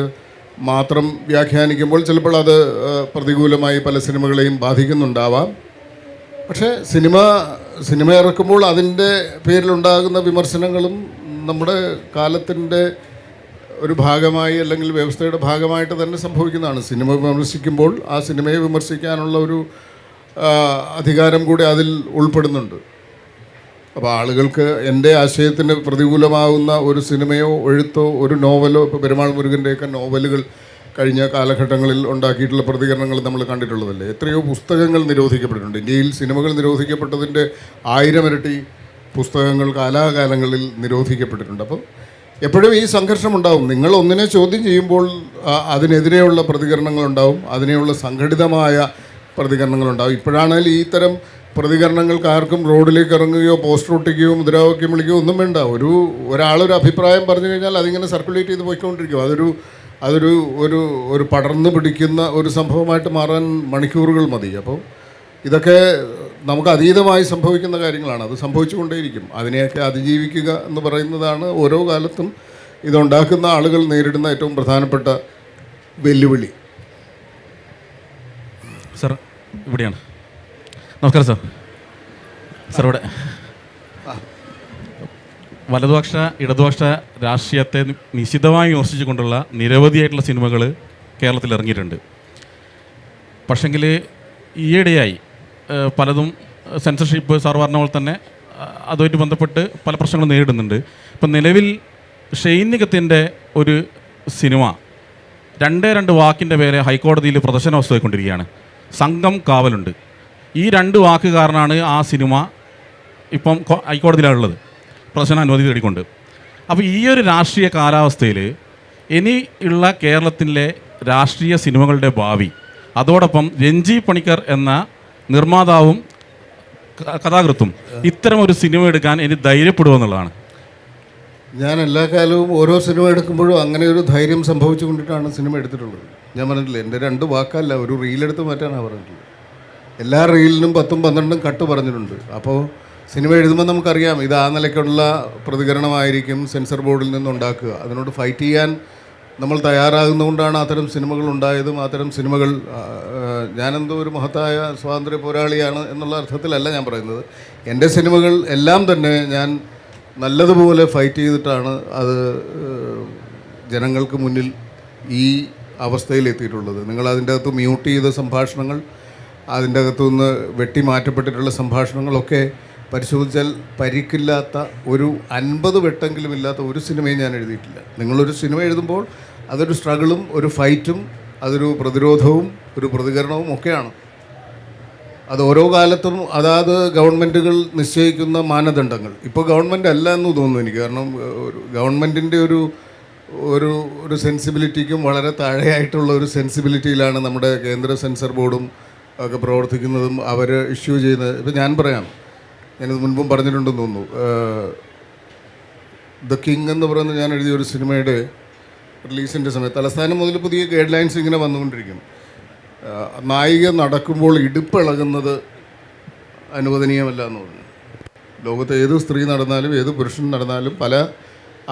മാത്രം വ്യാഖ്യാനിക്കുമ്പോൾ ചിലപ്പോൾ അത് പ്രതികൂലമായി പല സിനിമകളെയും ബാധിക്കുന്നുണ്ടാവാം. പക്ഷേ സിനിമ ഇറക്കുമ്പോൾ അതിൻ്റെ പേരിലുണ്ടാകുന്ന വിമർശനങ്ങളും നമ്മുടെ കാലത്തിൻ്റെ ഒരു ഭാഗമായി അല്ലെങ്കിൽ വ്യവസ്ഥയുടെ ഭാഗമായിട്ട് തന്നെ സംഭവിക്കുന്നതാണ്. സിനിമ വിമർശിക്കുമ്പോൾ ആ സിനിമയെ വിമർശിക്കാനുള്ള ഒരു അധികാരം കൂടി അതിൽ ഉൾപ്പെടുന്നുണ്ട്. അപ്പോൾ ആളുകൾക്ക് എൻ്റെ ആശയത്തിന് പ്രതികൂലമാകുന്ന ഒരു സിനിമയോ എഴുത്തോ ഒരു നോവലോ, ഇപ്പോൾ പെരുമാൾ മുരുകൻ്റെയൊക്കെ നോവലുകൾ കഴിഞ്ഞ കാലഘട്ടങ്ങളിൽ ഉണ്ടാക്കിയിട്ടുള്ള പ്രതികരണങ്ങൾ നമ്മൾ കണ്ടിട്ടുള്ളതല്ലേ. എത്രയോ പുസ്തകങ്ങൾ നിരോധിക്കപ്പെട്ടിട്ടുണ്ട്. ഇന്ത്യയിൽ സിനിമകൾ നിരോധിക്കപ്പെട്ടതിൻ്റെ 1000 ഇരട്ടി പുസ്തകങ്ങൾ കാലാകാലങ്ങളിൽ നിരോധിക്കപ്പെട്ടിട്ടുണ്ട്. അപ്പോൾ എപ്പോഴും ഈ സംഘർഷമുണ്ടാവും. നിങ്ങൾ ഒന്നിനെ ചോദ്യം ചെയ്യുമ്പോൾ അതിനെതിരെയുള്ള പ്രതികരണങ്ങളുണ്ടാവും, അതിനെയുള്ള സംഘടിതമായ പ്രതികരണങ്ങളുണ്ടാവും. ഇപ്പോഴാണെങ്കിൽ ഈ തരം പ്രതികരണങ്ങൾക്ക് ആർക്കും റോഡിലേക്ക് ഇറങ്ങുകയോ പോസ്റ്റർ ഒട്ടിക്കുകയോ മുദ്രാവാക്യം വിളിക്കുകയോ ഒന്നും വേണ്ട. ഒരാളൊരു അഭിപ്രായം പറഞ്ഞു കഴിഞ്ഞാൽ അതിങ്ങനെ സർക്കുലേറ്റ് ചെയ്ത് പോയിക്കൊണ്ടിരിക്കും. അതൊരു ഒരു ഒരു പടർന്നു പിടിക്കുന്ന ഒരു സംഭവമായിട്ട് മാറാൻ മണിക്കൂറുകൾ മതി. അപ്പോൾ ഇതൊക്കെ നമുക്ക് അതീതമായി സംഭവിക്കുന്ന കാര്യങ്ങളാണ്. അത് സംഭവിച്ചുകൊണ്ടേയിരിക്കും. അതിനെയൊക്കെ അതിജീവിക്കുക എന്ന് പറയുന്നതാണ് ഓരോ കാലത്തും ഇതുണ്ടാക്കുന്ന ആളുകൾ നേരിടുന്ന ഏറ്റവും പ്രധാനപ്പെട്ട വെല്ലുവിളി. സർ ഇവിടെയാണ്. നമസ്കാരം സാർ. സാർ ഇവിടെ വലതുപക്ഷ ഇടതുപക്ഷ രാഷ്ട്രീയത്തെ നിശിതമായി വിമർശിച്ചുകൊണ്ടുള്ള നിരവധിയായിട്ടുള്ള സിനിമകൾ കേരളത്തിൽ ഇറങ്ങിയിട്ടുണ്ട്. പക്ഷെങ്കിൽ ഈയിടെയായി പലതും സെൻസർഷിപ്പ് സാർ പറഞ്ഞ പോലെ തന്നെ അതുമായിട്ട് ബന്ധപ്പെട്ട് പല പ്രശ്നങ്ങളും നേരിടുന്നുണ്ട്. ഇപ്പം നിലവിൽ ഷെയ്ൻ നിഗത്തിൻ്റെ ഒരു സിനിമ 2 വാക്കിൻ്റെ പേരെ ഹൈക്കോടതിയിൽ പ്രദർശനാവസ്ഥ പോയിക്കൊണ്ടിരിക്കുകയാണ്. സംഘം കാവലുണ്ട്. ഈ 2 വാക്ക് കാരണമാണ് ആ സിനിമ ഇപ്പം ഹൈക്കോടതിയിലുള്ളത്, പ്രദർശന അനുമതി തേടിക്കൊണ്ട്. അപ്പോൾ ഈ ഒരു രാഷ്ട്രീയ കാലാവസ്ഥയിൽ ഇനി ഉള്ള കേരളത്തിലെ രാഷ്ട്രീയ സിനിമകളുടെ ഭാവി, അതോടൊപ്പം രഞ്ജി പണിക്കർ എന്ന നിർമ്മാതാവും കഥാകൃത്തും ഇത്തരം ഒരു സിനിമ എടുക്കാൻ ഇനി ധൈര്യപ്പെടുമെന്നുള്ളതാണ്. ഞാൻ എല്ലാ കാലവും ഓരോ സിനിമ എടുക്കുമ്പോഴും അങ്ങനെ ഒരു ധൈര്യം സംഭവിച്ചു കൊണ്ടിട്ടാണ് സിനിമ എടുത്തിട്ടുള്ളത്. ഞാൻ പറഞ്ഞിട്ടില്ല, എൻ്റെ 2 വാക്കല്ല, ഒരു റീലെടുത്ത് മാറ്റാനാണ് പറഞ്ഞിട്ടുള്ളത്. എല്ലാ റീലിനും 10ഉം 12ഉം കട്ട് പറഞ്ഞിട്ടുണ്ട്. അപ്പോൾ സിനിമ എഴുതുമ്പോൾ നമുക്കറിയാം ഇത് ആ നിലയ്ക്കുള്ള പ്രതികരണമായിരിക്കും സെൻസർ ബോർഡിൽ നിന്നുണ്ടാക്കുക. അതിനോട് ഫൈറ്റ് ചെയ്യാൻ നമ്മൾ തയ്യാറാകുന്നതുകൊണ്ടാണ് അത്തരം സിനിമകൾ ഉണ്ടായതും അത്തരം സിനിമകൾ ഞാനെന്തോ ഒരു മഹത്തായ സ്വാതന്ത്ര്യ പോരാളിയാണ് എന്നുള്ള അർത്ഥത്തിലല്ല ഞാൻ പറയുന്നത്. എൻ്റെ സിനിമകൾ എല്ലാം തന്നെ ഞാൻ നല്ലതുപോലെ ഫൈറ്റ് ചെയ്തിട്ടാണ് അത് ജനങ്ങൾക്ക് മുന്നിൽ ഈ അവസ്ഥയിലെത്തിയിട്ടുള്ളത്. നിങ്ങൾ അതിൻ്റെ അകത്ത് മ്യൂട്ട് ചെയ്ത സംഭാഷണങ്ങൾ, അതിൻ്റെ അകത്തുനിന്ന് വെട്ടിമാറ്റപ്പെട്ടിട്ടുള്ള സംഭാഷണങ്ങളൊക്കെ പരിശോധിച്ചാൽ പരിക്കില്ലാത്ത ഒരു 50 വെട്ടെങ്കിലും ഇല്ലാത്ത ഒരു സിനിമയും ഞാൻ എഴുതിയിട്ടില്ല. നിങ്ങളൊരു സിനിമ എഴുതുമ്പോൾ അതൊരു സ്ട്രഗിളും ഒരു ഫൈറ്റും അതൊരു പ്രതിരോധവും ഒരു പ്രതികരണവും ഒക്കെയാണ്. അത് ഓരോ കാലത്തും അതാത് ഗവൺമെൻറ്റുകൾ നിശ്ചയിക്കുന്ന മാനദണ്ഡങ്ങൾ. ഇപ്പോൾ ഗവൺമെൻറ് അല്ല എന്ന് തോന്നുന്നു എനിക്ക്. കാരണം ഗവൺമെൻറ്റിൻ്റെ ഒരു സെൻസിബിലിറ്റിക്കും വളരെ താഴെയായിട്ടുള്ള ഒരു സെൻസിബിലിറ്റിയിലാണ് നമ്മുടെ കേന്ദ്ര സെൻസർ ബോർഡും ഒക്കെ പ്രവർത്തിക്കുന്നതും അവർ ഇഷ്യൂ ചെയ്യുന്നത്. ഇപ്പം ഞാൻ പറയാം, ഞാനിത് മുൻപും പറഞ്ഞിട്ടുണ്ടെന്ന് തോന്നുന്നു. ദ കിങ് എന്ന് പറയുന്ന ഞാൻ എഴുതിയ ഒരു സിനിമയുടെ റിലീസിൻ്റെ സമയത്ത് തലസ്ഥാനം മുതൽ പുതിയ ഗൈഡ് ലൈൻസ് ഇങ്ങനെ വന്നുകൊണ്ടിരിക്കും. നായിക നടക്കുമ്പോൾ ഇടുപ്പിളകുന്നത് അനുവദനീയമല്ല എന്ന് പറഞ്ഞു. ലോകത്ത് ഏത് സ്ത്രീ നടന്നാലും ഏത് പുരുഷൻ നടന്നാലും പല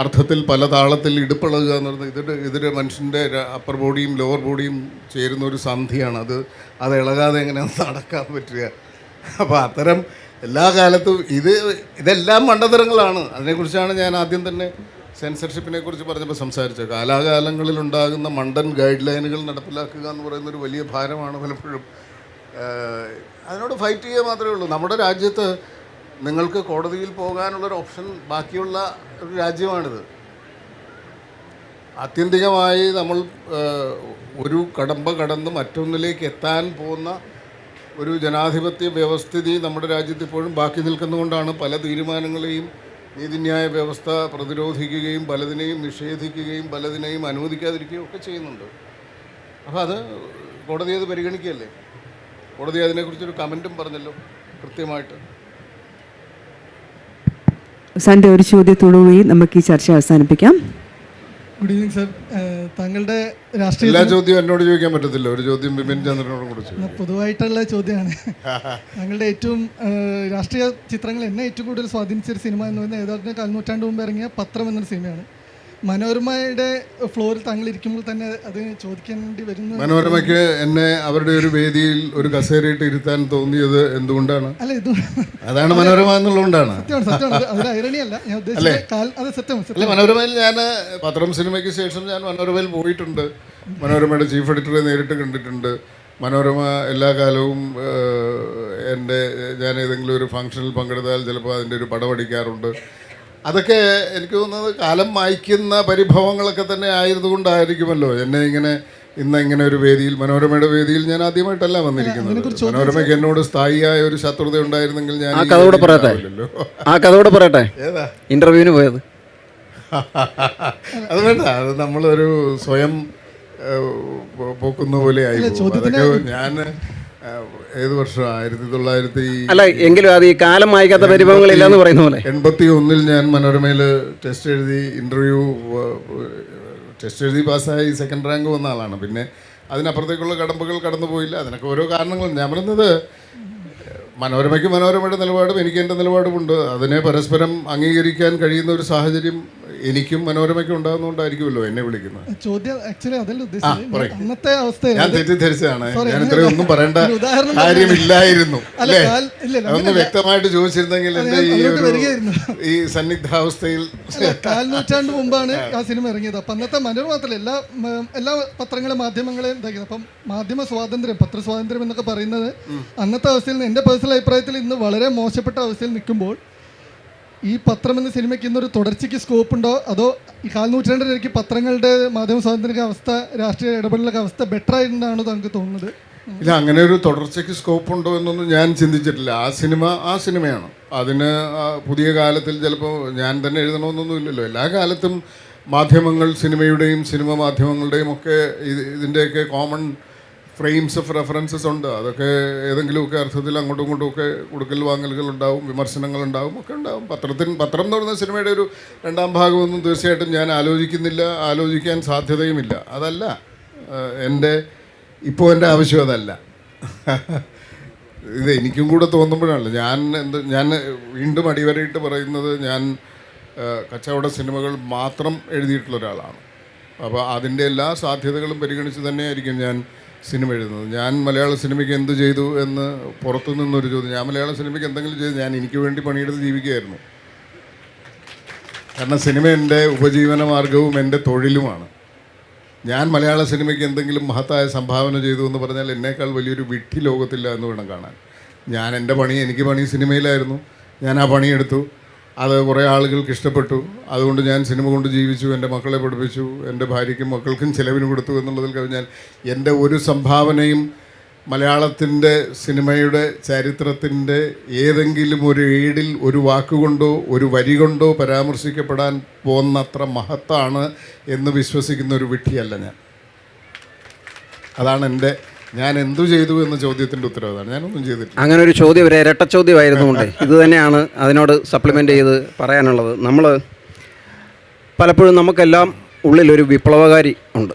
അർത്ഥത്തിൽ പല താളത്തിൽ ഇടുപ്പിളകുക എന്ന് പറയുന്നത് ഇതൊരു മനുഷ്യൻ്റെ അപ്പർ ബോഡിയും ലോവർ ബോഡിയും ചേരുന്ന ഒരു സന്ധിയാണ്. അത് ഇളകാതെ എങ്ങനെ നടക്കാൻ പറ്റുക? അപ്പോൾ അത്തരം എല്ലാ കാലത്തും ഇതെല്ലാം മണ്ടത്തരങ്ങളാണ്. അതിനെക്കുറിച്ചാണ് ഞാൻ ആദ്യം തന്നെ സെൻസർഷിപ്പിനെ കുറിച്ച് പറഞ്ഞപ്പോൾ സംസാരിച്ചത്. കാലാകാലങ്ങളിലുണ്ടാകുന്ന മണ്ടൻ ഗൈഡ് ലൈനുകൾ നടപ്പിലാക്കുക എന്ന് പറയുന്നൊരു വലിയ ഭാരമാണ് പലപ്പോഴും. അതിനോട് ഫൈറ്റ് ചെയ്യുക മാത്രമേ ഉള്ളൂ. നമ്മുടെ രാജ്യത്ത് നിങ്ങൾക്ക് കോടതിയിൽ പോകാനുള്ളൊരു ഓപ്ഷൻ ബാക്കിയുള്ള ഒരു രാജ്യമാണിത്. ആത്യന്തികമായി നമ്മൾ ഒരു കടമ്പ കടന്ന് മറ്റൊന്നിലേക്ക് എത്താൻ പോകുന്ന ഒരു ജനാധിപത്യ വ്യവസ്ഥിതി നമ്മുടെ രാജ്യത്ത് ഇപ്പോഴും ബാക്കി നിൽക്കുന്നതുകൊണ്ടാണ് പല തീരുമാനങ്ങളെയും നീതിന്യായ വ്യവസ്ഥ പ്രതിരോധിക്കുകയും പലതിനെയും നിഷേധിക്കുകയും പലതിനെയും അനുവദിക്കാതിരിക്കുകയും ഒക്കെ ചെയ്യുന്നുണ്ട്. അപ്പോൾ അത് കോടതി അത് പരിഗണിക്കുകയല്ലേ. കോടതി അതിനെക്കുറിച്ചൊരു കമൻറ്റും പറഞ്ഞല്ലോ കൃത്യമായിട്ട്. സാറിൻ്റെ ഒരു ചോദ്യത്തോടുകൂടി നമുക്ക് ഈ ചർച്ച അവസാനിപ്പിക്കാം. Good evening sir. താങ്കളുടെ രാഷ്ട്രീയ എല്ലാ ചോദ്യവും എന്നോട് ചോദിക്കാൻ പറ്റത്തില്ല. ഒരു ചോദ്യം ബിപിൻ ചന്ദ്രനോട് കുറിച്ച് പൊതുവായിട്ടുള്ള ചോദ്യമാണ്. താങ്കളുടെ ഏറ്റവും രാഷ്ട്രീയ ചിത്രങ്ങൾ എന്നെ ഏറ്റവും കൂടുതൽ സ്വാധീനിച്ചൊരു സിനിമ എന്ന് പറയുന്നത് ഏതാണ്ട് 4 നൂറ്റാണ്ട് മുമ്പ് ഇറങ്ങിയ പത്രം എന്നൊരു സിനിമയാണ്. മനോരമയുടെ ഫ്ലോറിൽ താങ്കൾ ഇരിക്കുമ്പോൾ തന്നെ അത് ചോദിക്കേണ്ടി വരുന്നു. മനോരമയ്ക്ക് എന്നെ അവരുടെ ഒരു വേദിയിൽ ഒരു കസേരയിട്ട് ഇരുത്താൻ തോന്നിയത് എന്തുകൊണ്ടാണ്? അല്ല, ഇത് അതാണ് മനോരമ എന്നുള്ളതുകൊണ്ടാണ്. സത്യമാണ്. അത് ഐറണിയല്ല. ഞാൻ ഉദ്ദേശിച്ചത് അല്ല, മനോരമയിൽ ഞാൻ പത്രം സിനിമയ്ക്ക് ശേഷം ഞാൻ മനോരമയിൽ പോയിട്ടുണ്ട്. മനോരമയുടെ ചീഫ് എഡിറ്ററെ നേരിട്ട് കണ്ടിട്ടുണ്ട്. മനോരമ എല്ലാ കാലവും ഞാൻ ഏതെങ്കിലും ഒരു ഫംഗ്ഷനിൽ പങ്കെടുത്താൽ ചിലപ്പോൾ അതിൻ്റെ ഒരു പടമടിക്കാറുണ്ട്. അതൊക്കെ എനിക്ക് തോന്നുന്നത് കാലം മായ്ക്കുന്ന പരിഭവങ്ങളൊക്കെ തന്നെ ആയതുകൊണ്ടായിരിക്കുമല്ലോ എന്നെ ഇങ്ങനെ ഒരു വേദിയിൽ, മനോരമയുടെ വേദിയിൽ ഞാൻ ആദ്യമായിട്ടല്ല വന്നിരിക്കുന്നത്. മനോരമയ്ക്ക് എന്നോട് സ്ഥായിയായ ഒരു ശത്രുത ഉണ്ടായിരുന്നെങ്കിൽ ഞാൻ ആ കഥ കൂടെ പറയട്ടെ. ഏതാ ഇന്റർവ്യൂവിന് പോയത്? അത് വേണ്ട, അത് നമ്മളൊരു സ്വയം പോക്കുന്ന പോലെ ആയി. അതൊക്കെ ഞാൻ ഏത് വർഷം 1900 അല്ല എങ്കിലും അത് ഈ കാലം വായിക്കാത്ത പരിഭവങ്ങളില്ലെന്ന് പറയുന്ന പോലെ 81 ഞാൻ മനോരമയിൽ ടെസ്റ്റ് എഴുതി ഇൻ്റർവ്യൂ ടെസ്റ്റ് എഴുതി പാസ്സായി സെക്കൻഡ് റാങ്ക് വന്ന ആളാണ്. പിന്നെ അതിനപ്പുറത്തേക്കുള്ള കടമ്പകൾ കടന്നു പോയില്ല. അതിനൊക്കെ ഓരോ കാരണങ്ങളും. ഞാൻ പറയുന്നത് മനോരമയ്ക്ക് മനോരമയുടെ നിലപാടും എനിക്ക് എൻ്റെ നിലപാടുമുണ്ട്. അതിനെ പരസ്പരം അംഗീകരിക്കാൻ കഴിയുന്ന ഒരു സാഹചര്യം എനിക്കും മനോരമയ്ക്കും ഉണ്ടാകുന്നതുകൊണ്ടായിരിക്കുമല്ലോ എന്നെ വിളിക്കുന്നത്. ചോദ്യം ആക്ച്വലി അതല്ല ഉദ്ദേശിച്ചത്. അന്നത്തെ അവസ്ഥയിൽ ഞാൻ തെറ്റിദ്ധരിച്ചതാണ്. ഞാൻ ഇത്രയും ഒന്നും പറയേണ്ട കാര്യമില്ലായിരുന്നു അല്ലേ? അതൊന്ന് വ്യക്തമായിട്ട് ചോദിച്ചിരുന്നെങ്കിൽ എൻ്റെ ഈ സന്നിഗ്ധാവസ്ഥയിൽ. കാൽനൂറ്റാണ്ട് മുമ്പാണ് ആ സിനിമ ഇറങ്ങിയത്. അപ്പം അന്നത്തെ മനോരമ മാത്രമല്ല, എല്ലാ പത്രങ്ങളും മാധ്യമങ്ങളെയും ഇതാക്കിയത്. അപ്പം മാധ്യമ സ്വാതന്ത്ര്യം, പത്രസ്വാതന്ത്ര്യം എന്നൊക്കെ പറയുന്നത് അന്നത്തെ അവസ്ഥയിൽ നിന്ന് എൻ്റെ പേഴ്സണൽ അഭിപ്രായത്തിൽ ഇന്ന് വളരെ മോശപ്പെട്ട അവസ്ഥയിൽ നിൽക്കുമ്പോൾ ഈ പത്രം എന്ന സിനിമയ്ക്ക് ഇന്നൊരു തുടർച്ചയ്ക്ക് സ്കോപ്പ് ഉണ്ടോ, അതോ ഈ കാൽനൂറ്റാണ്ടിലേക്ക് പത്രങ്ങളുടെ മാധ്യമ സ്വാതന്ത്ര്യ അവസ്ഥ, രാഷ്ട്രീയ ഇടപെടലൊക്കെ അവസ്ഥ ബെറ്റർ ആയിരുന്നാണ് നമുക്ക് തോന്നുന്നത്? ഇല്ല, അങ്ങനെ ഒരു തുടർച്ചയ്ക്ക് സ്കോപ്പ് ഉണ്ടോ എന്നൊന്നും ഞാൻ ചിന്തിച്ചിട്ടില്ല. ആ സിനിമ ആ സിനിമയാണ്. അതിന് പുതിയ കാലത്തിൽ ചിലപ്പോൾ ഞാൻ തന്നെ എഴുതണമെന്നൊന്നും ഇല്ലല്ലോ. എല്ലാ കാലത്തും മാധ്യമങ്ങൾ സിനിമയുടെയും സിനിമ മാധ്യമങ്ങളുടെയും ഒക്കെ ഇതിൻ്റെയൊക്കെ കോമൺ ഫ്രെയിംസ് ഓഫ് റെഫറൻസസ് ഉണ്ട്. അതൊക്കെ ഏതെങ്കിലുമൊക്കെ അർത്ഥത്തിൽ അങ്ങോട്ടും ഇങ്ങോട്ടും ഒക്കെ കൊടുക്കൽ വാങ്ങലുകൾ ഉണ്ടാവും, വിമർശനങ്ങൾ ഉണ്ടാവും, ഒക്കെ ഉണ്ടാവും. പത്രം എന്ന് പറയുന്ന സിനിമയുടെ ഒരു രണ്ടാം ഭാഗമൊന്നും തീർച്ചയായിട്ടും ഞാൻ ആലോചിക്കുന്നില്ല, ആലോചിക്കാൻ സാധ്യതയുമില്ല. അതല്ല ഇപ്പോൾ എൻ്റെ ആവശ്യം അതല്ല. ഇത് എനിക്കും കൂടെ തോന്നുമ്പോഴാണല്ലോ ഞാൻ വീണ്ടും അടിവരയിട്ട് പറയുന്നത്, ഞാൻ കച്ചവട സിനിമകൾ മാത്രം എഴുതിയിട്ടുള്ള ഒരാളാണ്. അപ്പോൾ അതിൻ്റെ എല്ലാ സാധ്യതകളും പരിഗണിച്ച് തന്നെയായിരിക്കും ഞാൻ സിനിമ എഴുതുന്നത്. ഞാൻ മലയാള സിനിമയ്ക്ക് എന്ത് ചെയ്തു എന്ന് പുറത്തു നിന്നൊരു ചോദ്യം. ഞാൻ മലയാള സിനിമയ്ക്ക് എന്തെങ്കിലും ചെയ്തു, ഞാൻ എനിക്ക് വേണ്ടി പണിയെടുത്ത് ജീവിക്കുകയായിരുന്നു. കാരണം സിനിമ എൻ്റെ ഉപജീവന മാർഗവും എൻ്റെ തൊഴിലുമാണ്. ഞാൻ മലയാള സിനിമയ്ക്ക് എന്തെങ്കിലും മഹത്തായ സംഭാവന ചെയ്തു എന്ന് പറഞ്ഞാൽ എന്നേക്കാൾ വലിയൊരു വിഡ്ഢി ലോകത്തില്ല എന്ന് വേണം കാണാൻ. എനിക്ക് പണി സിനിമയിലായിരുന്നു. ഞാൻ ആ പണിയെടുത്തു. അത് കുറേ ആളുകൾക്ക് ഇഷ്ടപ്പെട്ടു. അതുകൊണ്ട് ഞാൻ സിനിമ കൊണ്ട് ജീവിച്ചു, എൻ്റെ മക്കളെ പഠിപ്പിച്ചു, എൻ്റെ ഭാര്യയ്ക്കും മക്കൾക്കും ചിലവിന് കൊടുത്തു എന്നുള്ളതിൽ കവിഞ്ഞാൽ എൻ്റെ ഒരു സംഭാവനയും മലയാളത്തിൻ്റെ സിനിമയുടെ ചരിത്രത്തിൻ്റെ ഏതെങ്കിലും ഒരു ഏടിൽ ഒരു വാക്കുകൊണ്ടോ ഒരു വരി കൊണ്ടോ പരാമർശിക്കപ്പെടാൻ പോകുന്നത്ര മഹത്താണ് എന്ന് വിശ്വസിക്കുന്ന ഒരു വിഡ്ഢിയല്ല ഞാൻ. അതാണ് ഞാൻ എന്തു ചെയ്തു എന്ന ചോദ്യത്തിൻ്റെ ഉത്തരവാദമാണ്. ഞാനൊന്നും ചെയ്തിട്ടില്ല. അങ്ങനെ ഒരു ചോദ്യം, ഒരു ഇരട്ട ചോദ്യമായിരുന്നുകൊണ്ട് ഇത് തന്നെയാണ് അതിനോട് സപ്ലിമെൻ്റ് ചെയ്ത് പറയാനുള്ളത്. നമ്മൾ പലപ്പോഴും നമുക്കെല്ലാം ഉള്ളിലൊരു വിപ്ലവകാരി ഉണ്ട്.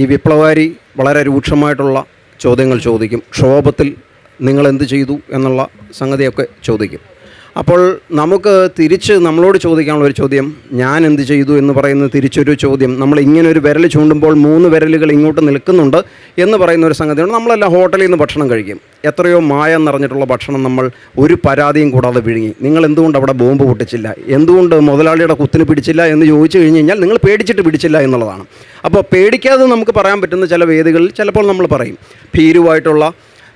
ഈ വിപ്ലവകാരി വളരെ രൂക്ഷമായിട്ടുള്ള ചോദ്യങ്ങൾ ചോദിക്കും. ക്ഷോഭത്തിൽ നിങ്ങൾ എന്ത് ചെയ്തു എന്നുള്ള സംഗതിയൊക്കെ ചോദിക്കും. അപ്പോൾ നമുക്ക് തിരിച്ച് നമ്മളോട് ചോദിക്കാനുള്ള ഒരു ചോദ്യം, ഞാൻ എന്ത് ചെയ്തു എന്ന് പറയുന്നത് തിരിച്ചൊരു ചോദ്യം. നമ്മൾ ഇങ്ങനെ ഒരു വിരൽ ചൂണ്ടുമ്പോൾ 3 വിരലുകൾ ഇങ്ങോട്ട് നിൽക്കുന്നുണ്ട് എന്ന് പറയുന്ന ഒരു സംഗതിയാണ്. നമ്മളെല്ലാം ഹോട്ടലിൽ നിന്ന് ഭക്ഷണം കഴിക്കും. എത്രയോ മായം നിറഞ്ഞിട്ടുള്ള ഭക്ഷണം നമ്മൾ ഒരു പരാതിയും കൂടാതെ വിഴുങ്ങി. നിങ്ങൾ എന്തുകൊണ്ട് അവിടെ ബോംബ് പൊട്ടിച്ചില്ല, എന്തുകൊണ്ട് മുതലാളിയുടെ കുത്തിന് പിടിച്ചില്ല എന്ന് ചോദിച്ചു കഴിഞ്ഞ് കഴിഞ്ഞാൽ നിങ്ങൾ പേടിച്ചിട്ട് പിടിച്ചില്ല എന്നുള്ളതാണ്. അപ്പോൾ പേടിക്കാതെ നമുക്ക് പറയാൻ പറ്റുന്ന ചില വേദികളിൽ ചിലപ്പോൾ നമ്മൾ പറയും. ഭീരുവായിട്ടുള്ള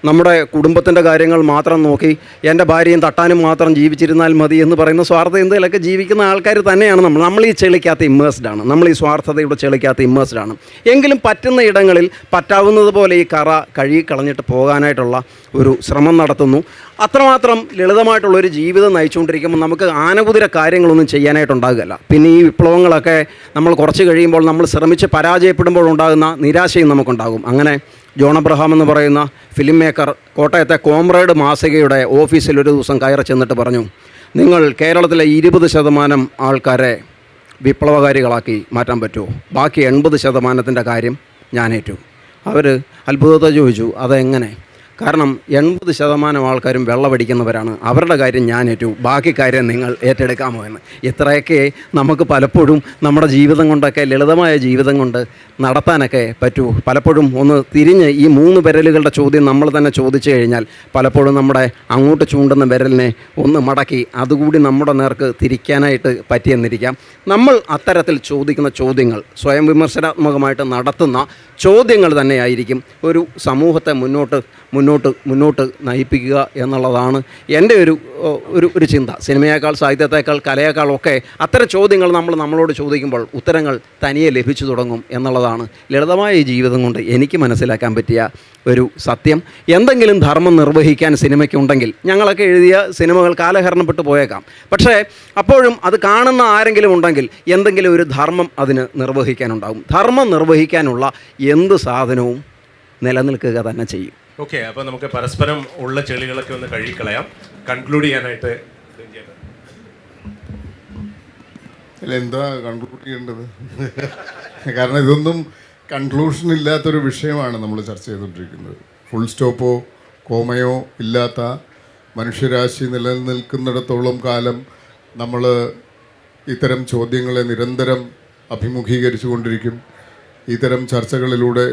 നമ്മുടെ കുടുംബത്തിൻ്റെ കാര്യങ്ങൾ മാത്രം നോക്കി എൻ്റെ ഭാര്യയും തട്ടാനും മാത്രം ജീവിച്ചിരുന്നാൽ മതി എന്ന് പറയുന്ന സ്വാർത്ഥ ചിന്തയിലൊക്കെ ജീവിക്കുന്ന ആൾക്കാർ തന്നെയാണ് നമ്മൾ ഈ ചെളിക്കകത്ത് ഇമ്മേഴ്സ്ഡ് ആണ്. നമ്മൾ ഈ സ്വാർത്ഥതയുടെ ചെളിക്കകത്ത് ഇമ്മേഴ്സ്ഡ് ആണ്. എങ്കിലും പറ്റുന്ന ഇടങ്ങളിൽ പറ്റാവുന്നത് പോലെ ഈ കറ കഴുകിക്കളഞ്ഞിട്ട് പോകാനായിട്ടുള്ള ഒരു ശ്രമം നടത്തുന്നു. അത്രമാത്രം ലളിതമായിട്ടുള്ളൊരു ജീവിതം നയിച്ചുകൊണ്ടിരിക്കുമ്പോൾ നമുക്ക് ആനകുതിര കാര്യങ്ങളൊന്നും ചെയ്യാനായിട്ടുണ്ടാകുകയല്ല. പിന്നെ ഈ വിപ്ലവങ്ങളൊക്കെ നമ്മൾ കുറച്ച് കഴിയുമ്പോൾ നമ്മൾ ശ്രമിച്ച് പരാജയപ്പെടുമ്പോൾ ഉണ്ടാകുന്ന നിരാശയും നമുക്കുണ്ടാകും. അങ്ങനെ ജോൺ അബ്രഹാം എന്ന് പറയുന്ന ഫിലിം മേക്കർ കോട്ടയത്തെ കോമ്രേഡ് മാസികയുടെ ഓഫീസിൽ ഒരു ദിവസം കയറി ചെന്നിട്ട് പറഞ്ഞു, നിങ്ങൾ കേരളത്തിലെ 20% ആൾക്കാരെ വിപ്ലവകാരികളാക്കി മാറ്റാൻ പറ്റുമോ? ബാക്കി 80% കാര്യം ഞാനേറ്റു. അവർ അത്ഭുതത്തെ ചോദിച്ചു, അതെങ്ങനെ? കാരണം 80% ആൾക്കാരും വെള്ളമടിക്കുന്നവരാണ്, അവരുടെ കാര്യം ഞാൻ ഏറ്റു, ബാക്കി കാര്യം നിങ്ങൾ ഏറ്റെടുക്കാമോ എന്ന്. ഇത്രയൊക്കെ നമുക്ക് പലപ്പോഴും നമ്മുടെ ജീവിതം കൊണ്ടൊക്കെ, ലളിതമായ ജീവിതം കൊണ്ട് നടത്താനൊക്കെ പറ്റൂ. പലപ്പോഴും ഒന്ന് തിരിഞ്ഞ് ഈ 3 വിരലുകളുടെ ചോദ്യം നമ്മൾ തന്നെ ചോദിച്ചു കഴിഞ്ഞാൽ പലപ്പോഴും നമ്മുടെ അങ്ങോട്ട് ചൂണ്ടുന്ന വിരലിനെ ഒന്ന് മടക്കി അതുകൂടി നമ്മുടെ നേർക്ക് തിരിക്കാനായിട്ട് പറ്റിയെന്നിരിക്കാം. നമ്മൾ അത്തരത്തിൽ ചോദിക്കുന്ന ചോദ്യങ്ങൾ സ്വയം വിമർശനാത്മകമായിട്ട് നടത്തുന്ന ചോദ്യങ്ങൾ തന്നെയായിരിക്കും ഒരു സമൂഹത്തെ മുന്നോട്ട് നയിപ്പിക്കുക എന്നുള്ളതാണ് എൻ്റെ ഒരു ചിന്ത. സിനിമയേക്കാൾ, സാഹിത്യത്തേക്കാൾ, കലയേക്കാളൊക്കെ അത്തരം ചോദ്യങ്ങൾ നമ്മളോട് ചോദിക്കുമ്പോൾ ഉത്തരങ്ങൾ തനിയെ ലഭിച്ചു തുടങ്ങും എന്നുള്ളതാണ് ലളിതമായ ഈ ജീവിതം കൊണ്ട് എനിക്ക് മനസ്സിലാക്കാൻ പറ്റിയ ഒരു സത്യം. എന്തെങ്കിലും ധർമ്മം നിർവഹിക്കാൻ സിനിമയ്ക്കുണ്ടെങ്കിൽ, ഞങ്ങളൊക്കെ എഴുതിയ സിനിമകൾ കാലഹരണപ്പെട്ടു പോയേക്കാം, പക്ഷേ അപ്പോഴും അത് കാണുന്ന ആരെങ്കിലും ഉണ്ടെങ്കിൽ എന്തെങ്കിലും ഒരു ധർമ്മം അതിന് നിർവഹിക്കാനുണ്ടാകും. ധർമ്മം നിർവഹിക്കാനുള്ള എന്ത് സാധനവും നിലനിൽക്കുക തന്നെ ചെയ്യും. ഓക്കെ, അപ്പോൾ നമുക്ക് പരസ്പരം ഉള്ള ചെളികളൊക്കെ ഒന്ന് കഴുകിക്കളയാം. കൺക്ലൂഡ് ചെയ്യാനായിട്ട് എന്താ കൺക്ലൂഡ് ചെയ്യേണ്ടത്? കാരണം ഇതൊന്നും കൺക്ലൂഷൻ ഇല്ലാത്തൊരു വിഷയമാണ് നമ്മൾ ചർച്ച ചെയ്തുകൊണ്ടിരിക്കുന്നത്. ഫുൾ സ്റ്റോപ്പോ കോമയോ ഇല്ലാത്ത മനുഷ്യരാശി നിലനിൽക്കുന്നിടത്തോളം കാലം നമ്മൾ ഇത്തരം ചോദ്യങ്ങളെ നിരന്തരം അഭിമുഖീകരിച്ചു കൊണ്ടിരിക്കും. ഇത്തരം ചർച്ചകളിലൂടെ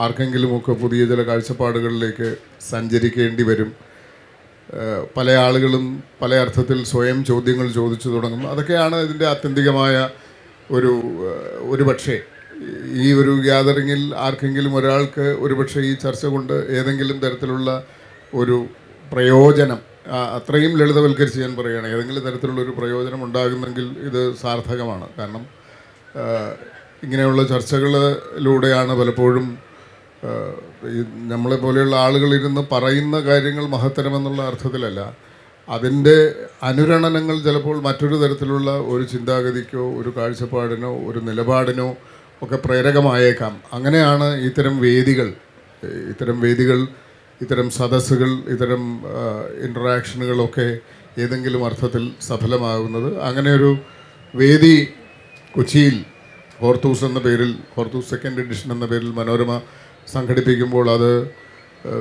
ആർക്കെങ്കിലുമൊക്കെ പുതിയ ചില കാഴ്ചപ്പാടുകളിലേക്ക് സഞ്ചരിക്കേണ്ടി വരും. പല ആളുകളും പല അർത്ഥത്തിൽ സ്വയം ചോദ്യങ്ങൾ ചോദിച്ചു തുടങ്ങും. അതൊക്കെയാണ് ഇതിൻ്റെ ആത്യന്തികമായ ഒരു പക്ഷേ ഈ ഒരു ഗ്യാതറിങ്ങിൽ ആർക്കെങ്കിലും ഒരാൾക്ക് ഒരുപക്ഷെ ഈ ചർച്ച കൊണ്ട് ഏതെങ്കിലും തരത്തിലുള്ള ഒരു പ്രയോജനം, അത്രയും ലളിതവൽക്കരിച്ച് ഞാൻ പറയുകയാണ്, ഏതെങ്കിലും തരത്തിലുള്ളൊരു പ്രയോജനം ഉണ്ടാകുന്നെങ്കിൽ ഇത് സാർത്ഥകമാണ്. കാരണം ഇങ്ങനെയുള്ള ചർച്ചകളിലൂടെയാണ് പലപ്പോഴും നമ്മളെ പോലെയുള്ള ആളുകളിരുന്ന് പറയുന്ന കാര്യങ്ങൾ മഹത്തരമെന്നുള്ള അർത്ഥത്തിലല്ല, അതിൻ്റെ അനുരണനങ്ങൾ ചിലപ്പോൾ മറ്റൊരു തരത്തിലുള്ള ഒരു ചിന്താഗതിക്കോ ഒരു കാഴ്ചപ്പാടിനോ ഒരു നിലപാടിനോ ഒക്കെ പ്രേരകമായേക്കാം. അങ്ങനെയാണ് ഇത്തരം വേദികൾ, ഇത്തരം സദസ്സുകൾ, ഇത്തരം ഇൻട്രാക്ഷനുകളൊക്കെ ഏതെങ്കിലും അർത്ഥത്തിൽ സഫലമാകുന്നത്. അങ്ങനെ ഒരു വേദി കൊച്ചിയിൽ ഹോർത്തൂസ് എന്ന പേരിൽ, ഹോർത്തൂസ് സെക്കൻഡ് എഡിഷൻ എന്ന പേരിൽ മനോരമ സംഘടിപ്പിക്കുമ്പോൾ അത്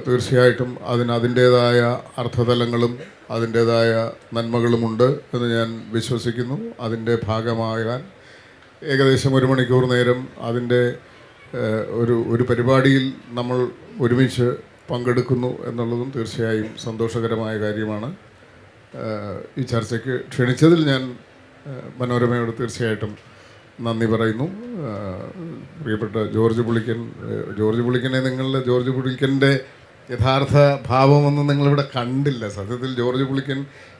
തീർച്ചയായിട്ടും അതിൻ്റേതായ അർത്ഥതലങ്ങളും അതിൻ്റേതായ നന്മകളുമുണ്ട് എന്ന് ഞാൻ വിശ്വസിക്കുന്നു. അതിൻ്റെ ഭാഗമാകാൻ ഏകദേശം 1 മണിക്കൂർ നേരം അതിൻ്റെ ഒരു പരിപാടിയിൽ നമ്മൾ ഒരുമിച്ച് പങ്കെടുക്കുന്നു എന്നുള്ളതും തീർച്ചയായും സന്തോഷകരമായ കാര്യമാണ്. ഈ ചർച്ചയ്ക്ക് ക്ഷണിച്ചതിൽ ഞാൻ മനോരമയോട് തീർച്ചയായിട്ടും നന്ദി പറയുന്നു. പ്രിയപ്പെട്ട ജോർജ് പുളിക്കനെ ജോർജ് പുളിക്കൻ്റെ യഥാർത്ഥ ഭാവമൊന്നും നിങ്ങളിവിടെ കണ്ടില്ല. സത്യത്തിൽ ജോർജ് പുളിക്കൻ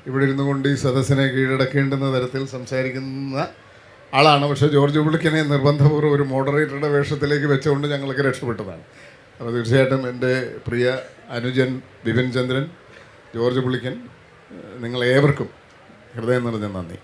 ഇവിടെ ഇരുന്നു കൊണ്ട് ഈ സദസ്സിനെ കീഴടക്കേണ്ടുന്ന തരത്തിൽ സംസാരിക്കുന്ന ആളാണ്. പക്ഷേ ജോർജ് പുളിക്കനെ നിർബന്ധപൂർവ്വം ഒരു മോഡറേറ്ററുടെ വേഷത്തിലേക്ക് വെച്ചുകൊണ്ട് ഞങ്ങളൊക്കെ രക്ഷപ്പെട്ടതാണ്. അപ്പോൾ തീർച്ചയായിട്ടും എൻ്റെ പ്രിയ അനുജൻ ബിപിൻ ചന്ദ്രൻ, ജോർജ് പുളിക്കൻ, നിങ്ങളേവർക്കും ഹൃദയം നിറഞ്ഞ നന്ദി.